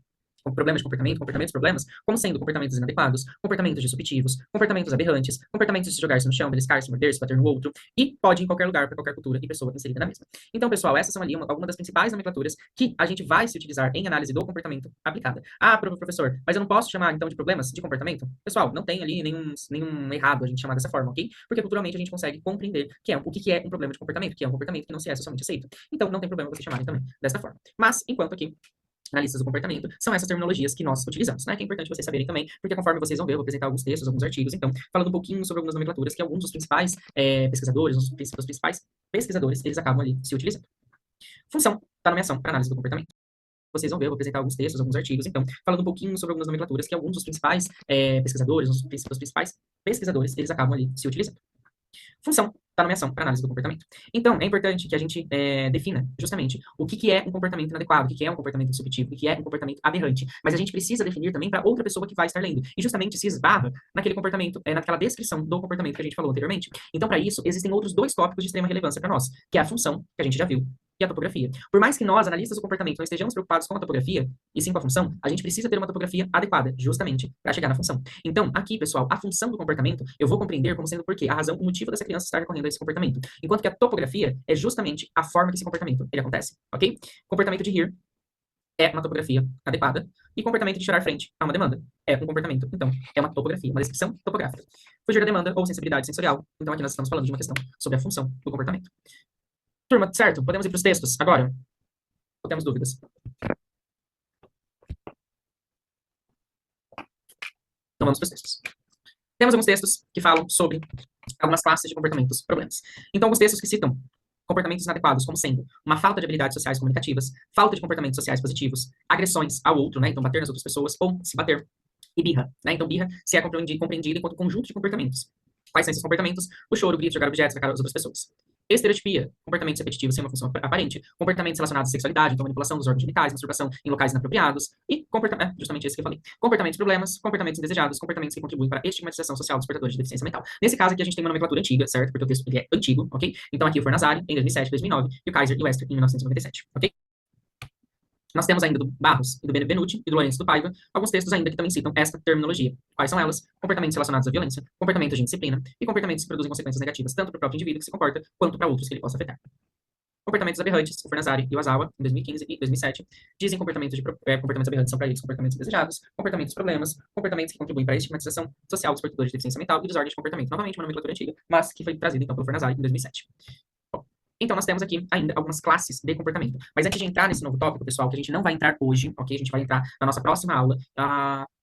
problemas de comportamento, comportamentos problemas, como sendo comportamentos inadequados, comportamentos disruptivos, comportamentos aberrantes, comportamentos de se jogar-se no chão, beliscar-se, morder-se, bater no outro, e pode ir em qualquer lugar, para qualquer cultura e pessoa inserida na mesma. Então, pessoal, essas são ali algumas das principais nomenclaturas que a gente vai se utilizar em análise do comportamento aplicada. Ah, professor, mas eu não posso chamar, então, de problemas de comportamento? Pessoal, não tem ali nenhum errado a gente chamar dessa forma, ok? Porque culturalmente a gente consegue compreender o que é um problema de comportamento, que é um comportamento que não se é socialmente aceito. Então, não tem problema você chamarem também dessa forma. Mas, enquanto aqui, analistas do comportamento, são essas terminologias que nós utilizamos, né? Que é importante vocês saberem também, porque conforme vocês vão ver, eu vou apresentar alguns textos, alguns artigos, então, falando um pouquinho sobre algumas nomenclaturas que alguns dos principais pesquisadores, os principais pesquisadores, eles acabam ali se utilizando. Função da nomeação para análise do comportamento. Vocês vão ver, eu vou apresentar alguns textos, alguns artigos, então, falando um pouquinho sobre algumas nomenclaturas que alguns dos principais pesquisadores, os principais pesquisadores, eles acabam ali se utilizando. Função da nomeação para análise do comportamento. Então, é importante que a gente defina justamente o que é um comportamento inadequado, o que é um comportamento disruptivo, o que é um comportamento aberrante. Mas a gente precisa definir também para outra pessoa que vai estar lendo. E justamente se esbarra naquele comportamento, naquela descrição do comportamento que a gente falou anteriormente. Então, para isso, existem outros dois tópicos de extrema relevância para nós, que é a função, que a gente já viu, e a topografia. Por mais que nós, analistas do comportamento, não estejamos preocupados com a topografia, e sim com a função, a gente precisa ter uma topografia adequada, justamente, para chegar na função. Então, aqui, pessoal, a função do comportamento, eu vou compreender como sendo por quê, a razão, o motivo dessa criança estar recorrendo a esse comportamento. Enquanto que a topografia é justamente a forma que esse comportamento ele acontece, ok? Comportamento de rir é uma topografia adequada, e comportamento de chorar frente a uma demanda é um comportamento, então, é uma topografia, uma descrição topográfica. Fugir da demanda ou sensibilidade sensorial, então aqui nós estamos falando de uma questão sobre a função do comportamento. Turma, certo? Podemos ir para os textos agora? Ou temos dúvidas? Então vamos para os textos. Temos alguns textos que falam sobre algumas classes de comportamentos problemas. Então, alguns textos que citam comportamentos inadequados como sendo uma falta de habilidades sociais comunicativas, falta de comportamentos sociais positivos, agressões ao outro, né? Então, bater nas outras pessoas ou se bater. E birra, né? Então, birra se é compreendido enquanto conjunto de comportamentos. Quais são esses comportamentos? O choro, o grito, jogar objetos na cara das outras pessoas. Estereotipia, comportamentos repetitivos sem uma função aparente, comportamentos relacionados à sexualidade, então manipulação dos órgãos genitais, masturbação em locais inapropriados, e justamente esse que eu falei. Comportamentos problemas, comportamentos indesejados, comportamentos que contribuem para a estigmatização social dos portadores de deficiência mental. Nesse caso aqui a gente tem uma nomenclatura antiga, certo? Porque o texto ele é antigo, ok? Então aqui o Fornazari, em 2007, 2009, e o Kaiser e o Wester, em 1997, ok? Nós temos ainda do Barros e do Benucci e do Lourenço do Paiva, alguns textos ainda que também citam esta terminologia. Quais são elas? Comportamentos relacionados à violência, comportamentos de indisciplina e comportamentos que produzem consequências negativas tanto para o próprio indivíduo que se comporta, quanto para outros que ele possa afetar. Comportamentos aberrantes, o Fornazari e o Azawa, em 2015 e 2007, dizem comportamentos aberrantes são para eles comportamentos desejados, comportamentos problemas, comportamentos que contribuem para a estigmatização social dos portadores de deficiência mental e desordem de comportamento. Novamente, uma nomenclatura antiga, mas que foi trazida então pelo Fornazari em 2007. Então, nós temos aqui ainda algumas classes de comportamento. Mas antes de entrar nesse novo tópico, pessoal, que a gente não vai entrar hoje, ok? A gente vai entrar na nossa próxima aula,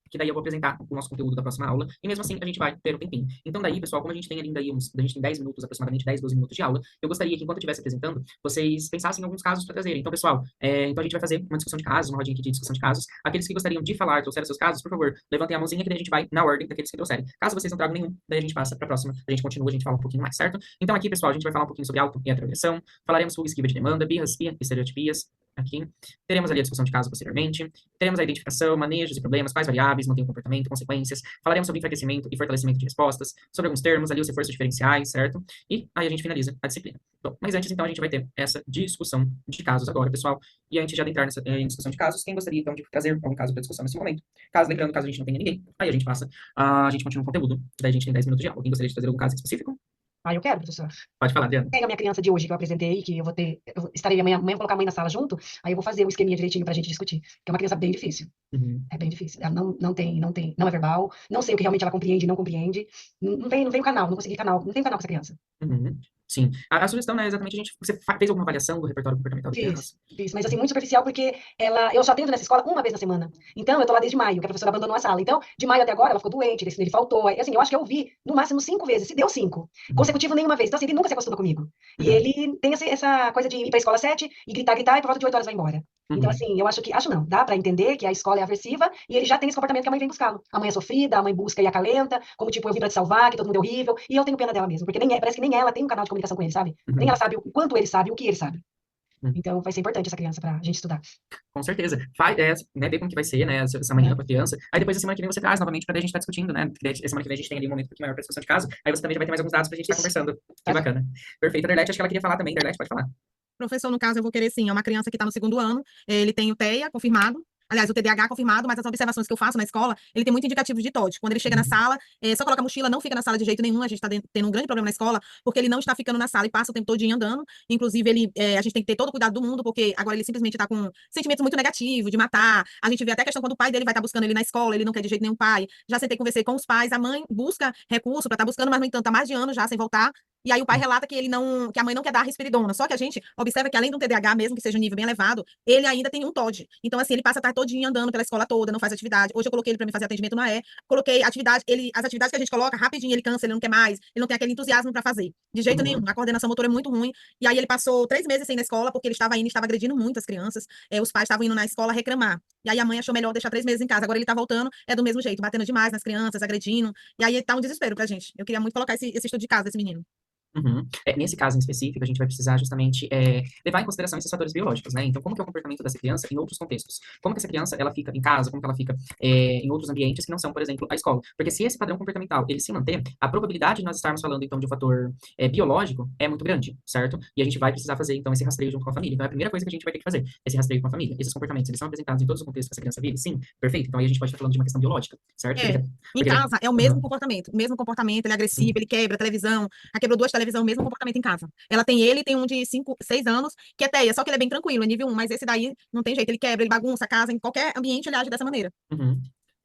que daí eu vou apresentar o nosso conteúdo da próxima aula, e mesmo assim a gente vai ter um tempinho. Então daí, pessoal, como a gente tem ainda aí a gente tem 10 minutos, aproximadamente 10, 12 minutos de aula, eu gostaria que enquanto eu estivesse apresentando, vocês pensassem em alguns casos para trazerem. Então, pessoal, então a gente vai fazer uma discussão de casos, uma rodinha aqui de discussão de casos. Aqueles que gostariam de falar, trouxeram seus casos, por favor, levantem a mãozinha que daí a gente vai na ordem daqueles que trouxerem. Caso vocês não tragam nenhum, daí a gente passa para a próxima, a gente continua, a gente fala um pouquinho mais, certo? Então aqui, pessoal, a gente vai falar um pouquinho sobre auto e heteroagressão, falaremos sobre esquiva de demanda, birras e estereotipias, aqui. Teremos ali a discussão de caso posteriormente. Teremos a identificação, manejos e problemas, quais variáveis mantêm o comportamento, consequências. Falaremos sobre enfraquecimento e fortalecimento de respostas, sobre alguns termos ali, os reforços diferenciais, certo? E aí a gente finaliza a disciplina. Bom, mas antes, então, a gente vai ter essa discussão de casos agora, pessoal. E antes de adentrar nessa discussão de casos, quem gostaria, então, de trazer algum caso para discussão nesse momento? Lembrando, caso a gente não tenha ninguém, aí a gente passa, a gente continua o conteúdo, daí a gente tem 10 minutos de aula. Alguém gostaria de trazer algum caso específico? Eu quero, professor. Pode falar, Adriana. Pega a minha criança de hoje que eu apresentei, que eu estarei amanhã, vou colocar a mãe na sala junto, aí eu vou fazer um esqueminha direitinho pra gente discutir. Que é uma criança bem difícil. É bem difícil. Ela não é verbal, não sei o que realmente ela compreende e não compreende. Não vem o canal, não consegui canal, não tem canal com essa criança. Sim. A sugestão, né, exatamente, você fez alguma avaliação do repertório comportamental da criança? Fiz, mas assim, muito superficial, porque eu só atendo nessa escola uma vez na semana. Então, eu tô lá desde maio, que a professora abandonou a sala. Então, de maio até agora, ela ficou doente, ele faltou. Aí, assim, eu acho que eu vi, no máximo, 5 vezes, se deu 5. Consecutivo nenhuma vez. Então, assim, ele nunca se acostuma comigo. E ele tem essa coisa de ir pra escola às 7 e gritar, e por volta de 8 horas vai embora. Então, assim, eu acho não, dá pra entender que a escola é aversiva e ele já tem esse comportamento que a mãe vem buscá-lo. A mãe é sofrida, a mãe busca e acalenta, como tipo, eu vim pra te salvar, que todo mundo é horrível. E eu tenho pena dela mesmo, porque parece que nem ela tem um canal de comunicação com ele, sabe? Nem ela sabe o quanto ele sabe, o que ele sabe. Então, vai ser importante essa criança pra gente estudar. Com certeza. Né, ver como que vai ser, né, essa manhã com a criança. Aí depois, a semana que vem, você traz novamente pra daí a gente tá discutindo, né? Porque daí, semana que vem a gente tem ali um momento um pouquinho maior pra discussão de caso. Aí você também já vai ter mais alguns dados pra gente estar conversando. Que bacana. Perfeito. A Derlete, acho que ela queria falar também. Derlete, pode falar. Professor, no caso, eu vou querer sim, é uma criança que está no 2º ano, ele tem o TEA confirmado, aliás, o TDAH confirmado, mas as observações que eu faço na escola, ele tem muito indicativo de TOD. Quando ele chega na sala, só coloca a mochila, não fica na sala de jeito nenhum, a gente está tendo um grande problema na escola, porque ele não está ficando na sala e passa o tempo todinho andando, inclusive a gente tem que ter todo o cuidado do mundo, porque agora ele simplesmente está com sentimentos muito negativos, de matar, a gente vê até a questão quando o pai dele vai estar buscando ele na escola, ele não quer de jeito nenhum pai, já sentei, conversei com os pais, a mãe busca recurso para estar buscando, mas no entanto, há mais de anos já sem voltar. E aí o pai relata que que a mãe não quer dar a risperidona. Só que a gente observa que além do TDAH, mesmo que seja um nível bem elevado, ele ainda tem um TOD. Então, assim, ele passa a tarde todinho andando pela escola toda, não faz atividade. Hoje eu coloquei ele para me fazer atendimento na coloquei atividade, as atividades que a gente coloca, rapidinho ele cansa, ele não quer mais, ele não tem aquele entusiasmo para fazer. De jeito nenhum. A coordenação motora é muito ruim. E aí ele passou 3 meses sem ir na escola, porque ele estava agredindo muito as crianças. Os pais estavam indo na escola reclamar. E aí a mãe achou melhor deixar 3 meses em casa. Agora ele tá voltando, do mesmo jeito, batendo demais nas crianças, agredindo. E aí tá um desespero pra gente. Eu queria muito colocar esse estudo de caso desse menino. Nesse caso em específico, a gente vai precisar justamente levar em consideração esses fatores biológicos, né? Então, como que é o comportamento dessa criança em outros contextos? Como que essa criança, ela fica em casa, como que ela fica em outros ambientes que não são, por exemplo, a escola? Porque se esse padrão comportamental, ele se manter, a probabilidade de nós estarmos falando, então, de um fator biológico é muito grande, certo? E a gente vai precisar fazer, então, esse rastreio junto com a família. Então, é a primeira coisa que a gente vai ter que fazer, esse rastreio com a família. Esses comportamentos, eles são apresentados em todos os contextos que essa criança vive? Sim, perfeito. Então, aí a gente pode estar falando de uma questão biológica, certo? Em casa é o mesmo comportamento, ele é agressivo, ele quebra a televisão, quebrou 2 televisões, o mesmo comportamento em casa. Ela tem um de 5, 6 anos, que é TEA, só que ele é bem tranquilo, é nível 1, mas esse daí não tem jeito, ele quebra, ele bagunça a casa, em qualquer ambiente ele age dessa maneira.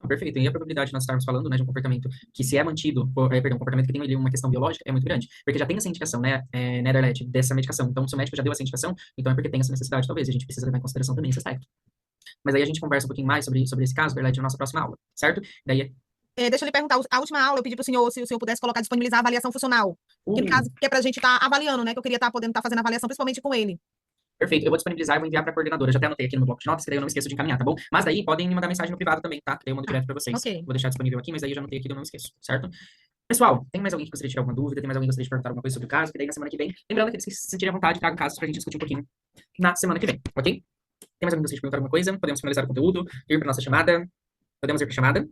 Perfeito. E a probabilidade de nós estarmos falando, né, de um comportamento que se é mantido, um comportamento que tem ali uma questão biológica, é muito grande. Porque já tem essa indicação, né, Derlete, dessa medicação. Então, se o médico já deu essa indicação, então é porque tem essa necessidade, talvez. A gente precisa levar em consideração também esse aspecto. Mas aí a gente conversa um pouquinho mais sobre esse caso, Derlete, na nossa próxima aula, certo? Daí deixa eu lhe perguntar, a última aula eu pedi para o senhor, se o senhor pudesse disponibilizar a avaliação funcional. Que no caso, que é para a gente estar avaliando, né? Que eu queria estar podendo estar fazendo avaliação, principalmente com ele. Perfeito, eu vou disponibilizar e vou enviar para a coordenadora. Já até anotei aqui no bloco de notas, que daí eu não me esqueço de encaminhar, tá bom? Mas daí podem me mandar mensagem no privado também, tá? Daí eu mando direto para vocês. Ok. Vou deixar disponível aqui, mas daí eu já anotei aqui e eu não me esqueço, certo? Pessoal, tem mais alguém que gostaria de tirar alguma dúvida? Tem mais alguém que gostaria de perguntar alguma coisa sobre o caso? Que daí na semana que vem, lembrando que eles se sentirem à vontade, tragam casos pra gente discutir um pouquinho na semana que vem, ok? Tem mais alguém que gostaria de perguntar alguma coisa? Podemos finalizar o conteúdo, ir para nossa chamada? Podemos ir para a chamada?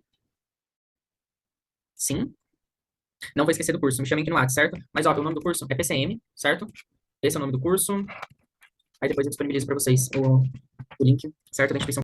Sim? Não vou esquecer do curso, me chamem aqui no WhatsApp, certo? Mas, ó, o nome do curso é PCM, certo? Esse é o nome do curso. Aí depois eu disponibilizo para vocês o link, certo? Da instituição